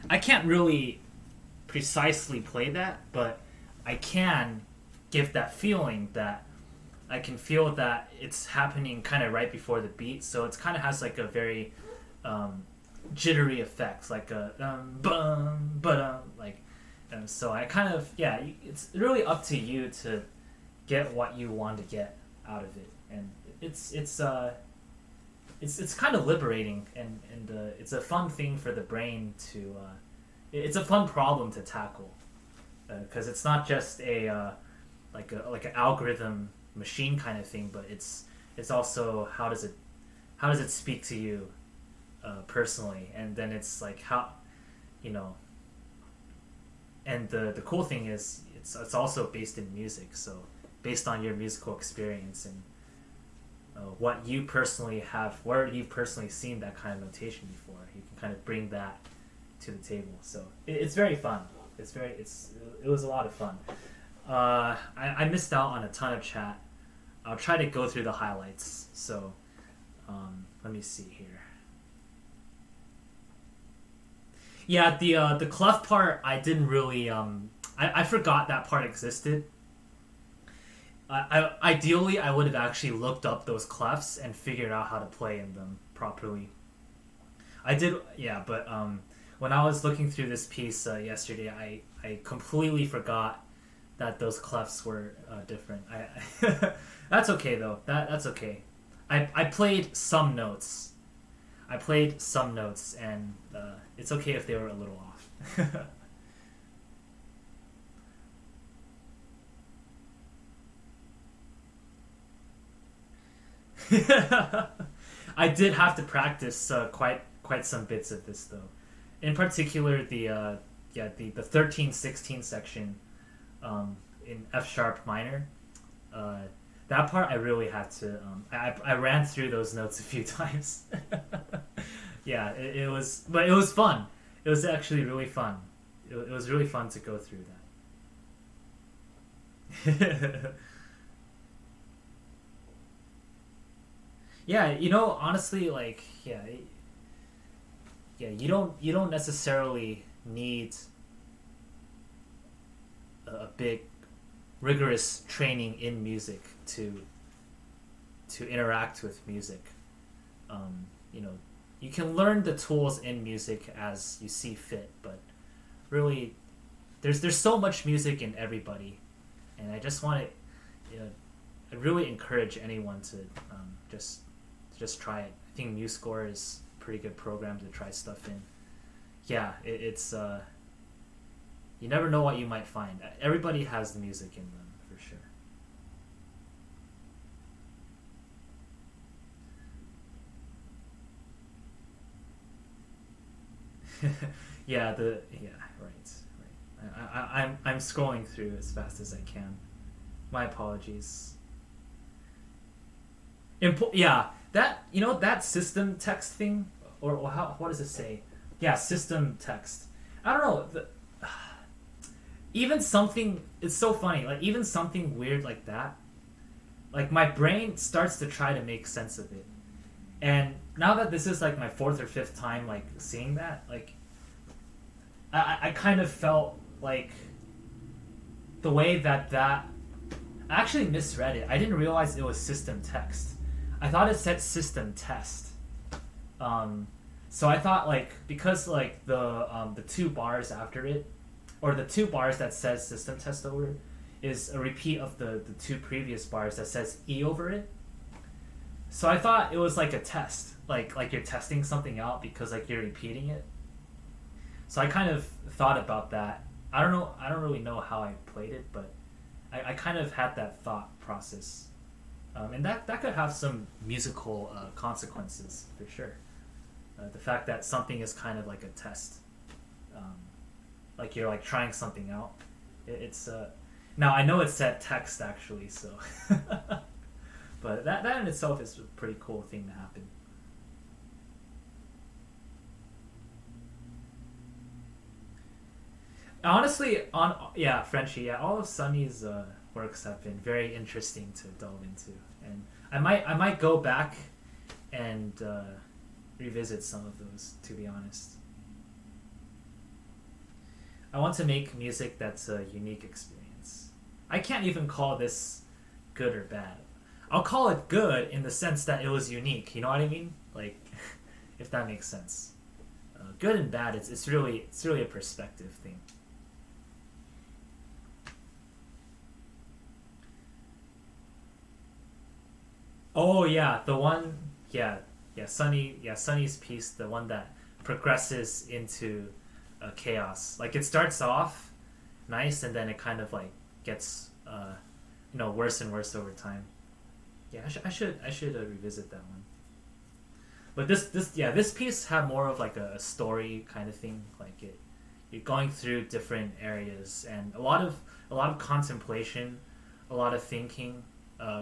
I can't really precisely play that, but I can give that feeling that I can feel that it's happening kind of right before the beat, so it kind of has like a very jittery effect, like a bum, like, and so I kind of, it's really up to you to get what you want to get out of it, and it's kind of liberating, and it's a fun thing for the brain to, it's a fun problem to tackle, because it's not just a like an algorithm machine kind of thing, but it's also how does it speak to you personally, and then it's like how, you know, and the cool thing is it's also based in music, so based on your musical experience and what you personally have, where you've personally seen that kind of notation before, you can kind of bring that to the table. So it's very fun. It was a lot of fun. I missed out on a ton of chat. I'll try to go through the highlights. So let me see here. Yeah, the clef part I didn't really I forgot that part existed. Ideally I would have actually looked up those clefs and figured out how to play in them properly. I did, yeah, but when I was looking through this piece yesterday, I completely forgot that those clefs were different. That's okay though. That's okay. I played some notes. And it's okay if they were a little off. I did have to practice quite some bits of this though. In particular, the 13-16 section in F sharp minor. That part I really had to. I ran through those notes a few times. Yeah, it was, but it was fun. It was actually really fun. It was really fun to go through that. Yeah, honestly, like, yeah, you don't necessarily need a big rigorous training in music to interact with music. You know, you can learn the tools in music as you see fit, but really, there's so much music in everybody, and I just want to, I really encourage anyone to just try it. I think MuseScore is a pretty good program to try stuff in. Yeah, it's you never know what you might find. Everybody has the music in them, for sure. Right. I'm scrolling through as fast as I can. My apologies. Yeah, that that system text thing, or how, what does it say? Yeah, system text. I don't know. Even something, it's so funny. Like, even something weird like that, like, my brain starts to try to make sense of it. And now that this is like my fourth or fifth time like seeing that, like, I kind of felt like the way that I actually misread it. I didn't realize it was system text. I thought it said system test. So I thought, like, because like the two bars after it, or the two bars that says system test over it, is a repeat of the two previous bars that says E over it. So I thought it was like a test, like you're testing something out because like you're repeating it. So I kind of thought about that. I don't really know how I played it, but I kind of had that thought process. And that could have some musical consequences, for sure. The fact that something is kind of like a test. Like you're like trying something out. It's now I know it said text actually, so but that in itself is a pretty cool thing to happen. Honestly, Frenchie, yeah, all of Sunny's works have been very interesting to delve into, and I might go back and revisit some of those, to be honest. I want to make music that's a unique experience. I can't even call this good or bad. I'll call it good in the sense that it was unique. You know what I mean? Like, if that makes sense. Good and bad, it's really a perspective thing. Oh yeah, the one, Sunny's piece, the one that progresses into chaos. Like, it starts off nice, and then it kind of like gets worse and worse over time. Yeah, I should revisit that one. But this piece had more of like a story kind of thing. Like, you're going through different areas, and a lot of contemplation, a lot of thinking,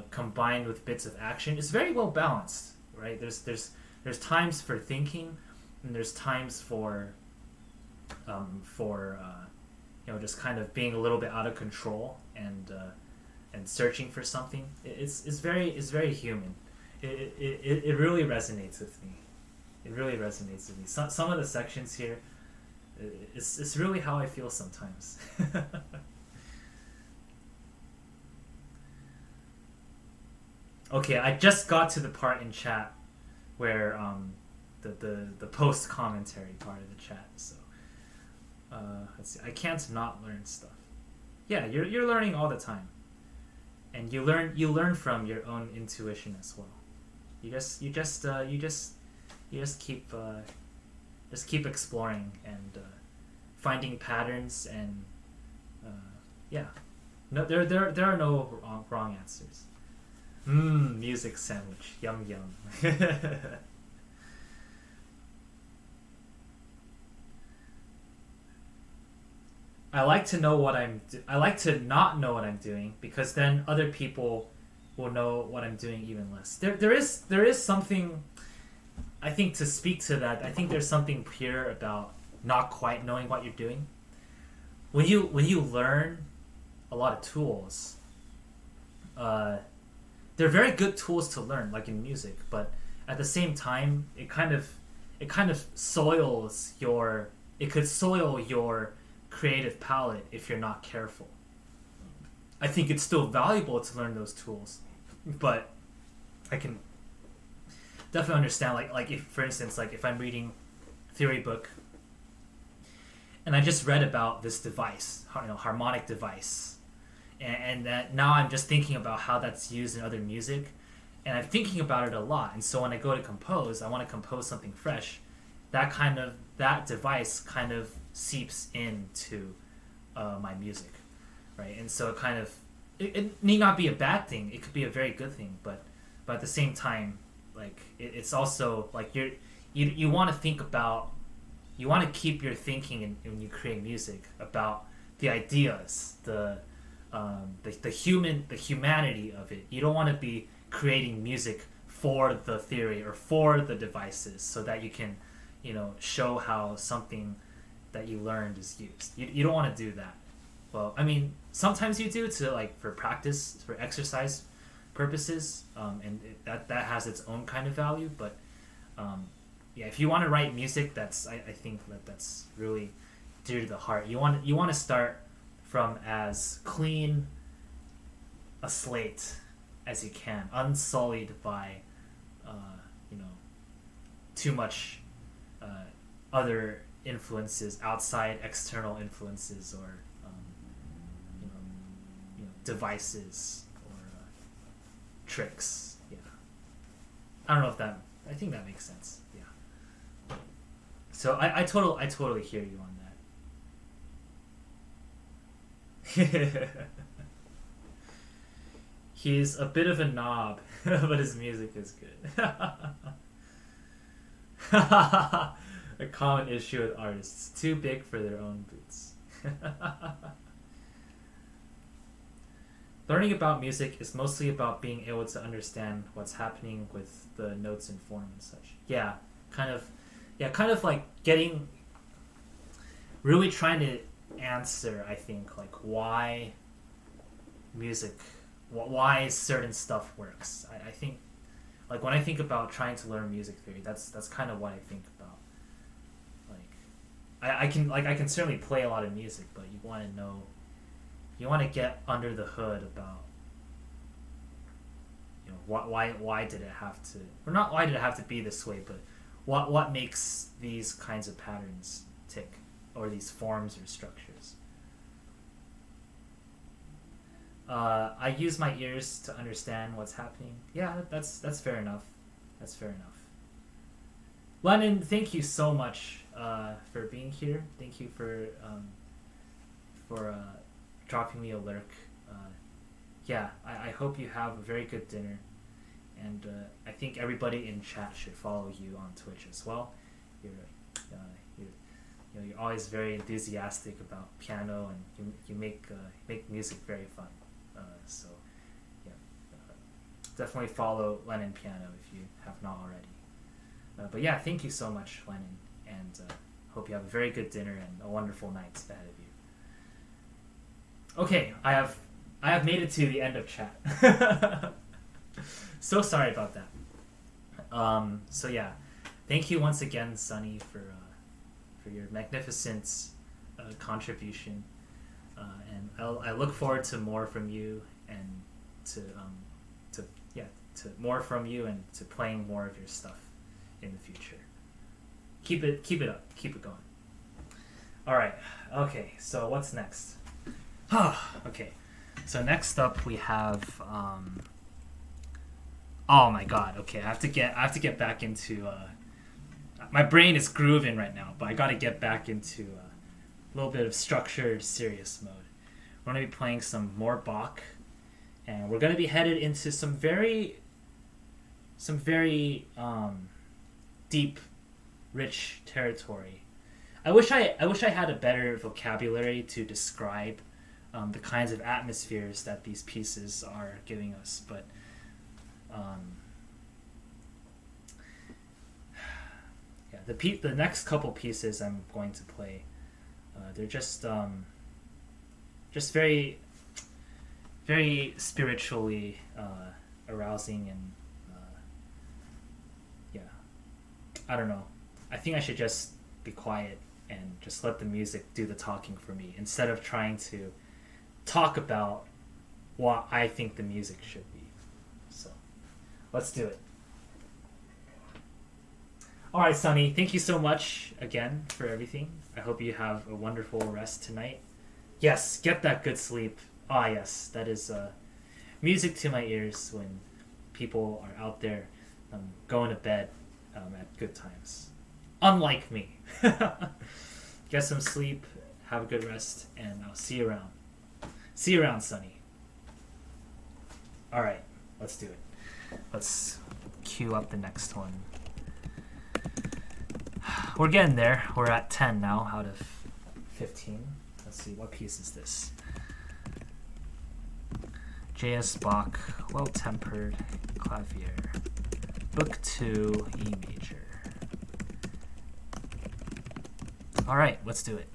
combined with bits of action. It's very well balanced, right? There's times for thinking, and there's times for just kind of being a little bit out of control and searching for something. It's very human. It really resonates with me. It really resonates with me. Some of the sections here, It's really how I feel sometimes. Okay, I just got to the part in chat where the post commentary part of the chat. So let's see. I can't not learn stuff. Yeah, you're learning all the time, and you learn from your own intuition as well. You just keep exploring and finding patterns and yeah. No, there are no wrong answers. Music sandwich. Yum yum. I like to know what I like to not know what I'm doing, because then other people will know what I'm doing even less. There is something, I think, to speak to that. I think there's something pure about not quite knowing what you're doing. When you learn a lot of tools, they're very good tools to learn, like in music, but at the same time, it kind of soils your, it could soil your creative palette if you're not careful. I think it's still valuable to learn those tools, but I can definitely understand, like if, for instance, like if I'm reading a theory book and I just read about this device, harmonic device, and that now I'm just thinking about how that's used in other music, and I'm thinking about it a lot. And so when I go to compose, I want to compose something fresh. That device kind of seeps into my music, right? And so it need not be a bad thing. It could be a very good thing, but at the same time, like it's also like you want to think about, you want to keep your thinking when you create music about the ideas, the humanity of it. You don't want to be creating music for the theory or for the devices so that you can, show how something that you learned is used. You don't want to do that. Well, I mean, sometimes you do to for practice, for exercise purposes, and that has its own kind of value. But yeah, if you want to write music, I think that's really dear to the heart. You want to start from as clean a slate as you can, unsullied by too much other influences, outside external influences, or devices or tricks. Yeah, I don't know if that. I think that makes sense. Yeah. So I totally hear you on that. He's a bit of a knob, but his music is good. A common issue with artists: too big for their own boots. Learning about music is mostly about being able to understand what's happening with the notes and form and such. Yeah, kind of like getting, really trying to answer, I think, like why music, why certain stuff works. I think, like when I think about trying to learn music theory, that's kind of what I think about. Like I can certainly play a lot of music, but you want to know, you want to get under the hood about, why did it have to, or not why did it have to be this way, but what makes these kinds of patterns tick, or these forms or structures. I use my ears to understand what's happening. Yeah, that's fair enough. That's fair enough. Lennon, thank you so much for being here. Thank you for dropping me a lurk. Yeah, I hope you have a very good dinner, and I think everybody in chat should follow you on Twitch as well. You're always very enthusiastic about piano, and you make music very fun. So yeah, definitely follow Lennon Piano if you have not already. But yeah, thank you so much, Lennon, and hope you have a very good dinner and a wonderful night ahead of you. Okay, I have made it to the end of chat. So sorry about that. So yeah, thank you once again, Sunny, for for your magnificent contribution. And I look forward to more from you and to yeah to more from you and to playing more of your stuff in the future. Keep it up, keep it going. All right, okay. So what's next? Okay, so next up we have. Oh my God. Okay, I have to get back into. My brain is grooving right now, but I got to get back into a little bit of structured, serious mode. We're gonna be playing some more Bach, and we're gonna be headed into some very deep, rich territory. I wish I had a better vocabulary to describe the kinds of atmospheres that these pieces are giving us, but yeah, the next couple pieces I'm going to play, they're just very very spiritually arousing, and yeah, I don't know. I think I should just be quiet and just let the music do the talking for me instead of trying to talk about what I think the music should be. So let's do it. All right, Sunny, thank you so much again for everything. I hope you have a wonderful rest tonight. Yes, get that good sleep. Ah, yes, that is music to my ears when people are out there going to bed at good times. Unlike me. Get some sleep, have a good rest, and I'll see you around. See you around, Sunny. All right, let's do it. Let's cue up the next one. We're getting there. We're at 10 now out of 15. Let's see, what piece is this? J.S. Bach, Well-Tempered Clavier, Book 2, E major. All right, let's do it.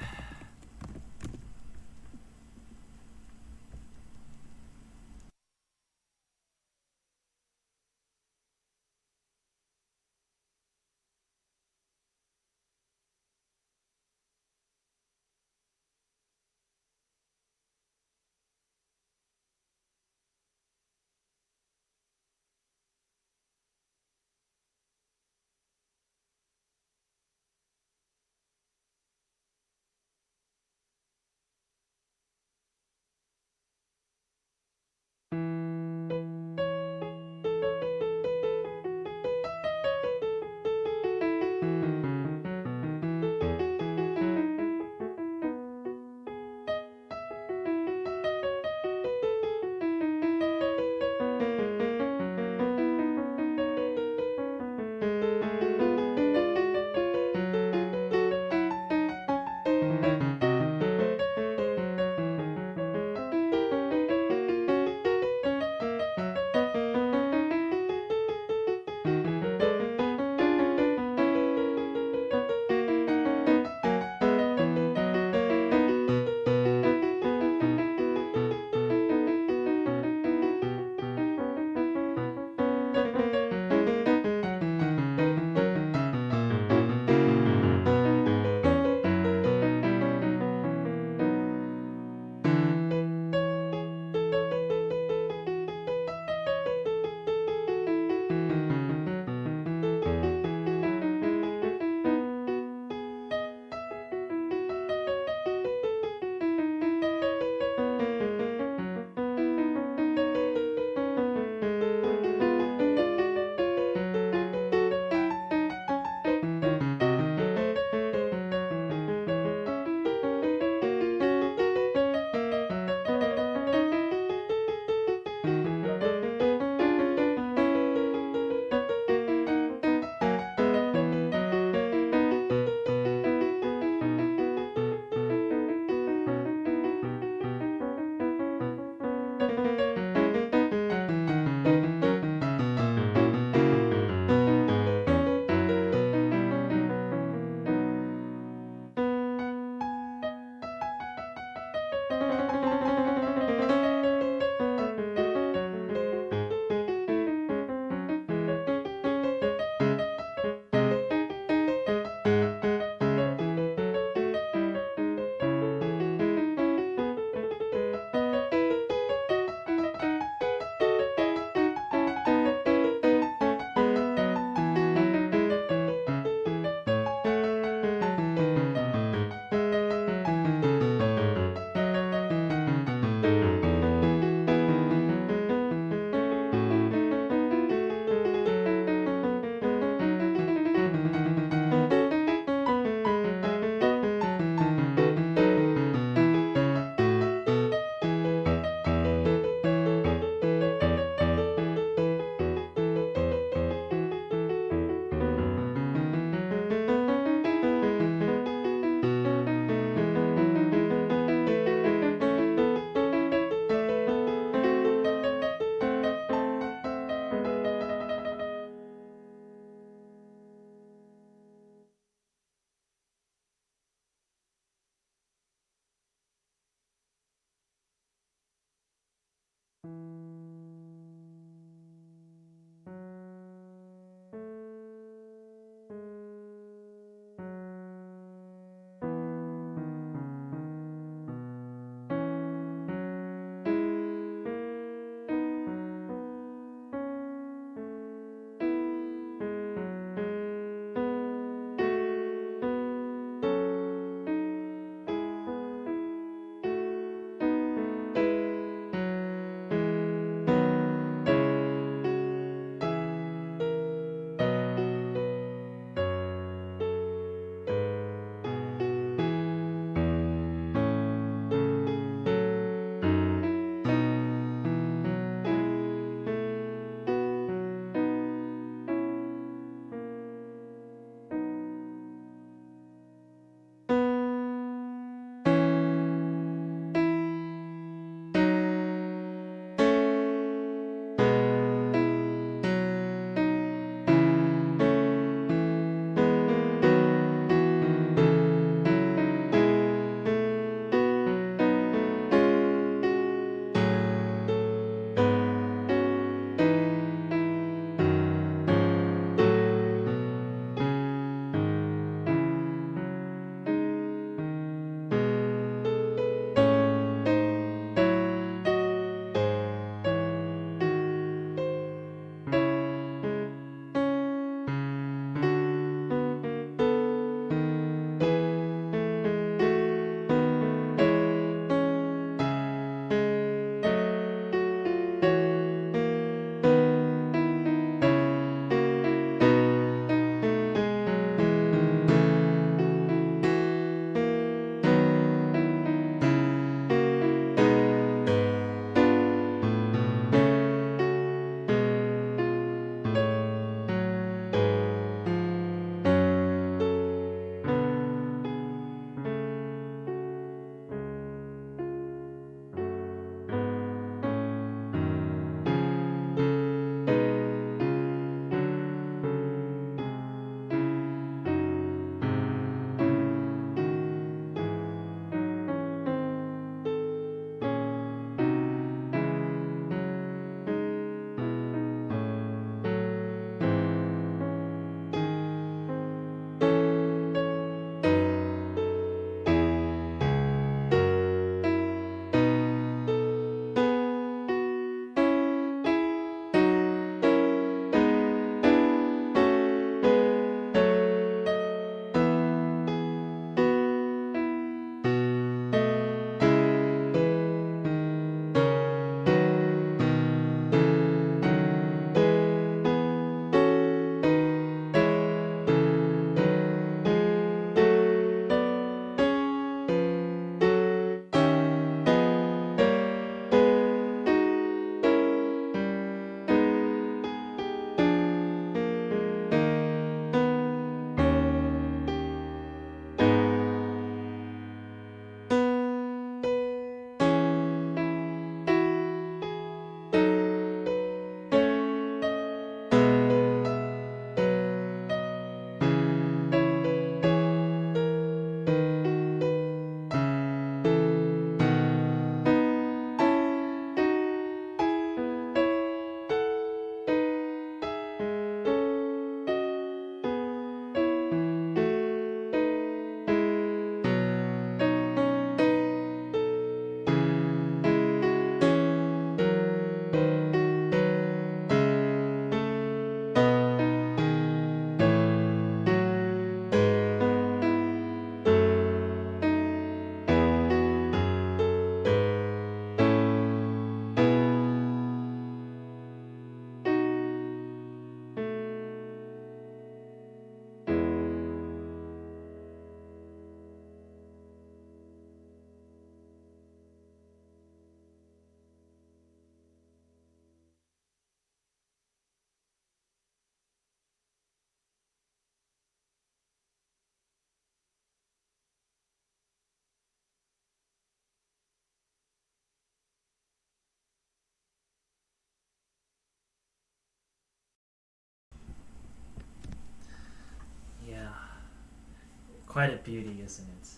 quite a beauty, isn't it?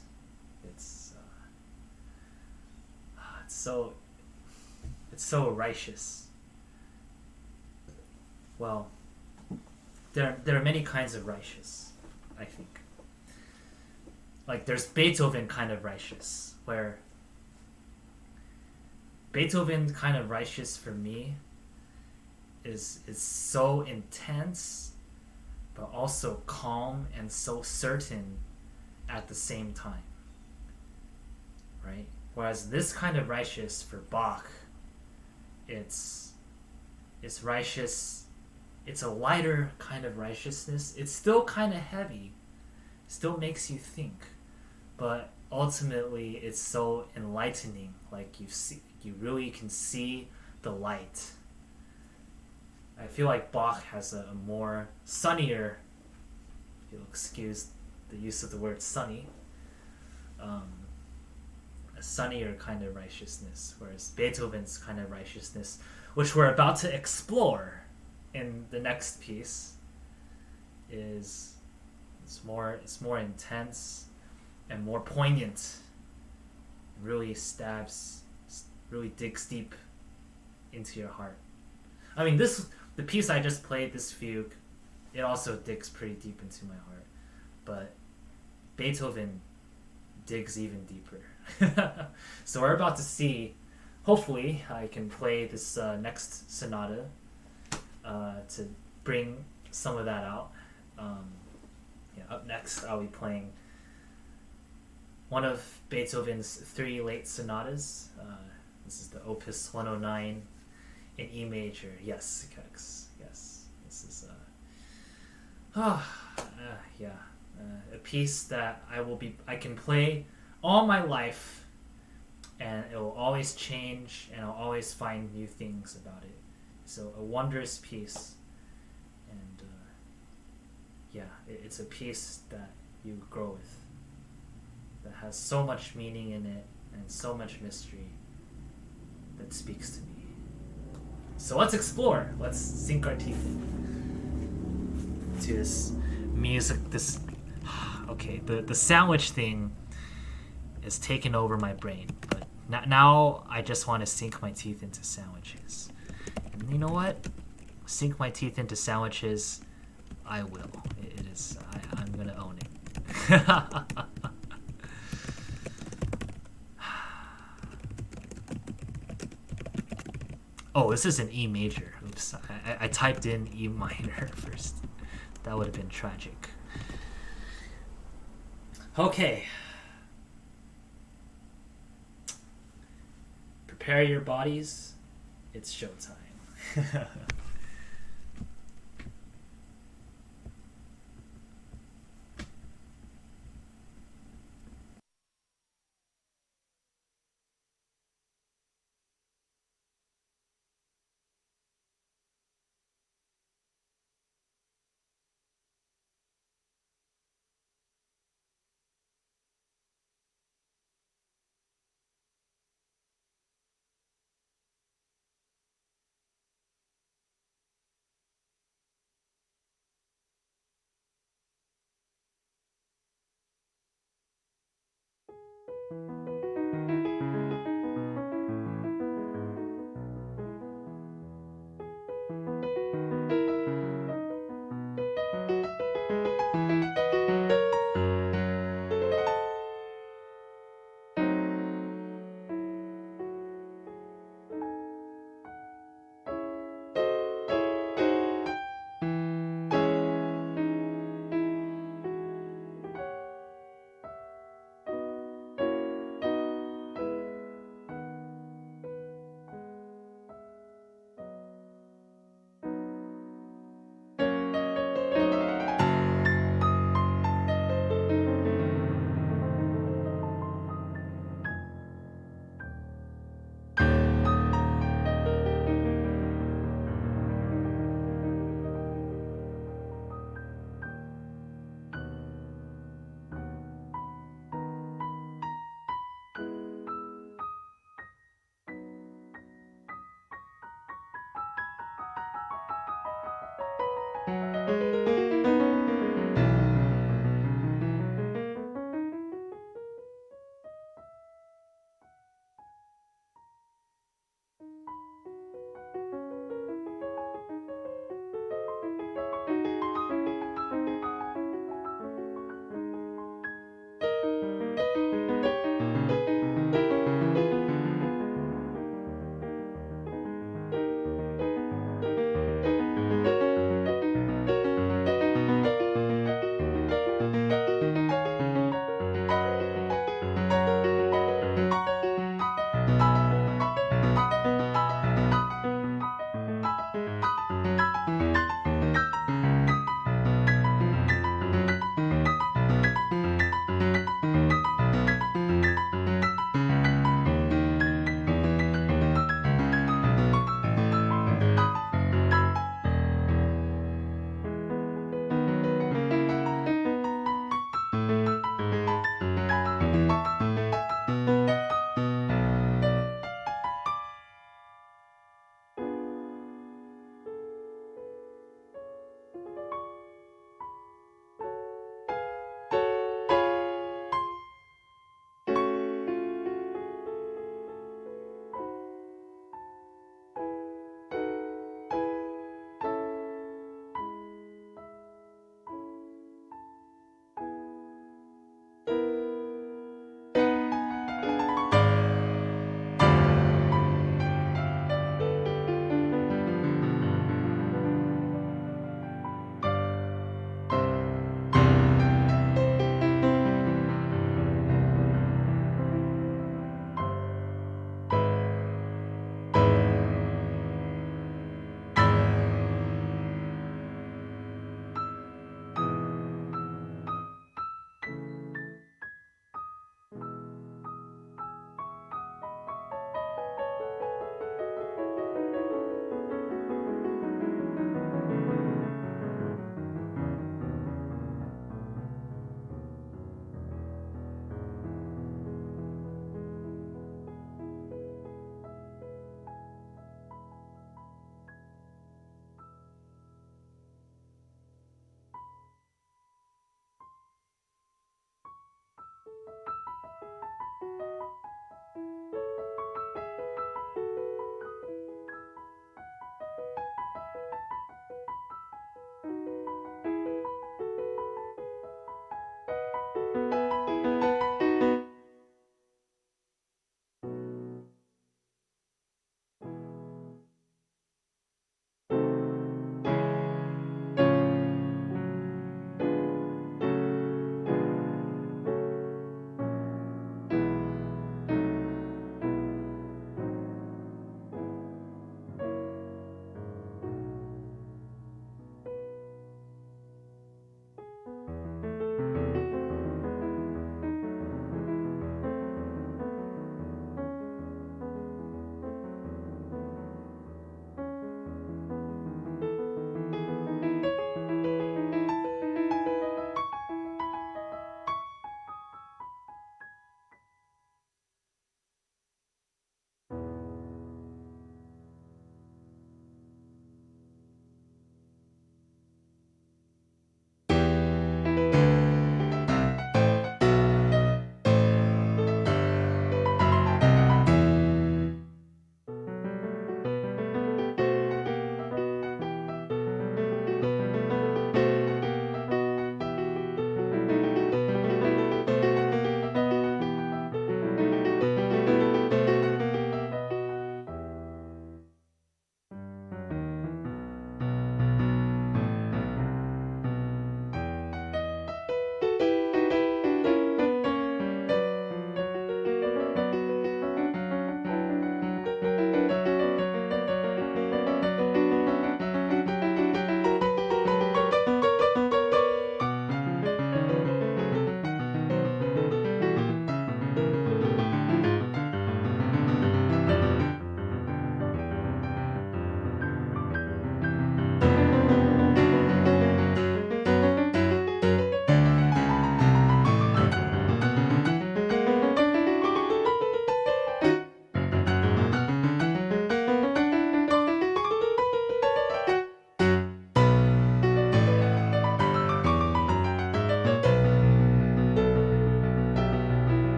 It's it's so righteous. Well, there are many kinds of righteous, I think. Like there's Beethoven kind of righteous, where Beethoven kind of righteous for me is so intense, but also calm and so certain at the same time, right? Whereas this kind of righteous for Bach, it's righteous. It's a lighter kind of righteousness. It's still kind of heavy, still makes you think, but ultimately it's so enlightening. Like you really can see the light. I feel like Bach has a more sunnier, if you'll excuse the use of the word sunny, a sunnier kind of righteousness, whereas Beethoven's kind of righteousness, which we're about to explore in the next piece, is it's more intense and more poignant. It really really digs deep into your heart. I mean, the piece I just played, this fugue, it also digs pretty deep into my heart, but Beethoven digs even deeper. So we're about to see, hopefully I can play this next sonata to bring some of that out. Up next I'll be playing one of Beethoven's 3 late sonatas. This is the Opus 109 in E major. Yes, Keks. Yes, this is a piece that I can play all my life, and it will always change, and I'll always find new things about it. So a wondrous piece, and it's a piece that you grow with, that has so much meaning in it and so much mystery that speaks to me. So let's explore. Let's sink our teeth into this music. The sandwich thing is taking over my brain, but now I just want to sink my teeth into sandwiches. And you know what? Sink my teeth into sandwiches, I will. It is. I'm gonna own it. Oh, this is an E major. Oops, I typed in E minor first. That would have been tragic. Okay. Prepare your bodies. It's showtime.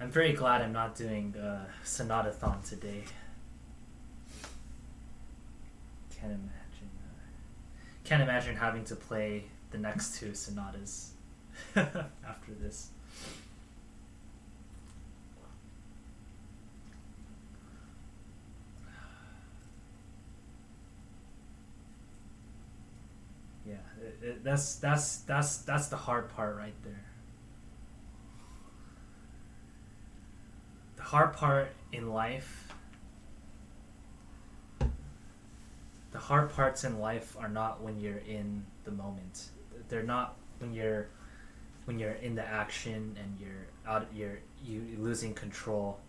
I'm very glad I'm not doing Sonata-thon today. Can't imagine. Can't imagine having to play the next two sonatas after this. Yeah, that's the hard part right there. The hard part in life. The hard parts in life are not when you're in the moment. They're not when you're in the action and you're losing control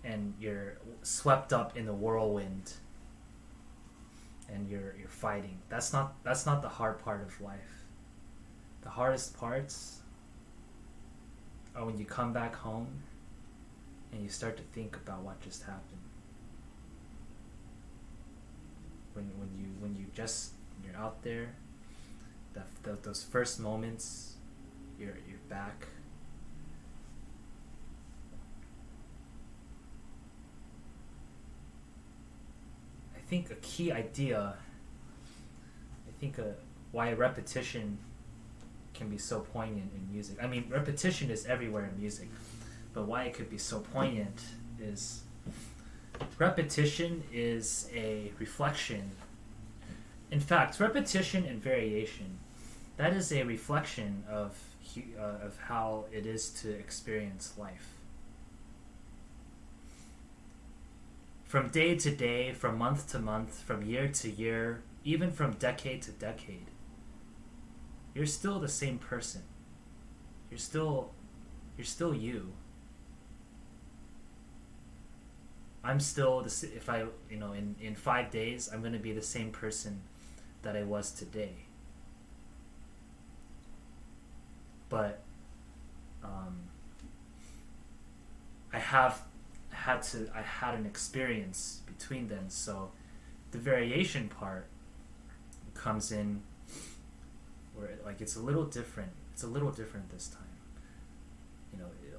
and you're swept up in the whirlwind and you're fighting. That's not the hard part of life. The hardest parts are when you come back home and you start to think about what just happened. When you're out there, those first moments, you're back. I think a key idea. Why repetition can be so poignant in music. I mean, repetition is everywhere in music, but why it could be so poignant is repetition is a reflection. In fact, repetition and variation, that is a reflection of how it is to experience life. From day to day, from month to month, from year to year, even from decade to decade, you're still the same person. You're still you. I'm still in 5 days I'm going to be the same person that I was today. But I had an experience between then, so the variation part comes in where it's a little different. It's a little different this time.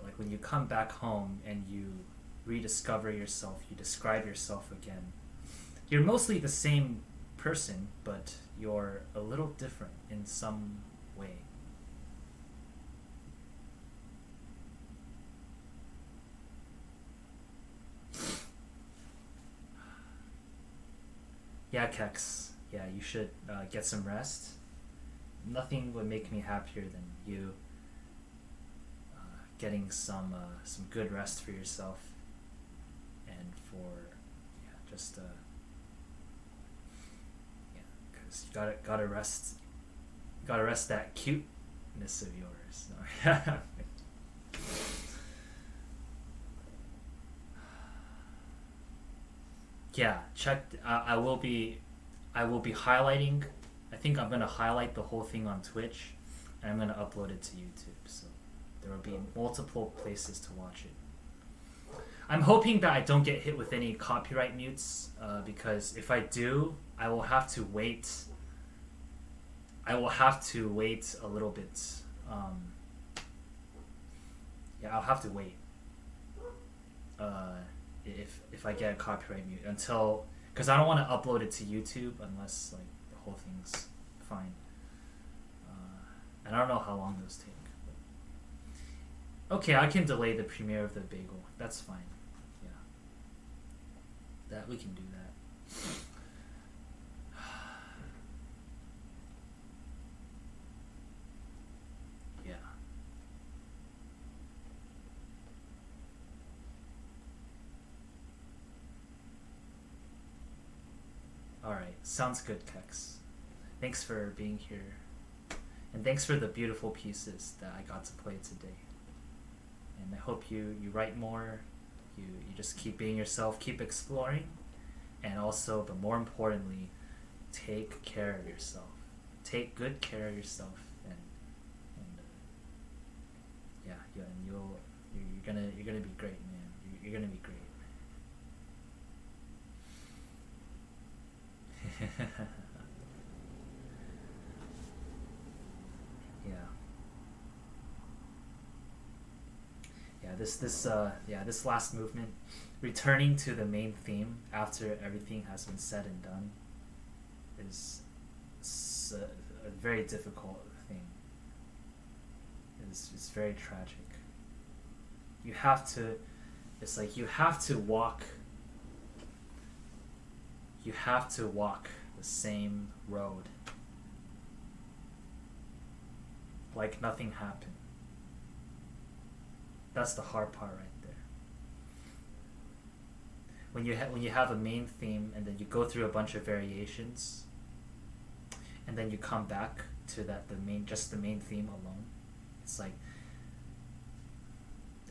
Like when you come back home and you rediscover yourself, you describe yourself again. You're mostly the same person, but you're a little different in some way. Yeah, Keks. Yeah, you should get some rest. Nothing would make me happier than you getting some good rest for yourself and for because you gotta rest that cuteness of yours. Yeah, check. I will be highlighting. I think I'm gonna highlight the whole thing on Twitch, and I'm gonna upload it to YouTube. So there will be multiple places to watch it. I'm hoping that I don't get hit with any copyright mutes, because if I do, I will have to wait. I will have to wait a little bit. Yeah, I'll have to wait. If I get a copyright mute until, because I don't want to upload it to YouTube unless the whole thing's fine. And I don't know how long those take. But... Okay, I can delay the premiere of the bagel. That's fine. Yeah. We can do that. Yeah. Alright, sounds good, Keks. Thanks for being here. And thanks for the beautiful pieces that I got to play today. And I hope you write more, you just keep being yourself, keep exploring, and also, but more importantly, take care of yourself. Take good care of yourself, and you're gonna be great, man. You're gonna be great. Yeah, this last movement, returning to the main theme after everything has been said and done, is a very difficult thing. It's very tragic. You have to. It's like you have to walk. You have to walk the same road, like nothing happened. That's the hard part right there. When you have a main theme and then you go through a bunch of variations, and then you come back to the main theme alone. It's like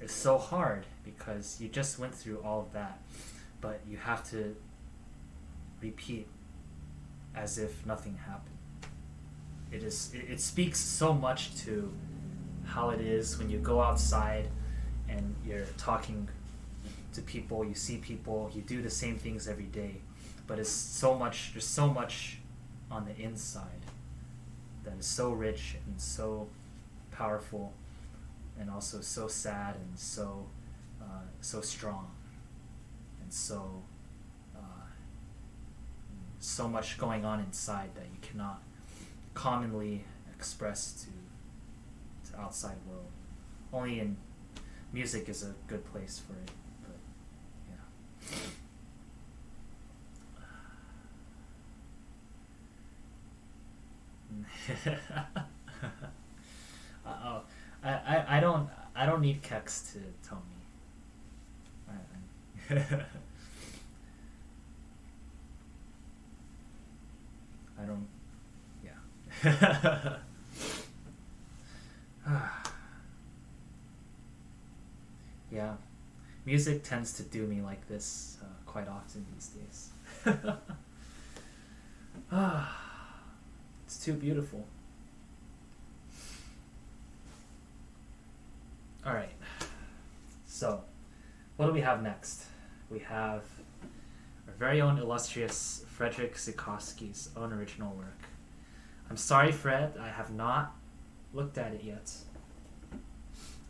it's so hard because you just went through all of that, but you have to repeat as if nothing happened. It speaks so much to how it is when you go outside and you're talking to people, you see people, you do the same things every day, but there's so much on the inside that is so rich and so powerful and also so sad and so strong and so much going on inside that you cannot commonly express to outside world. Only in music is a good place for it, but yeah. I don't need Keks to tell me. I don't. Yeah. Yeah. Music tends to do me like this quite often these days. It's too beautiful. All right. So, what do we have next? We have our very own illustrious Frederick Zukowski's own original work. I'm sorry, Fred, I have not looked at it yet.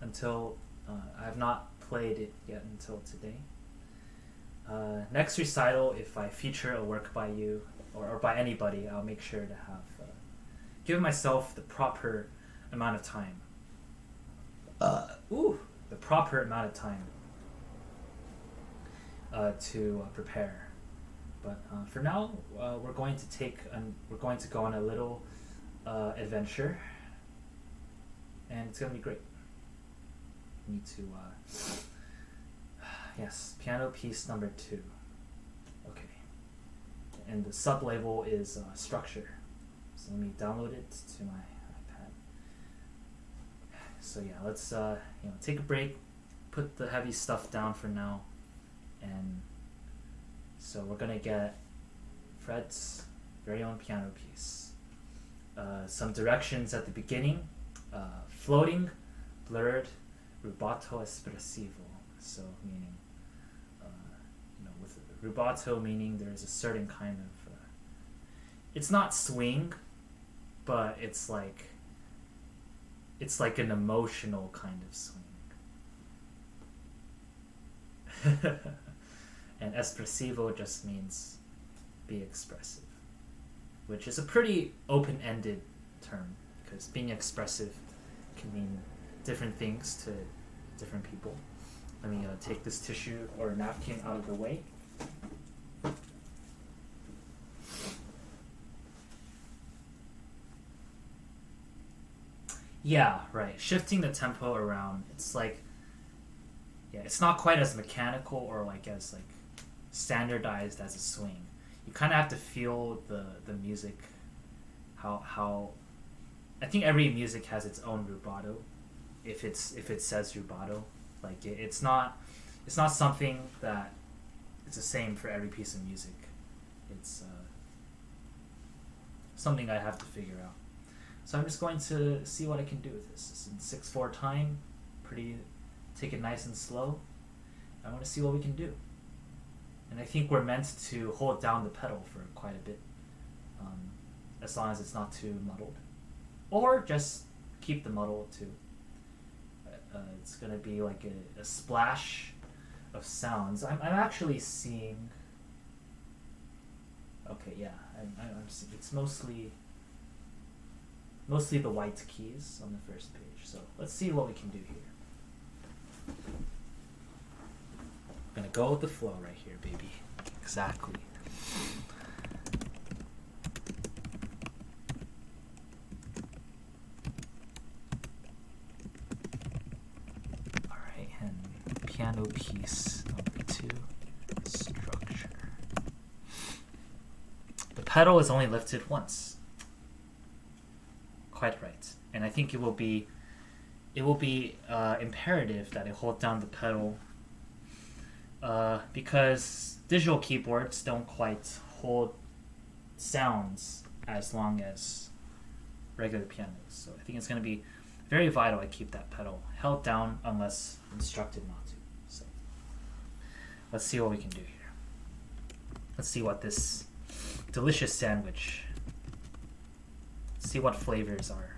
I have not played it yet until today. Next recital, if I feature a work by you or by anybody, I'll make sure to have give myself the proper amount of time. The proper amount of time to prepare. But for now, we're going to go on a little adventure, and it's gonna be great. Need to yes, piano piece number 2. Okay, and the sub-label is structure. So let me download it to my iPad. So yeah, let's take a break, put the heavy stuff down for now, and so we're gonna get Fred's very own piano piece. Some directions at the beginning: floating, blurred, rubato espressivo. So meaning, with rubato meaning there's a certain kind of, it's not swing, but it's like an emotional kind of swing. And espressivo just means be expressive, which is a pretty open-ended term because being expressive can mean different things to different people. Let me take this tissue or napkin out of the way. Yeah, right. Shifting the tempo around, it's like, yeah, it's not quite as mechanical or as standardized as a swing. You kind of have to feel the music, how I think every music has its own rubato, if it says rubato. It's not something that it's the same for every piece of music. It's something I have to figure out. So I'm just going to see what I can do with this. It's in 6/4 time, take it nice and slow. I want to see what we can do. And I think we're meant to hold down the pedal for quite a bit, as long as it's not too muddled. Or just keep the muddle too. It's gonna be like a splash of sounds. I'm actually seeing. Okay, yeah, I'm seeing. It's mostly the white keys on the first page. So let's see what we can do here. I'm gonna go with the flow right here, baby. Exactly. Alright, and piano piece number 2, structure. The pedal is only lifted once. Quite right. And I think it will be imperative that I hold down the pedal because digital keyboards don't quite hold sounds as long as regular pianos. So I think it's going to be very vital I keep that pedal held down unless instructed not to. So let's see what we can do here. Let's see what this delicious sandwich, see what flavors are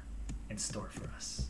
in store for us.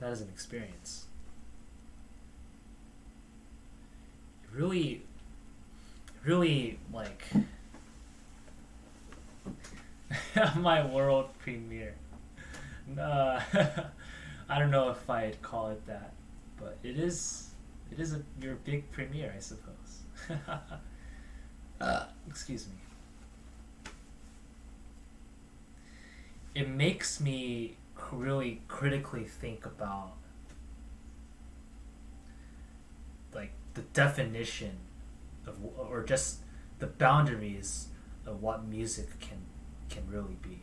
that is an experience. Really, really, like, my world premiere. I don't know if I'd call it that, but it is your big premiere, I suppose. Excuse me. It makes me really critically think about, like, the definition of, or just the boundaries of what music can really be.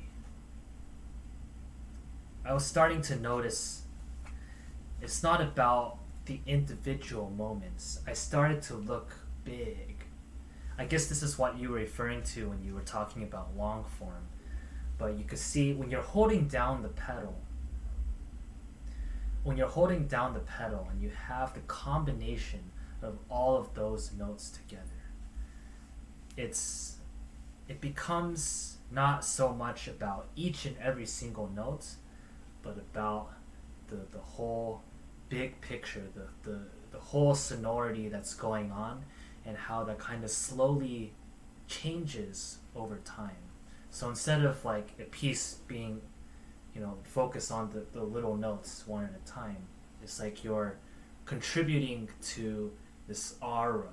I was starting to notice it's not about the individual moments. I started to look big. I guess this is what you were referring to when you were talking about long form. But you could see when you're holding down the pedal, and you have the combination of all of those notes together, it becomes not so much about each and every single note, but about the whole big picture, the whole sonority that's going on, and how that kind of slowly changes over time. So instead of like a piece being, focused on the little notes one at a time, it's like you're contributing to this aura.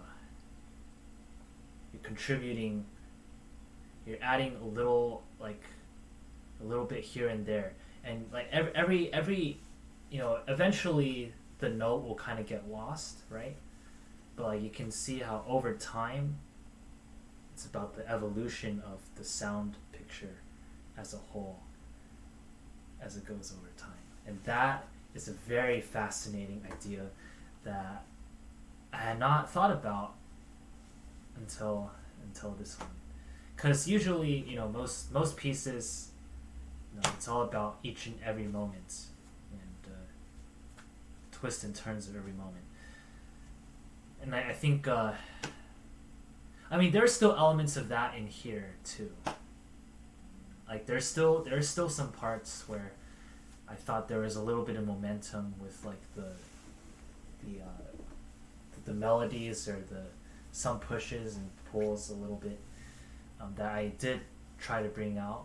You're adding a little bit here and there, and like every eventually the note will kind of get lost, right? But like you can see how over time it's about the evolution of the sound picture as a whole as it goes over time. And that is a very fascinating idea that I had not thought about until this one. Because usually, most pieces, it's all about each and every moment, and twists and turns of every moment. And I think, there are still elements of that in here too. Like there's still some parts where I thought there was a little bit of momentum with like the melodies, or some pushes and pulls a little bit, that I did try to bring out.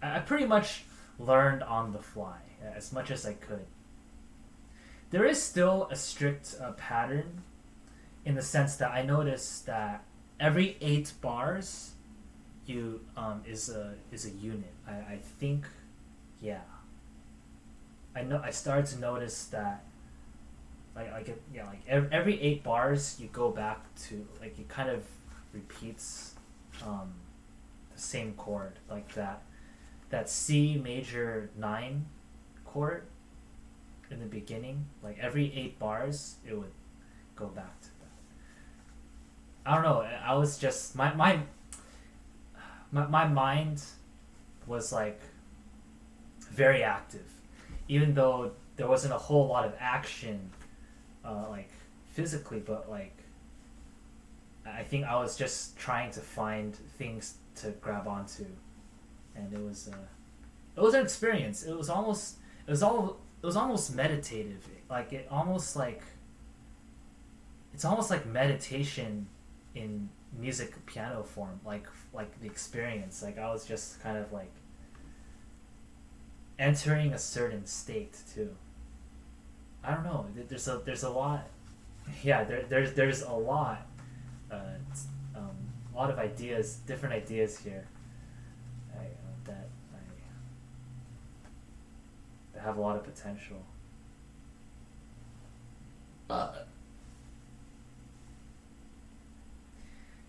I pretty much learned on the fly as much as I could. There is still a strict pattern, in the sense that I noticed that every 8 bars is a unit. I think, yeah. I started to notice that every 8 bars you go back to, like, it kind of repeats the same chord, like that C major 9 chord in the beginning. Like every 8 bars it would go back to that. I don't know, I was just my mind was like very active, even though there wasn't a whole lot of action like physically, but like I think I was just trying to find things to grab onto, and it was an experience. It was almost meditative. It's almost like meditation in music piano form, like the experience. Like I was just kind of like entering a certain state too. I don't know. There's a lot. Yeah, there's a lot. A lot of ideas, different ideas here. That have a lot of potential.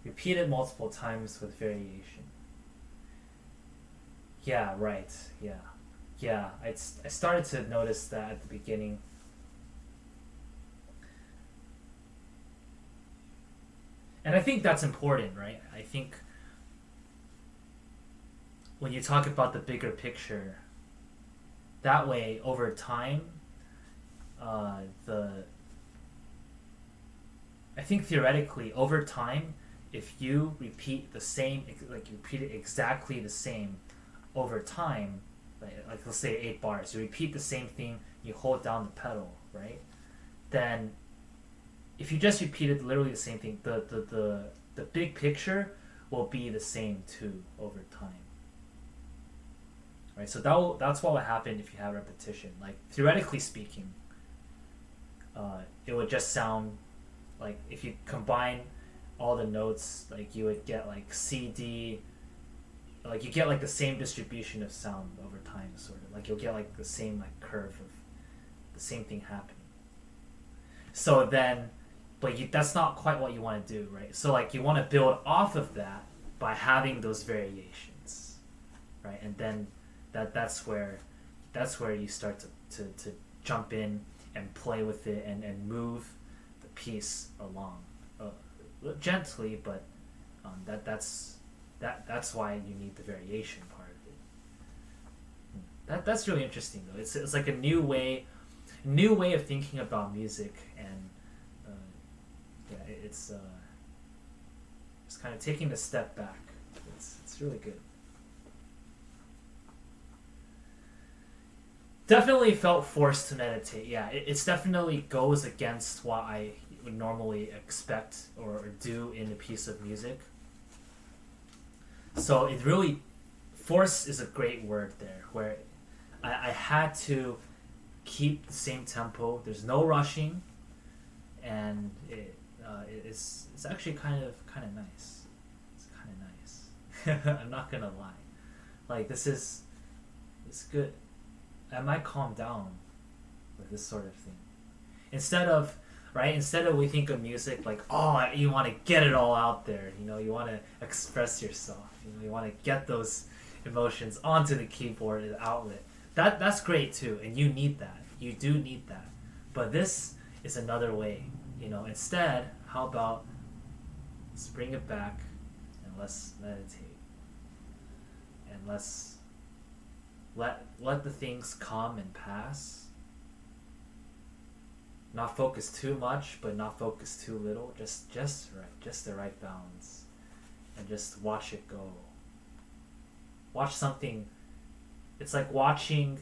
Repeated multiple times with variation. Yeah, right. Yeah. I started to notice that at the beginning. And I think that's important, right? I think when you talk about the bigger picture, that way, over time, I think theoretically, over time, if you repeat the same, like you repeat it exactly the same over time, like let's say 8 bars, you repeat the same thing, you hold down the pedal, right? Then if you just repeated literally the same thing, the big picture will be the same too over time. Right? So that's what will happen if you have repetition. Like theoretically speaking, it would just sound like if you combine all the notes, like you would get like C, D, like you get like the same distribution of sound over time, sort of. Like you'll get like the same like curve of the same thing happening. So then, but that's not quite what you want to do, right? So like you want to build off of that by having those variations, right? And then that's where you start to jump in and play with it and move the piece along gently, but that's why you need the variation part of it. That's really interesting though. It's like a new way of thinking about music, and it's kind of taking a step back. It's really good. Definitely felt forced to meditate. Yeah, it's definitely goes against what I would normally expect or do in a piece of music. So it really, force is a great word there, where I had to keep the same tempo. There's no rushing, and it's actually kind of nice. It's kind of nice. I'm not gonna lie. Like it's good. I might calm down with this sort of thing. Instead of we think of music like, oh, you want to get it all out there, you want to express yourself, you want to get those emotions onto the keyboard as outlet. That's great too, and you need that. You do need that. But this is another way, Instead, how about let's bring it back and let's meditate. And let's let the things come and pass. Not focus too much, but not focus too little. Just right, just the right balance, and just watch it go. Watch something. It's like watching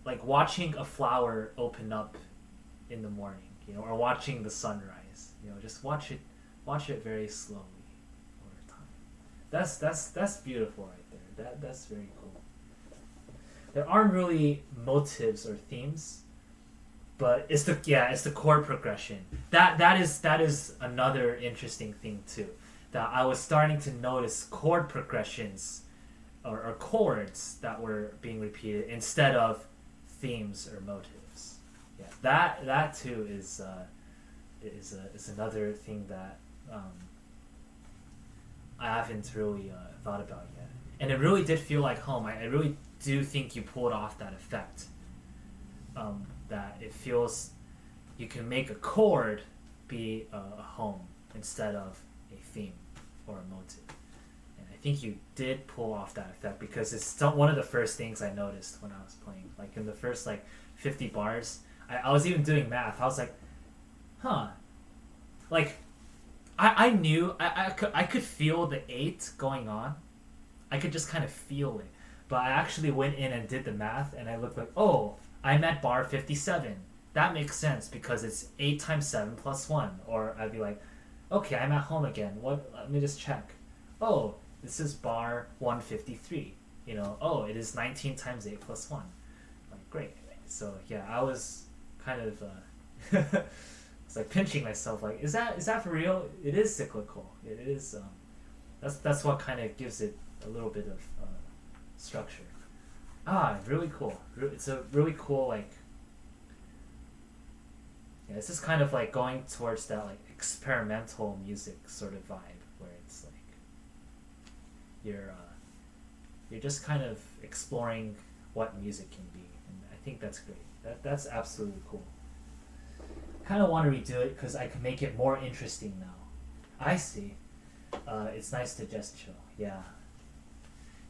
a flower open up in the morning, or watching the sunrise. Just watch it very slowly over time. That's beautiful right there. That's very cool. There aren't really motives or themes, but it's the chord progression. That is another interesting thing too. That I was starting to notice chord progressions or chords that were being repeated instead of themes or motives. Yeah, that too is another thing that I haven't really thought about yet. And it really did feel like home. I really do think you pulled off that effect. That it feels you can make a chord be a home instead of a theme or a motive. And I think you did pull off that effect, because it's one of the first things I noticed when I was playing. Like in the first 50 bars, I was even doing math. I was like, huh. Like I knew I could feel the 8 going on. I could just kind of feel it. But I actually went in and did the math, and I looked like, oh, I'm at bar 57. That makes sense because it's 8 times 7 plus 1. Or I'd be like, okay, I'm at home again. Let me just check. Oh, this is bar 153. Oh, it is 19 times 8 plus 1. Like, great. So, yeah, I was kind of it's like pinching myself. Like, is that for real? It is cyclical. It is. That's what kind of gives it a little bit of structure. Really cool. It's a really cool it's just kind of like going towards that experimental music sort of vibe, where it's like you're just kind of exploring what music can be, and I think that's great. That's absolutely cool. I kind of want to redo it because I can make it more interesting now. I see. It's nice to just chill. Yeah.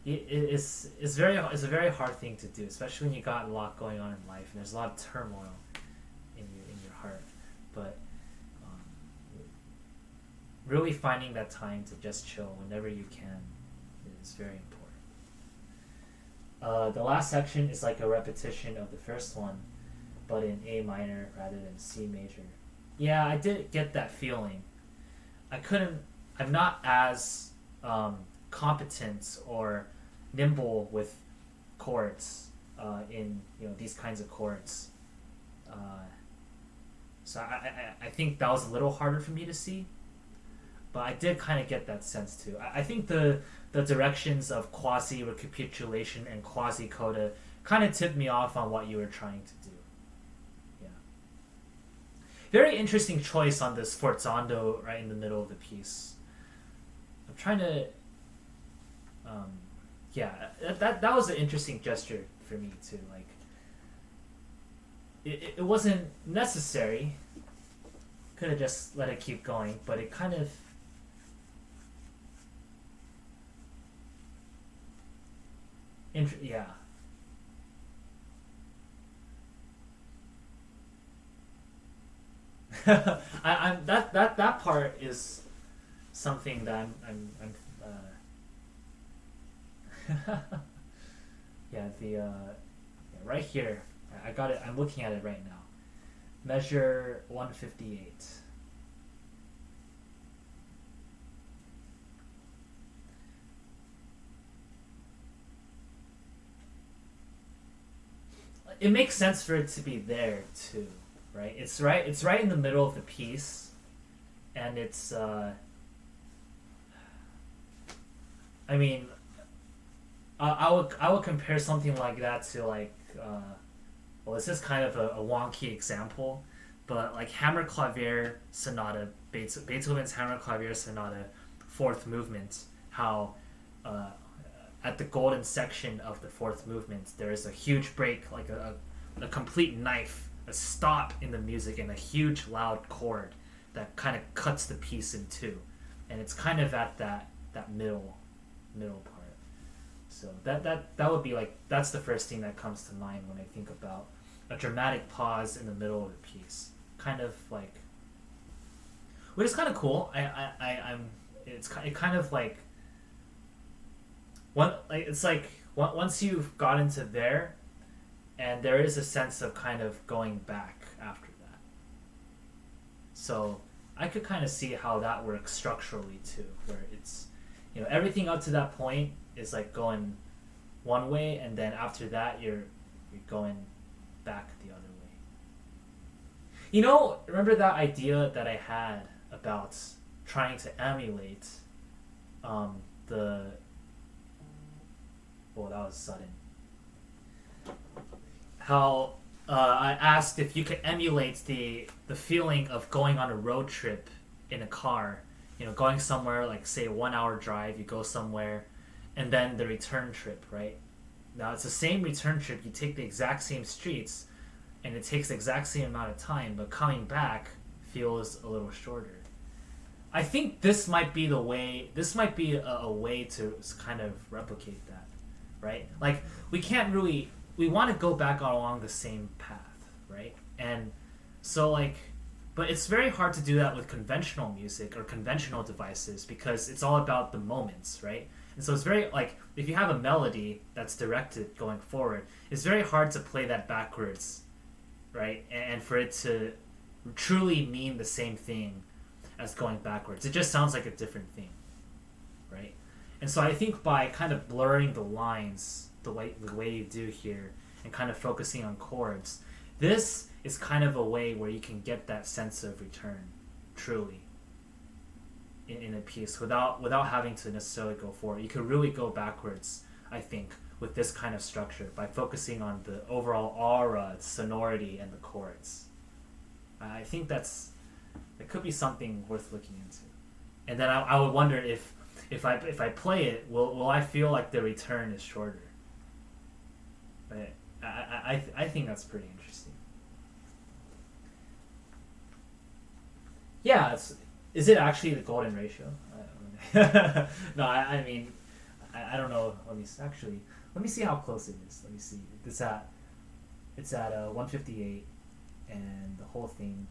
It's a very hard thing to do, especially when you got a lot going on in life and there's a lot of turmoil in your heart. But really finding that time to just chill whenever you can is very important. The last section is like a repetition of the first one, but in A minor rather than C major. Yeah, I did get that feeling. I'm not as competent or nimble with chords in these kinds of chords. So I think that was a little harder for me to see, but I did kind of get that sense too. I think the directions of quasi-recapitulation and quasi-coda kind of tipped me off on what you were trying to do. Yeah. Very interesting choice on this forzando right in the middle of the piece. I'm trying to... yeah, that was an interesting gesture for me too. Like, it wasn't necessary. Could have just let it keep going, but it kind of... yeah. I'm that part is something that I'm yeah, right here. I got it. I'm looking at it right now. Measure 158. It makes sense for it to be there too, right? It's right in the middle of the piece, and it's I mean, I would compare something like that to like well, this is kind of a wonky example, but like Hammer Clavier Sonata, Beethoven's Hammer Clavier Sonata, fourth movement, how at the golden section of the fourth movement, there is a huge break, like a complete knife, a stop in the music, and a huge loud chord that kind of cuts the piece in two, and it's kind of at that middle part. So that would be like, that's the first thing that comes to mind when I think about a dramatic pause in the middle of the piece, kind of like, which is kind of cool. It kind of like, it's like once you've got into there, and there is a sense of kind of going back after that. So I could kind of see how that works structurally too, where it's, everything up to that point is like going one way, and then after that you're going back the other way. Remember that idea that I had about trying to emulate the... Oh, that was sudden. How I asked if you could emulate the feeling of going on a road trip in a car, going somewhere, like say a 1 hour drive, you go somewhere, and then the return trip, right? Now it's the same return trip, you take the exact same streets, and it takes the exact same amount of time, but coming back feels a little shorter. I think this might be a way to kind of replicate that, right? Like, we want to go back along the same path, right? And so like, but it's very hard to do that with conventional music or conventional devices, because it's all about the moments, right? And so it's very, like, if you have a melody that's directed going forward, it's very hard to play that backwards, right? And for it to truly mean the same thing as going backwards. It just sounds like a different thing, right? And so I think by kind of blurring the lines the way you do here, and kind of focusing on chords, this is kind of a way where you can get that sense of return, truly, in a piece without having to necessarily go forward. You could really go backwards, I think, with this kind of structure by focusing on the overall aura, sonority, and the chords. I think that could be something worth looking into. And then I would wonder if I play it, will I feel like the return is shorter? But I think that's pretty interesting. Yeah, is it actually the golden ratio? No, I mean, I don't know. Let me see how close it is. Let me see. It's at 158, and the whole thing.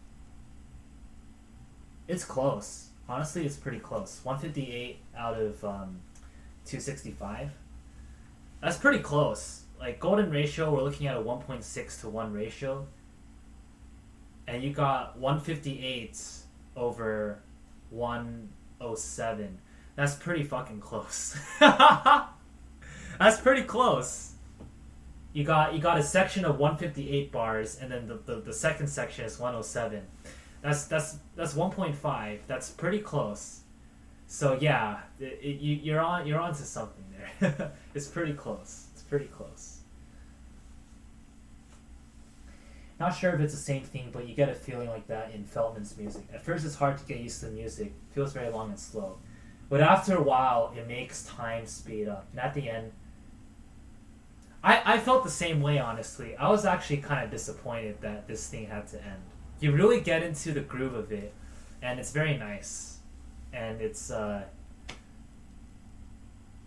It's close. Honestly, it's pretty close. 158 out of 265. That's pretty close. Like golden ratio, we're looking at a 1.6 to 1 ratio. And you got 158 over 107. That's pretty fucking close. That's pretty close. You got a section of 158 bars, and then the second section is 107. That's 1.5. That's pretty close. So yeah, you're onto something there. It's pretty close. It's pretty close. Not sure if it's the same thing, but you get a feeling like that in Feldman's music. At first, it's hard to get used to the music. It feels very long and slow. But after a while, it makes time speed up. And at the end, I felt the same way, honestly. I was actually kind of disappointed that this thing had to end. You really get into the groove of it, and it's very nice. And it's,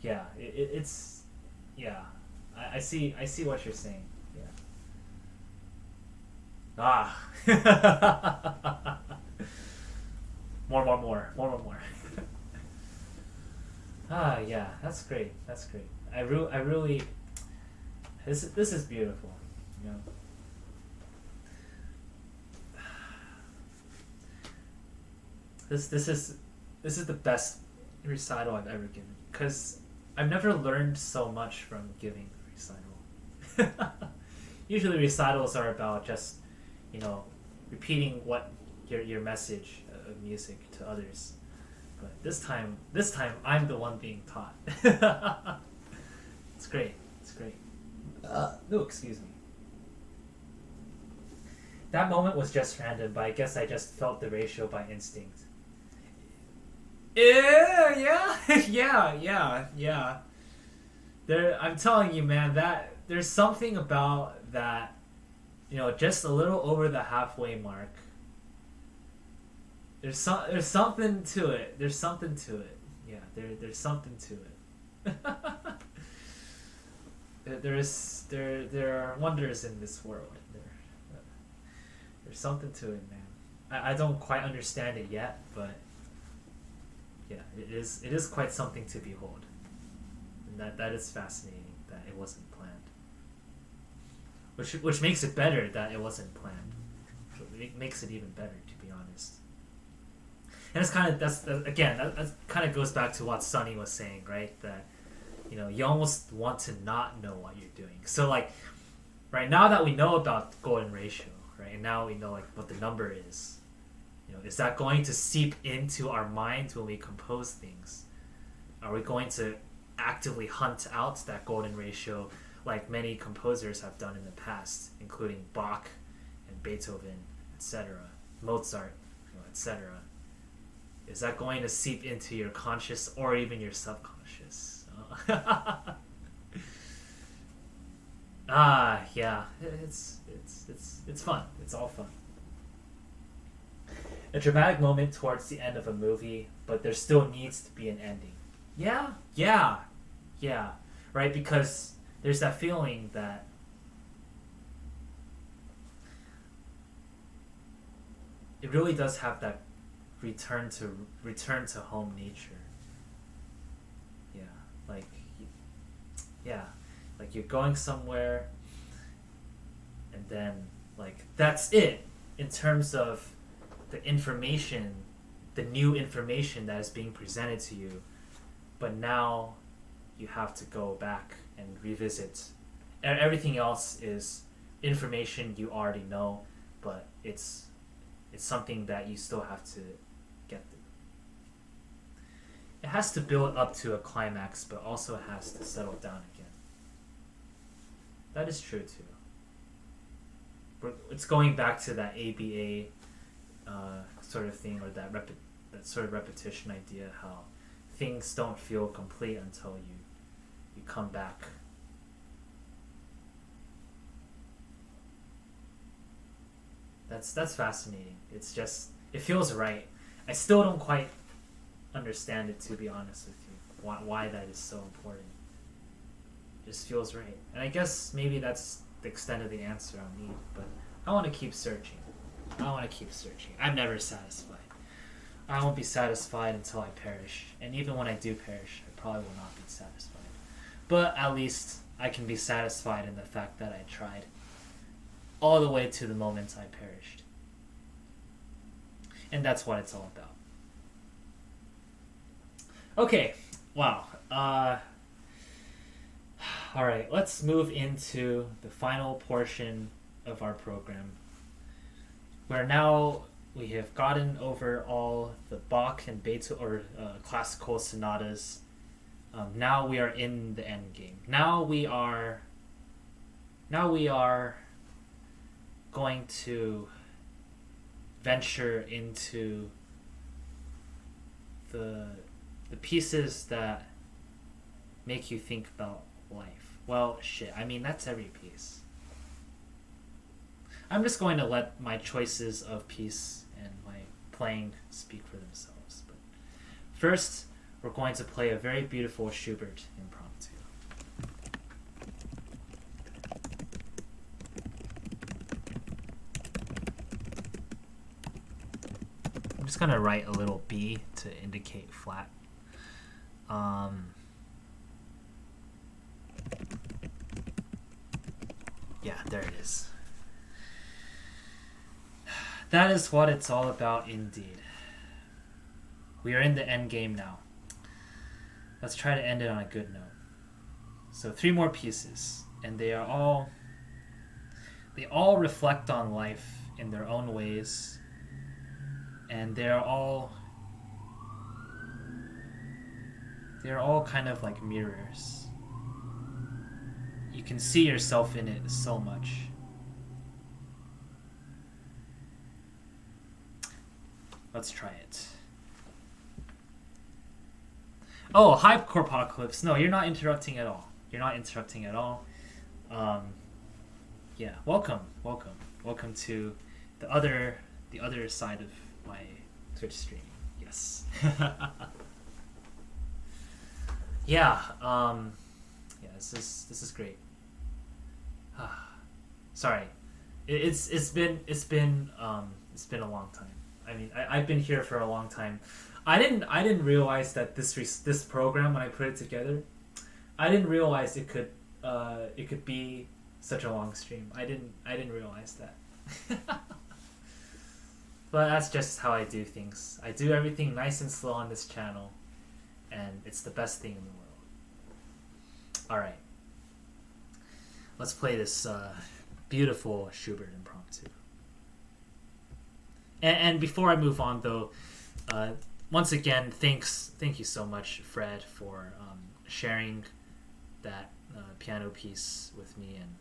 yeah, it's, yeah. I see what you're saying. Yeah. Ah. More. Ah, yeah, that's great. I really, this is beautiful. You know. This is the best recital I've ever given, because I've never learned so much from giving a recital. Usually recitals are about just, you know, repeating what your message of music to others. But this time I'm the one being taught. It's great. No, excuse me. That moment was just random, but I guess I just felt the ratio by instinct. Yeah. I'm telling you, man, that there's something about that, you know, just a little over the halfway mark. There's something to it. Yeah, there's something to it. There are wonders in this world. There's something to it, man. I don't quite understand it yet, but yeah, it is quite something to behold. And that is fascinating that it wasn't planned. Which makes it better that it wasn't planned. It makes it even better, to be honest. And it's kind of that kind of goes back to what Sunny was saying, right? That, you know, you almost want to not know what you're doing. So like, right now that we know about golden ratio, right, and now we know like what the number is, you know, is that going to seep into our minds when we compose things? Are we going to actively hunt out that golden ratio like many composers have done in the past, including Bach and Beethoven, etc., Mozart, you know, etc.? Is that going to seep into your conscious or even your subconscious? Yeah, it's fun. It's all fun. A dramatic moment towards the end of a movie, but there still needs to be an ending. Yeah. Right, because there's that feeling that it really does have that return to home nature. Like you're going somewhere, and then like that's it in terms of the information, the new information that is being presented to you. But now you have to go back and revisit. Everything else is information you already know, but it's something that you still have to get through. It has to build up to a climax, but also it has to settle down again. That is true too. It's going back to that ABA sort of thing, or that sort of repetition idea, how things don't feel complete until you come back. That's fascinating. It's just, it feels right. I still don't quite understand it, to be honest with you. Why that is so important. It just feels right. And I guess maybe that's the extent of the answer I'll need, but I want to keep searching. I'm never satisfied. I won't be satisfied until I perish. And even when I do perish, I probably will not be satisfied. But at least I can be satisfied in the fact that I tried all the way to the moment I perished. And that's what it's all about. Okay, wow. Alright, let's move into the final portion of our program, where now we have gotten over all the Bach and Beethoven, or classical sonatas. Now we are in the end game. Now we are going to venture into the pieces that make you think about life. Well, shit. I mean, that's every piece. I'm just going to let my choices of piece and my playing speak for themselves. But first, we're going to play a very beautiful Schubert Impromptu. I'm just going to write a little B to indicate flat. Yeah, there it is. That is what it's all about indeed. We are in the end game now. Let's try to end it on a good note. So 3 more pieces, and they all reflect on life in their own ways, and they're all kind of like mirrors. You can see yourself in it so much. Let's try it. Oh, hi, Corpocalypse. No, you're not interrupting at all. You're not interrupting at all. Yeah, welcome to the other side of my Twitch stream. Yes. Yeah. Yeah. This is great. Sorry, it's been a long time. I mean, I've been here for a long time. I didn't realize that this program, when I put it together, I didn't realize it could be such a long stream. I didn't realize that. But that's just how I do things. I do everything nice and slow on this channel, and it's the best thing in the world. All right, let's play this beautiful Schubert Impromptu. And before I move on, though, once again, thank you so much, Fred, for sharing that piano piece with me, and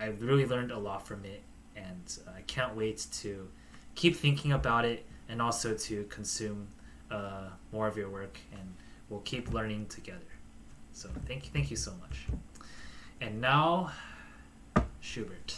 I really learned a lot from it, and I can't wait to keep thinking about it, and also to consume more of your work, and we'll keep learning together. So thank you so much. And now, Schubert.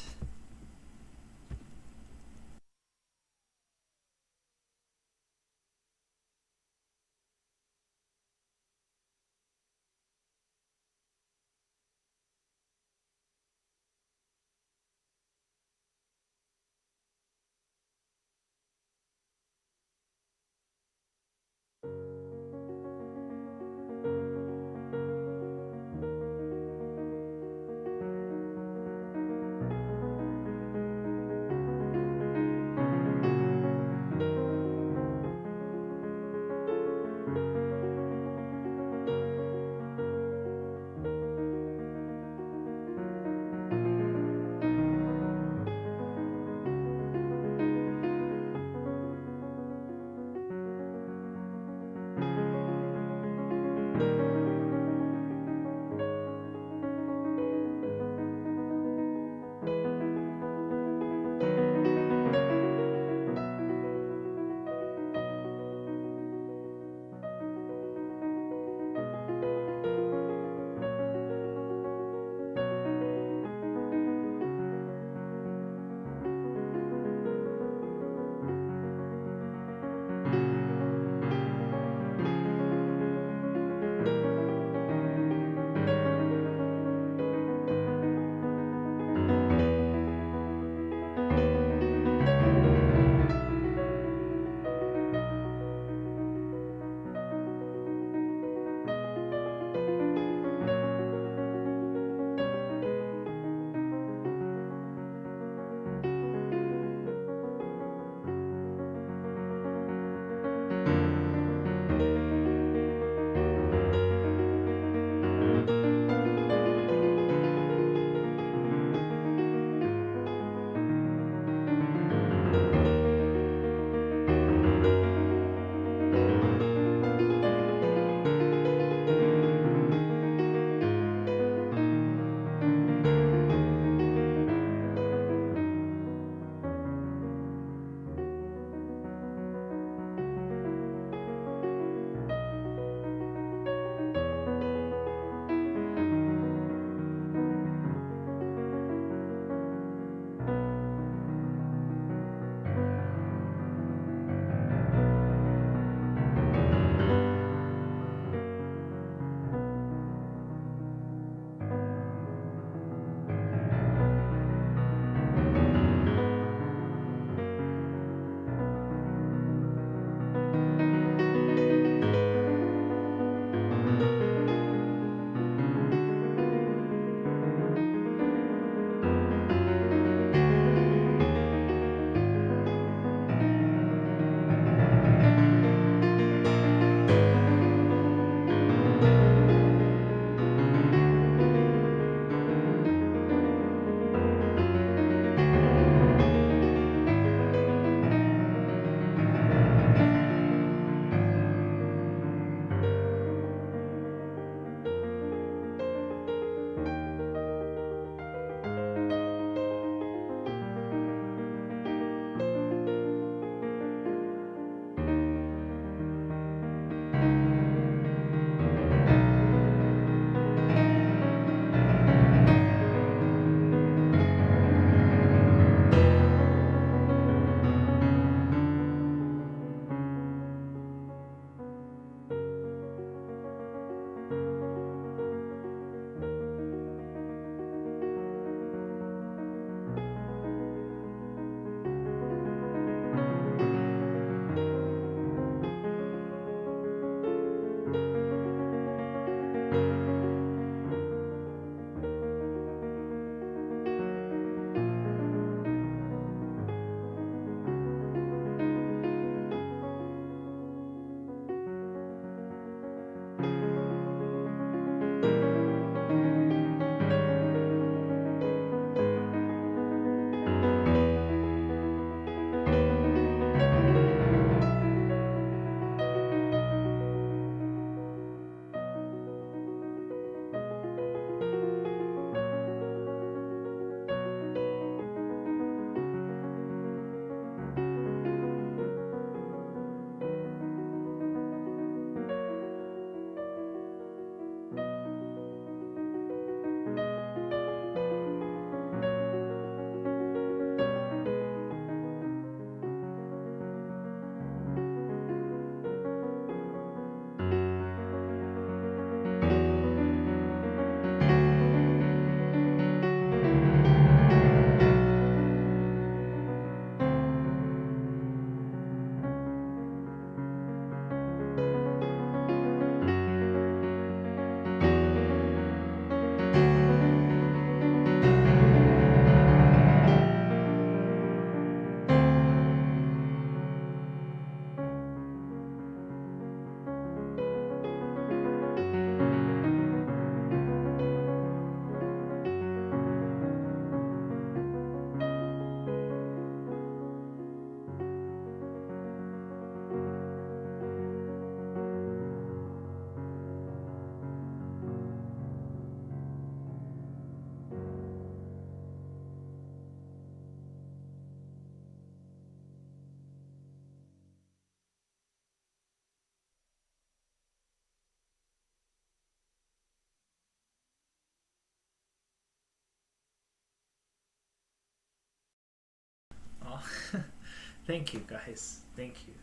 Thank you, guys. Thank you.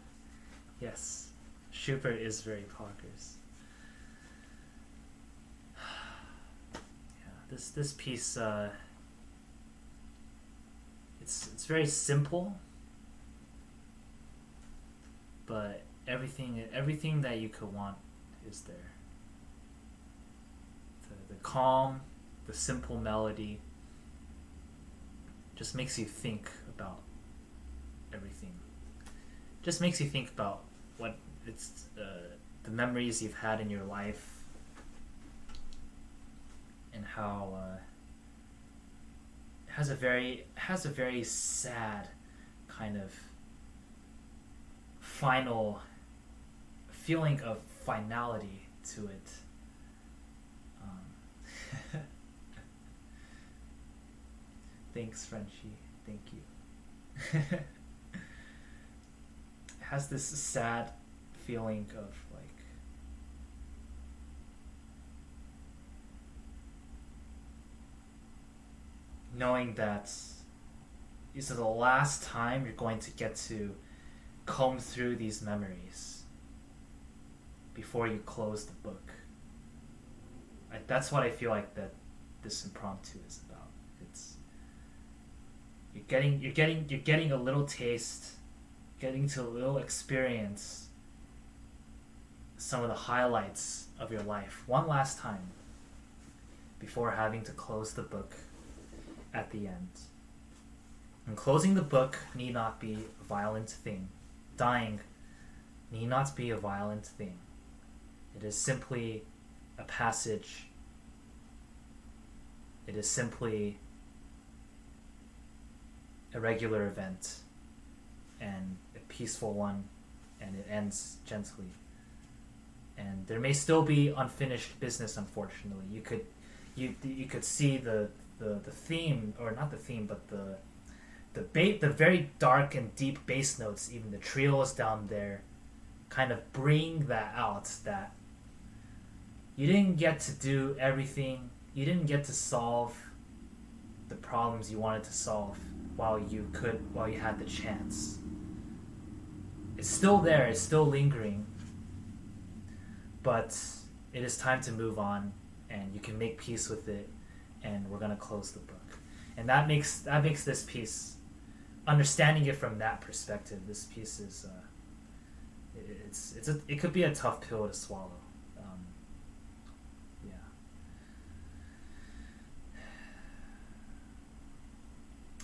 Yes, Schubert is very poggers. Yeah, this piece, it's very simple, but everything that you could want is there. The calm, the simple melody just makes you think about everything. Just makes you think about what it's the memories you've had in your life, and how it has a very sad kind of final feeling of finality to it. Thanks, Frenchie. Thank you. It has this sad feeling of like knowing that this is the last time you're going to get to comb through these memories before you close the book. That's what I feel like that this impromptu is about. It's you're getting a little taste, getting to a little experience some of the highlights of your life one last time before having to close the book at the end. And closing the book need not be a violent thing. Dying need not be a violent thing. It is simply a passage. It is simply a regular event, and a peaceful one, and it ends gently. And there may still be unfinished business, unfortunately. You could see the theme, or not the theme, but the very dark and deep bass notes, even the trios down there, kind of bring that out, that you didn't get to do everything, you didn't get to solve the problems you wanted to solve while you had the chance. It's still there, it's still lingering, but it is time to move on, and you can make peace with it, and we're gonna close the book. And that makes this piece, understanding it from that perspective, this piece is it could be a tough pill to swallow. Yeah.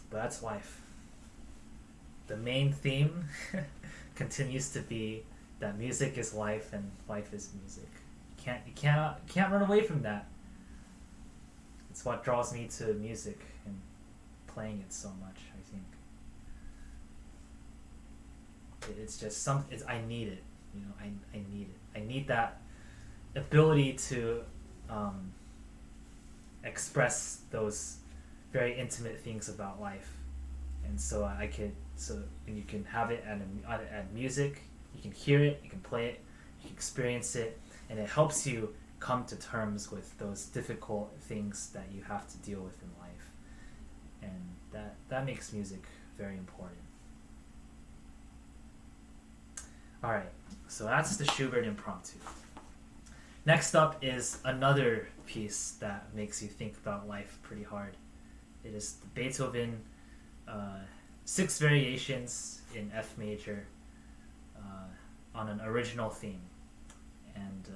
But that's life. The main theme continues to be that music is life and life is music. You can't run away from that. It's what draws me to music and playing it so much, I think. It's just I need it, you know. I need it. I need that ability to express those very intimate things about life, and so you can have it at music. You can hear it, you can play it, you can experience it, and it helps you come to terms with those difficult things that you have to deal with in life, and that makes music very important. Alright, so that's the Schubert Impromptu. Next up is another piece that makes you think about life pretty hard. It is the Beethoven 6 variations in F major on an original theme. And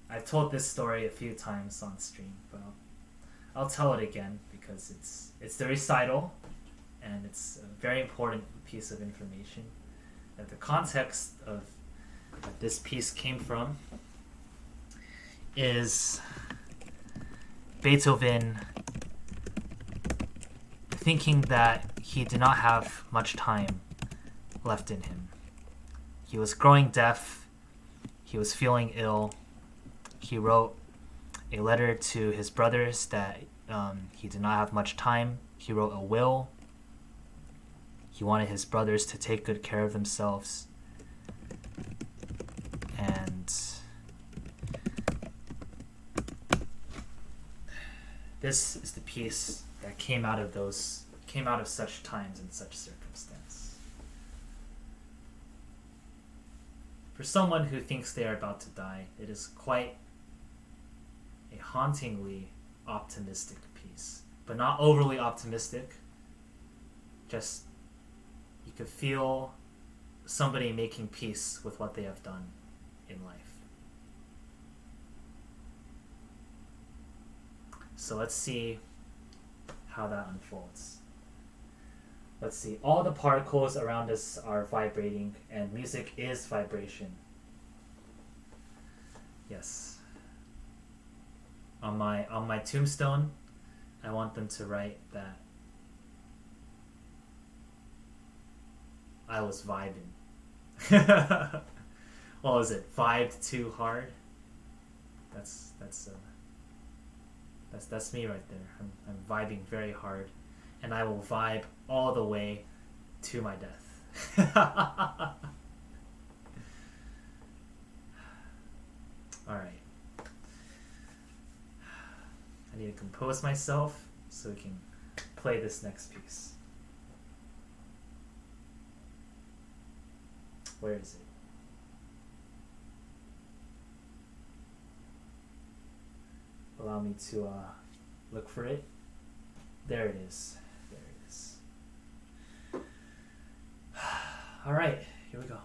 I've told this story a few times on stream, but I'll tell it again because it's the recital, and it's a very important piece of information. That the context of that this piece came from is Beethoven thinking that he did not have much time left in him. He was growing deaf, he was feeling ill. He wrote a letter to his brothers that he did not have much time. He wrote a will. He wanted his brothers to take good care of themselves. And this is the piece that came out of such times and such circumstance. for someone who thinks they are about to die, it is quite a hauntingly optimistic piece. But not overly optimistic. Just, you could feel somebody making peace with what they have done in life. So let's see how that unfolds. Let's see. All the particles around us are vibrating, and music is vibration. Yes. On my tombstone, I want them to write that I was vibing. What was it? Vibed too hard. That's me right there. I'm vibing very hard, and I will vibe all the way to my death. All right. I need to compose myself so we can play this next piece. Where is it? Allow me to look for it. There it is. There it is. All right, here we go.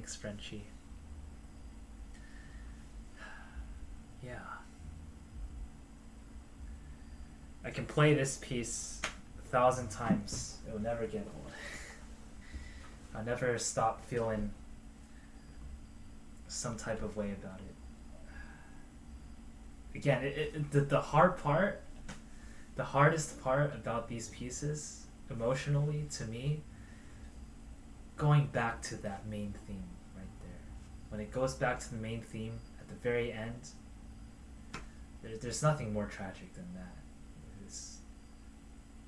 Thanks, Frenchie. Yeah. I can play this piece 1,000 times. It will never get old. I'll never stop feeling some type of way about it. Again, the hard part, the hardest part about these pieces, emotionally, to me, going back to that main theme right there. When it goes back to the main theme at the very end, there's nothing more tragic than that.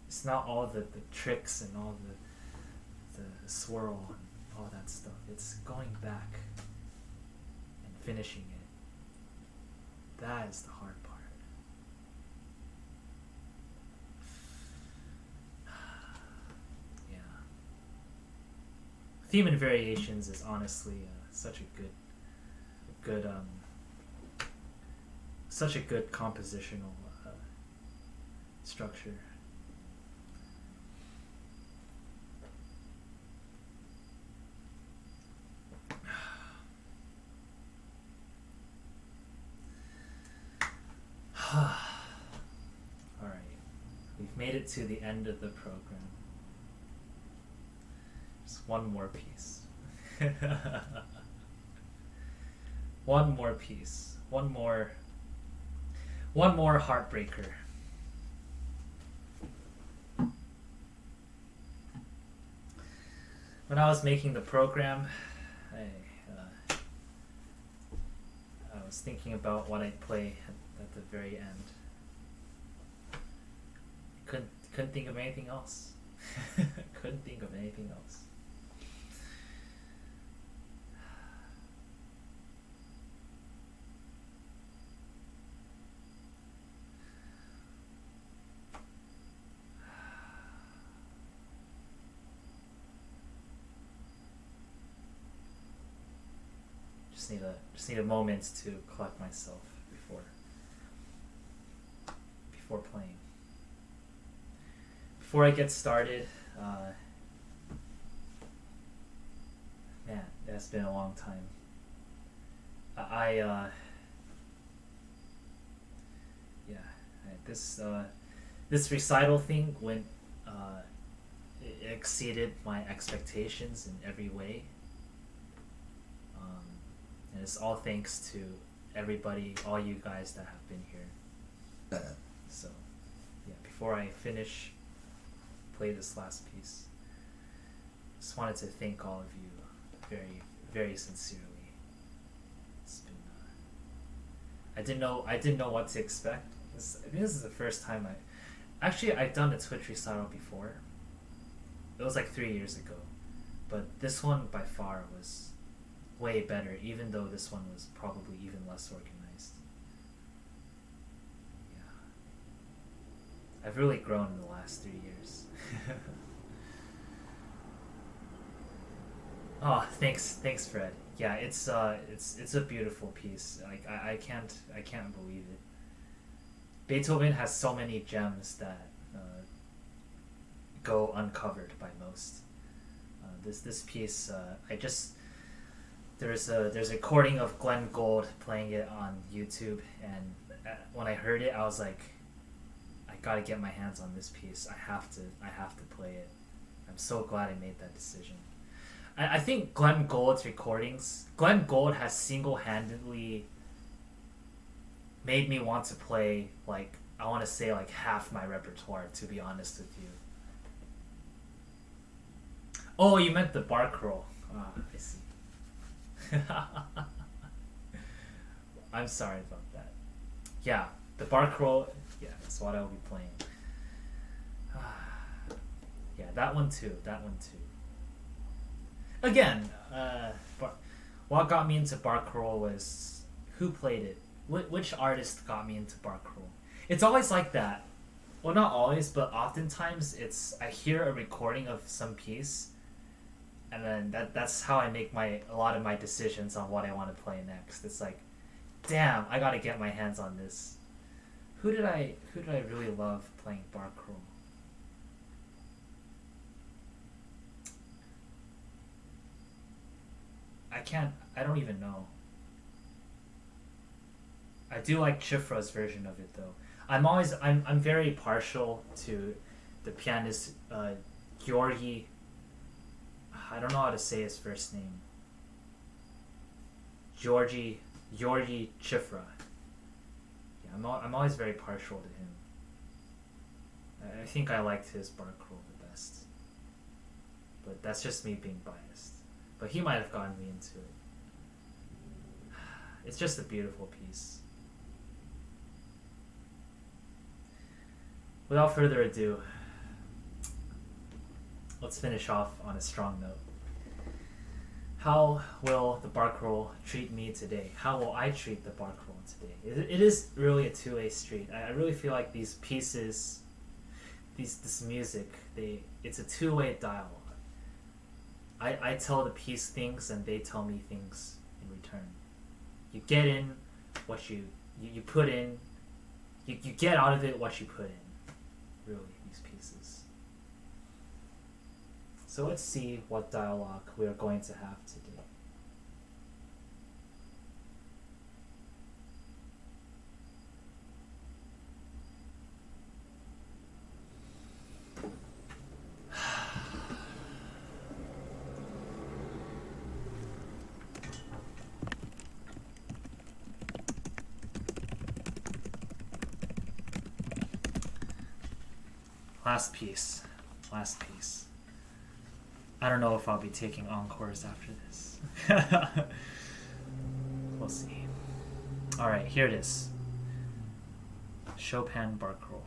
It's not all the tricks and all the swirl and all that stuff. It's going back and finishing it. That is the hard part. Yeah. Theme and Variations is honestly such a good compositional structure. Alright, we've made it to the end of the program. Just one more piece. One more piece. One more heartbreaker. When I was making the program, I was thinking about what I'd play at the very end. Couldn't think of anything else. Couldn't think of anything else. Just need a moment to collect myself before playing. Before I get started, man, that's been a long time. This recital thing went, it exceeded my expectations in every way. And it's all thanks to everybody, all you guys that have been here. So, yeah, before I play this last piece, just wanted to thank all of you very, very sincerely. It's been, I didn't know what to expect. I think this is the first time I've done a Twitch recital before. It was like 3 years ago, but this one by far was way better, even though this one was probably even less organized. Yeah. I've really grown in the last 3 years. Oh, thanks Fred. Yeah, it's a beautiful piece. Like I can't believe it. Beethoven has so many gems that go uncovered by most. This piece, there's a recording of Glenn Gould playing it on YouTube, and when I heard it, I was like, I gotta get my hands on this piece. I have to play it. I'm so glad I made that decision. I think Glenn Gould's recordings, Glenn Gould has single-handedly made me want to play, like, I want to say like half my repertoire, to be honest with you. Oh, you meant the Barcarolle. Ah, I see. I'm sorry about that. Yeah, the Barcarolle, yeah, that's what I'll be playing. Yeah, that one too. Again, what got me into Barcarolle was who played it. Which artist got me into Barcarolle? It's always like that. Well, not always, but oftentimes I hear a recording of some piece, and then that's how I make a lot of my decisions on what I want to play next. It's like, damn, I gotta get my hands on this. Who did I really love playing Barcarolle? can't. I don't even know. I do like Chifra's version of it though. I'm very partial to the pianist Georgi. I don't know how to say his first name. Georgi Chifra. Yeah, I'm always very partial to him. I think I liked his Barcarolle the best, but that's just me being biased. But he might have gotten me into it. It's just a beautiful piece. Without further ado, let's finish off on a strong note. How will the Barcarolle treat me today? How will I treat the Barcarolle today? It is really a two-way street. I really feel like these pieces, this music, it's a two-way dialogue. I tell the piece things and they tell me things in return. You get in what you put in. You get out of it what you put in. Really, these pieces. So let's see what dialogue we are going to have today. Last piece. I don't know if I'll be taking encores after this. We'll see. Alright, here it is. Chopin Barcarolle.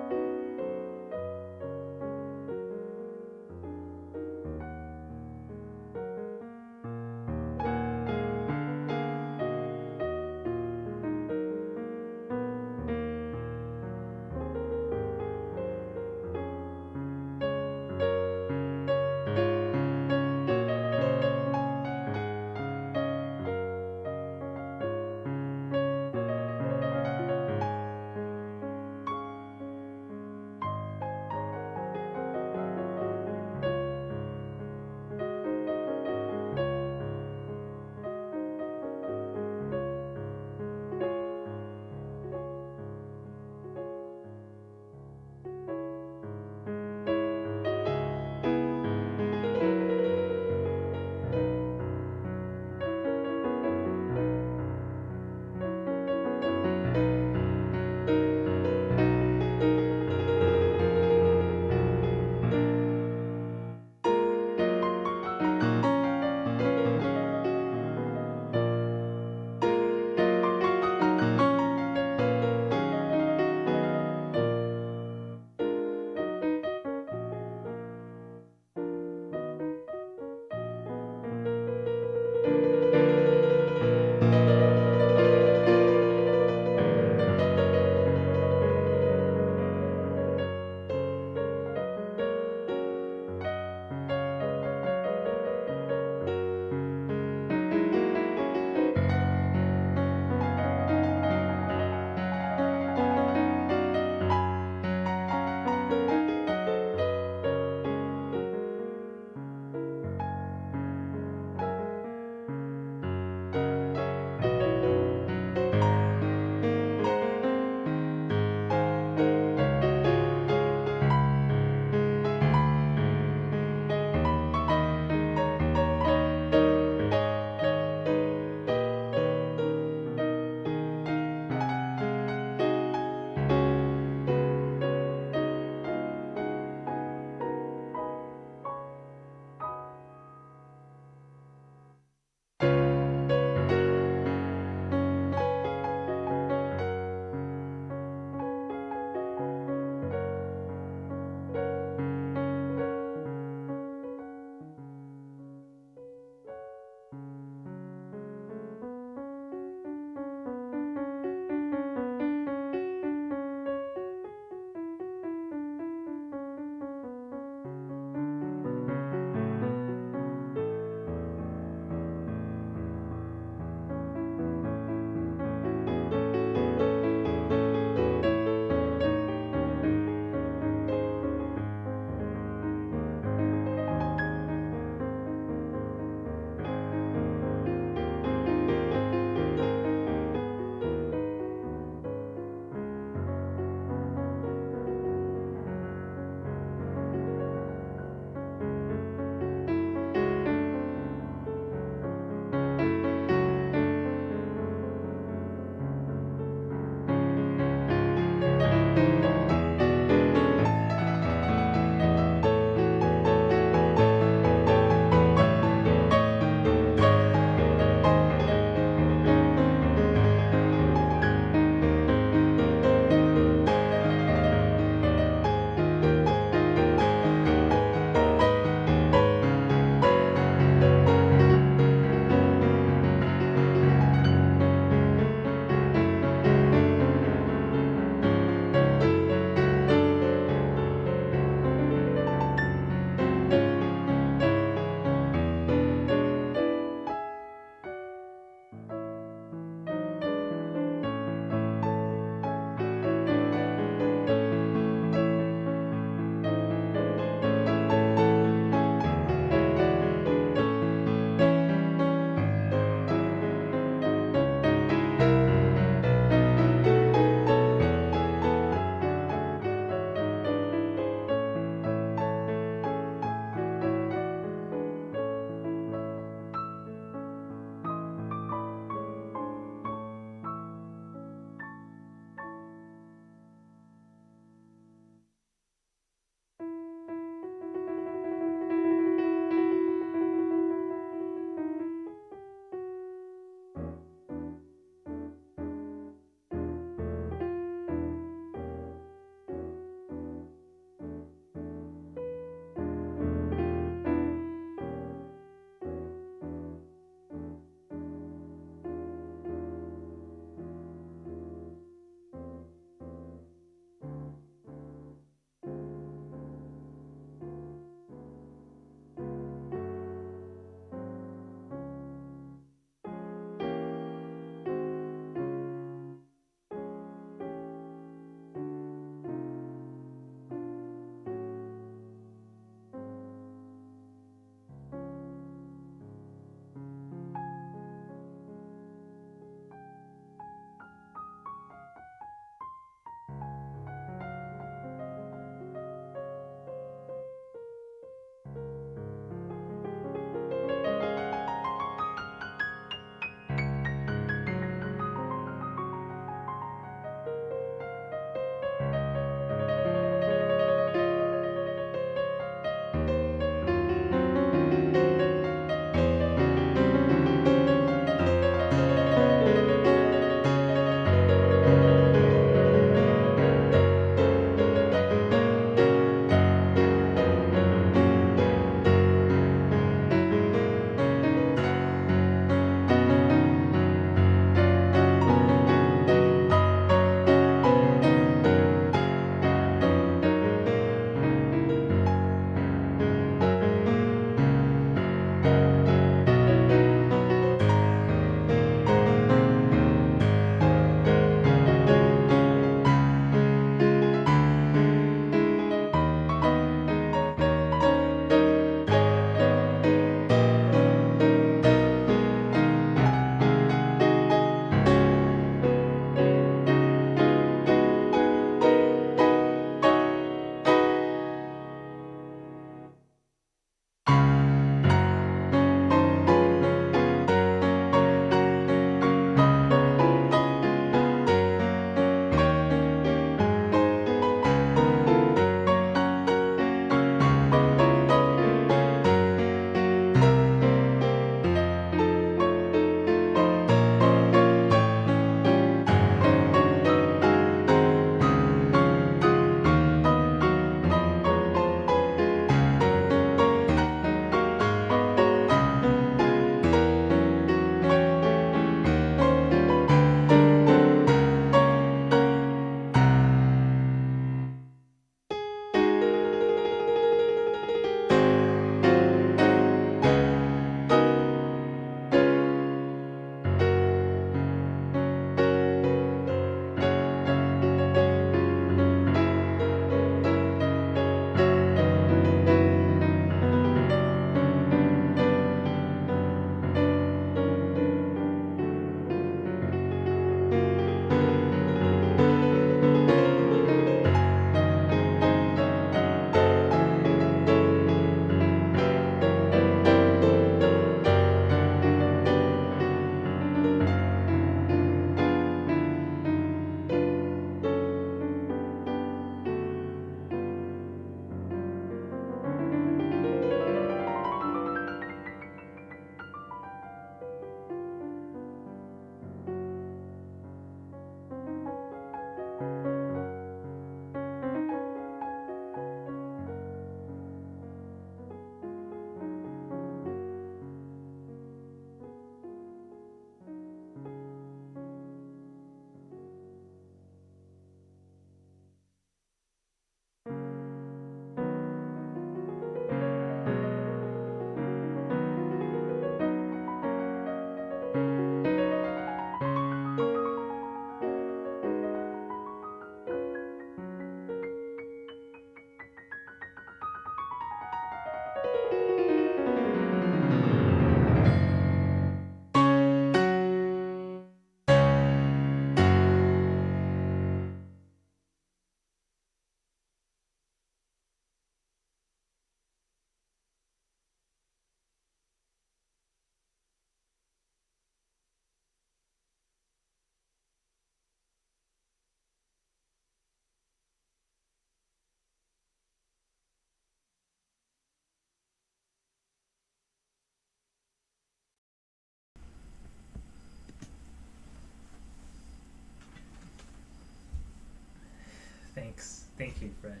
Thanks. Thank you, Fred.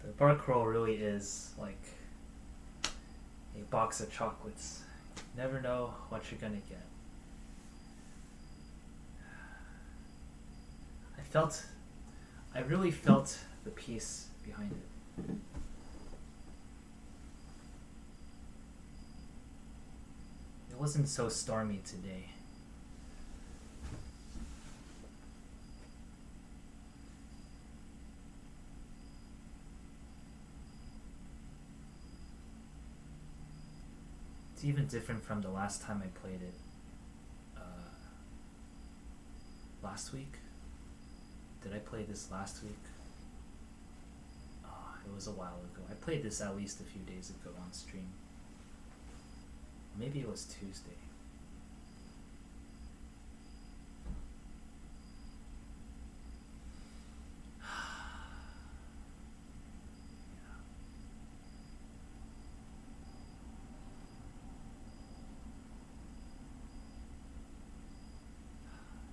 The Barcarolle really is like a box of chocolates. You never know what you're gonna get. I really felt the peace behind it. It wasn't so stormy today. It's even different from the last time I played it. Last week? Did I play this last week? Oh, it was a while ago. I played this at least a few days ago on stream. Maybe it was Tuesday.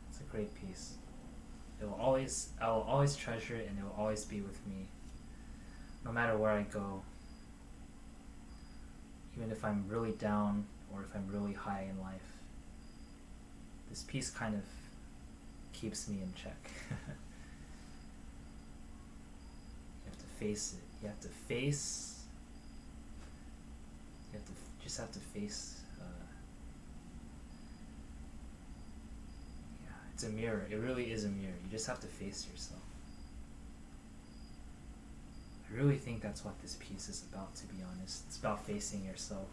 It's a great piece. I will always treasure it, and it will always be with me, no matter where I go. Even if I'm really down or if I'm really high in life, this piece kind of keeps me in check. You have to face it. You just have to face. It's a mirror. It really is a mirror. You just have to face yourself. I really think that's what this piece is about, to be honest. It's about facing yourself.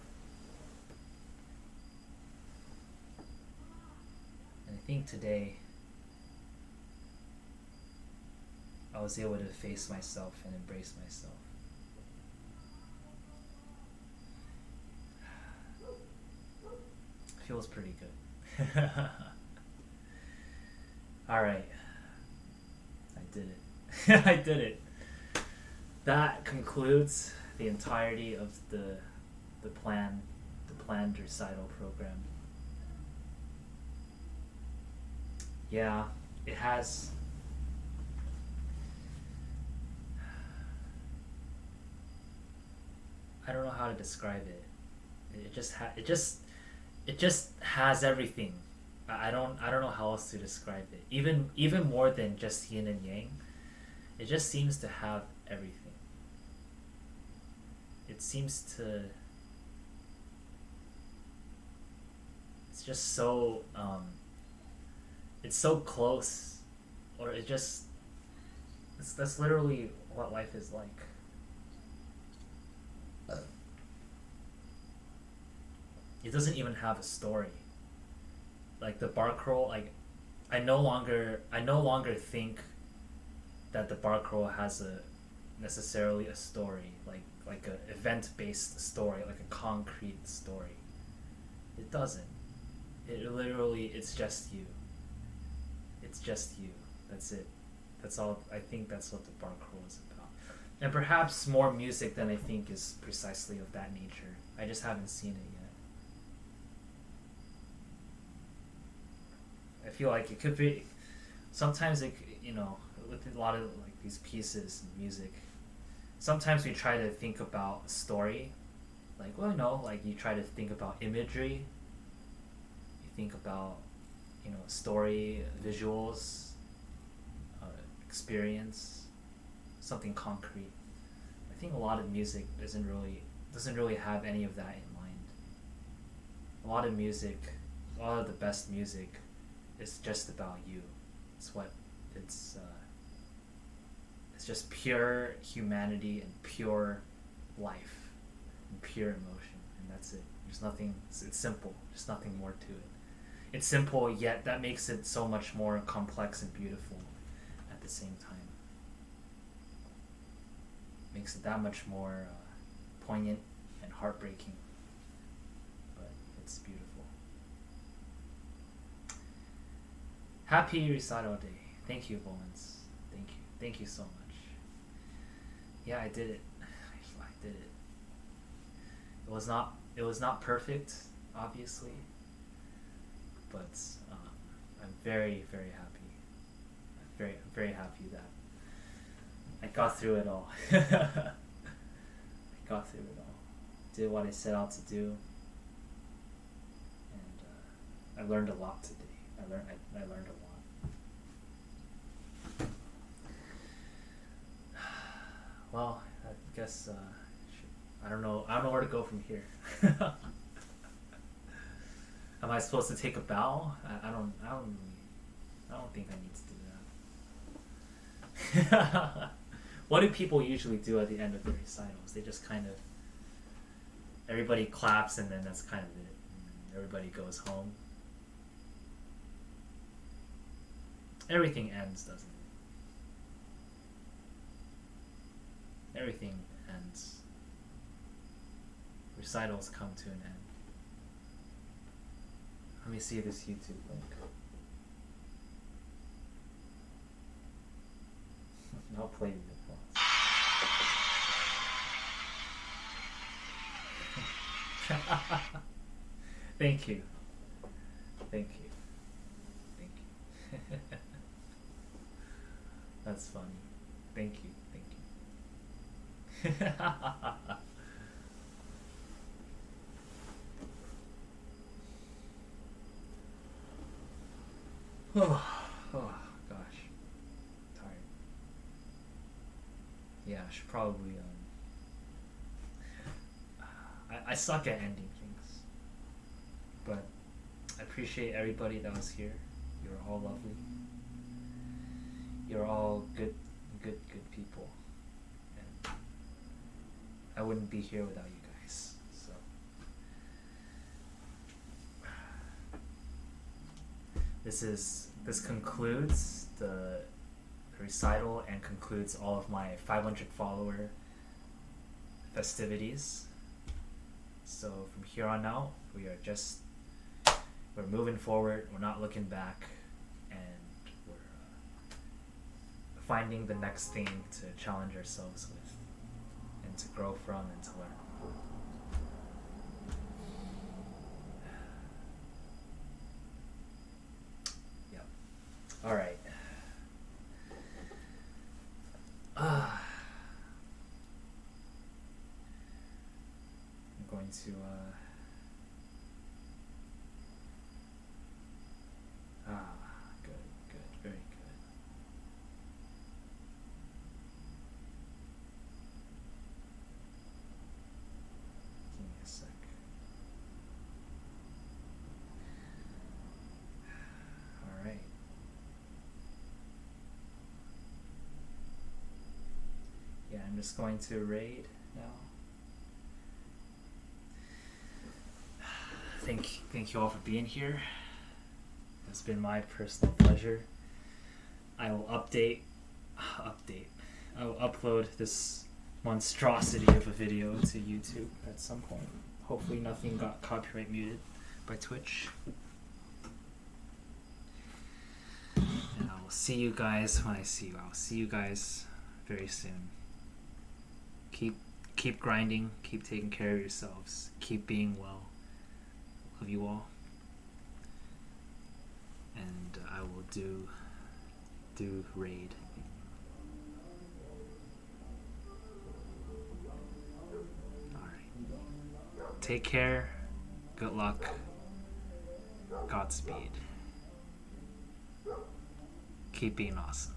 And I think today I was able to face myself and embrace myself. Feels pretty good. Alright. I did it. I did it. That concludes the entirety of the planned recital program. Yeah, it has. I don't know how to describe it. It just has everything. I don't know how else to describe it. Even more than just yin and yang, it just seems to have everything. It seems to. It's just so. It's so close, or it just. That's literally what life is like. It doesn't even have a story. Like the Barcarolle, like I no longer think that the Barcarolle has necessarily a story, like a event-based story, like a concrete story. It doesn't. It's just you. It's just you. That's it. That's all. I think that's what the Barcarolle is about. And perhaps more music than I think is precisely of that nature. I just haven't seen it yet. I feel like it could be. Sometimes it, with a lot of like these pieces in music, sometimes we try to think about a story, like like you try to think about imagery. You think about, story, visuals, experience, something concrete. I think a lot of music doesn't really have any of that in mind. A lot of the best music is just about you. It's just pure humanity and pure life and pure emotion, and that's it. There's nothing. It's simple. There's nothing more to it. It's simple, yet that makes it so much more complex and beautiful at the same time. Makes it that much more poignant and heartbreaking, but it's beautiful. Happy Recital Day. Thank you, Bowens. Thank you. Thank you so much. Yeah, I did it. I did it. It was not perfect, obviously, but I'm very, very happy. I'm very happy that I got through it all. I got through it all. Did what I set out to do. And I learned a lot today. I learned a lot. Well, I guess I don't know where to go from here. Am I supposed to take a bow? I don't think I need to do that. What do people usually do at the end of the recitals? They just kind of, everybody claps and then that's kind of it. And everybody goes home. Everything ends, doesn't it? Everything ends. Recitals come to an end. Let me see this YouTube link. I'll play the applause. Thank you. Thank you. Thank you. That's funny. Thank you. Thank you. Oh gosh, tired. Yeah, I should probably I suck at ending things, but I appreciate everybody that was here. You're all lovely. You're all good people, and I wouldn't be here without you guys. So. This concludes the recital and concludes all of my 500 follower festivities. So from here on out, we're moving forward. We're not looking back, and we're finding the next thing to challenge ourselves with, and to grow from, and to learn. All right. I'm going to good, very good. Give me a sec. All right. Yeah, I'm just going to raid now. Thank you all for being here. It's been my personal pleasure. I will I will upload this monstrosity of a video to YouTube at some point. Hopefully nothing got copyright muted by Twitch. And I will see you guys when I see you. I'll see you guys very soon. Keep grinding, keep taking care of yourselves, keep being well. Love you all. And I will do raid. Alright. Take care. Good luck. Godspeed. Keep being awesome.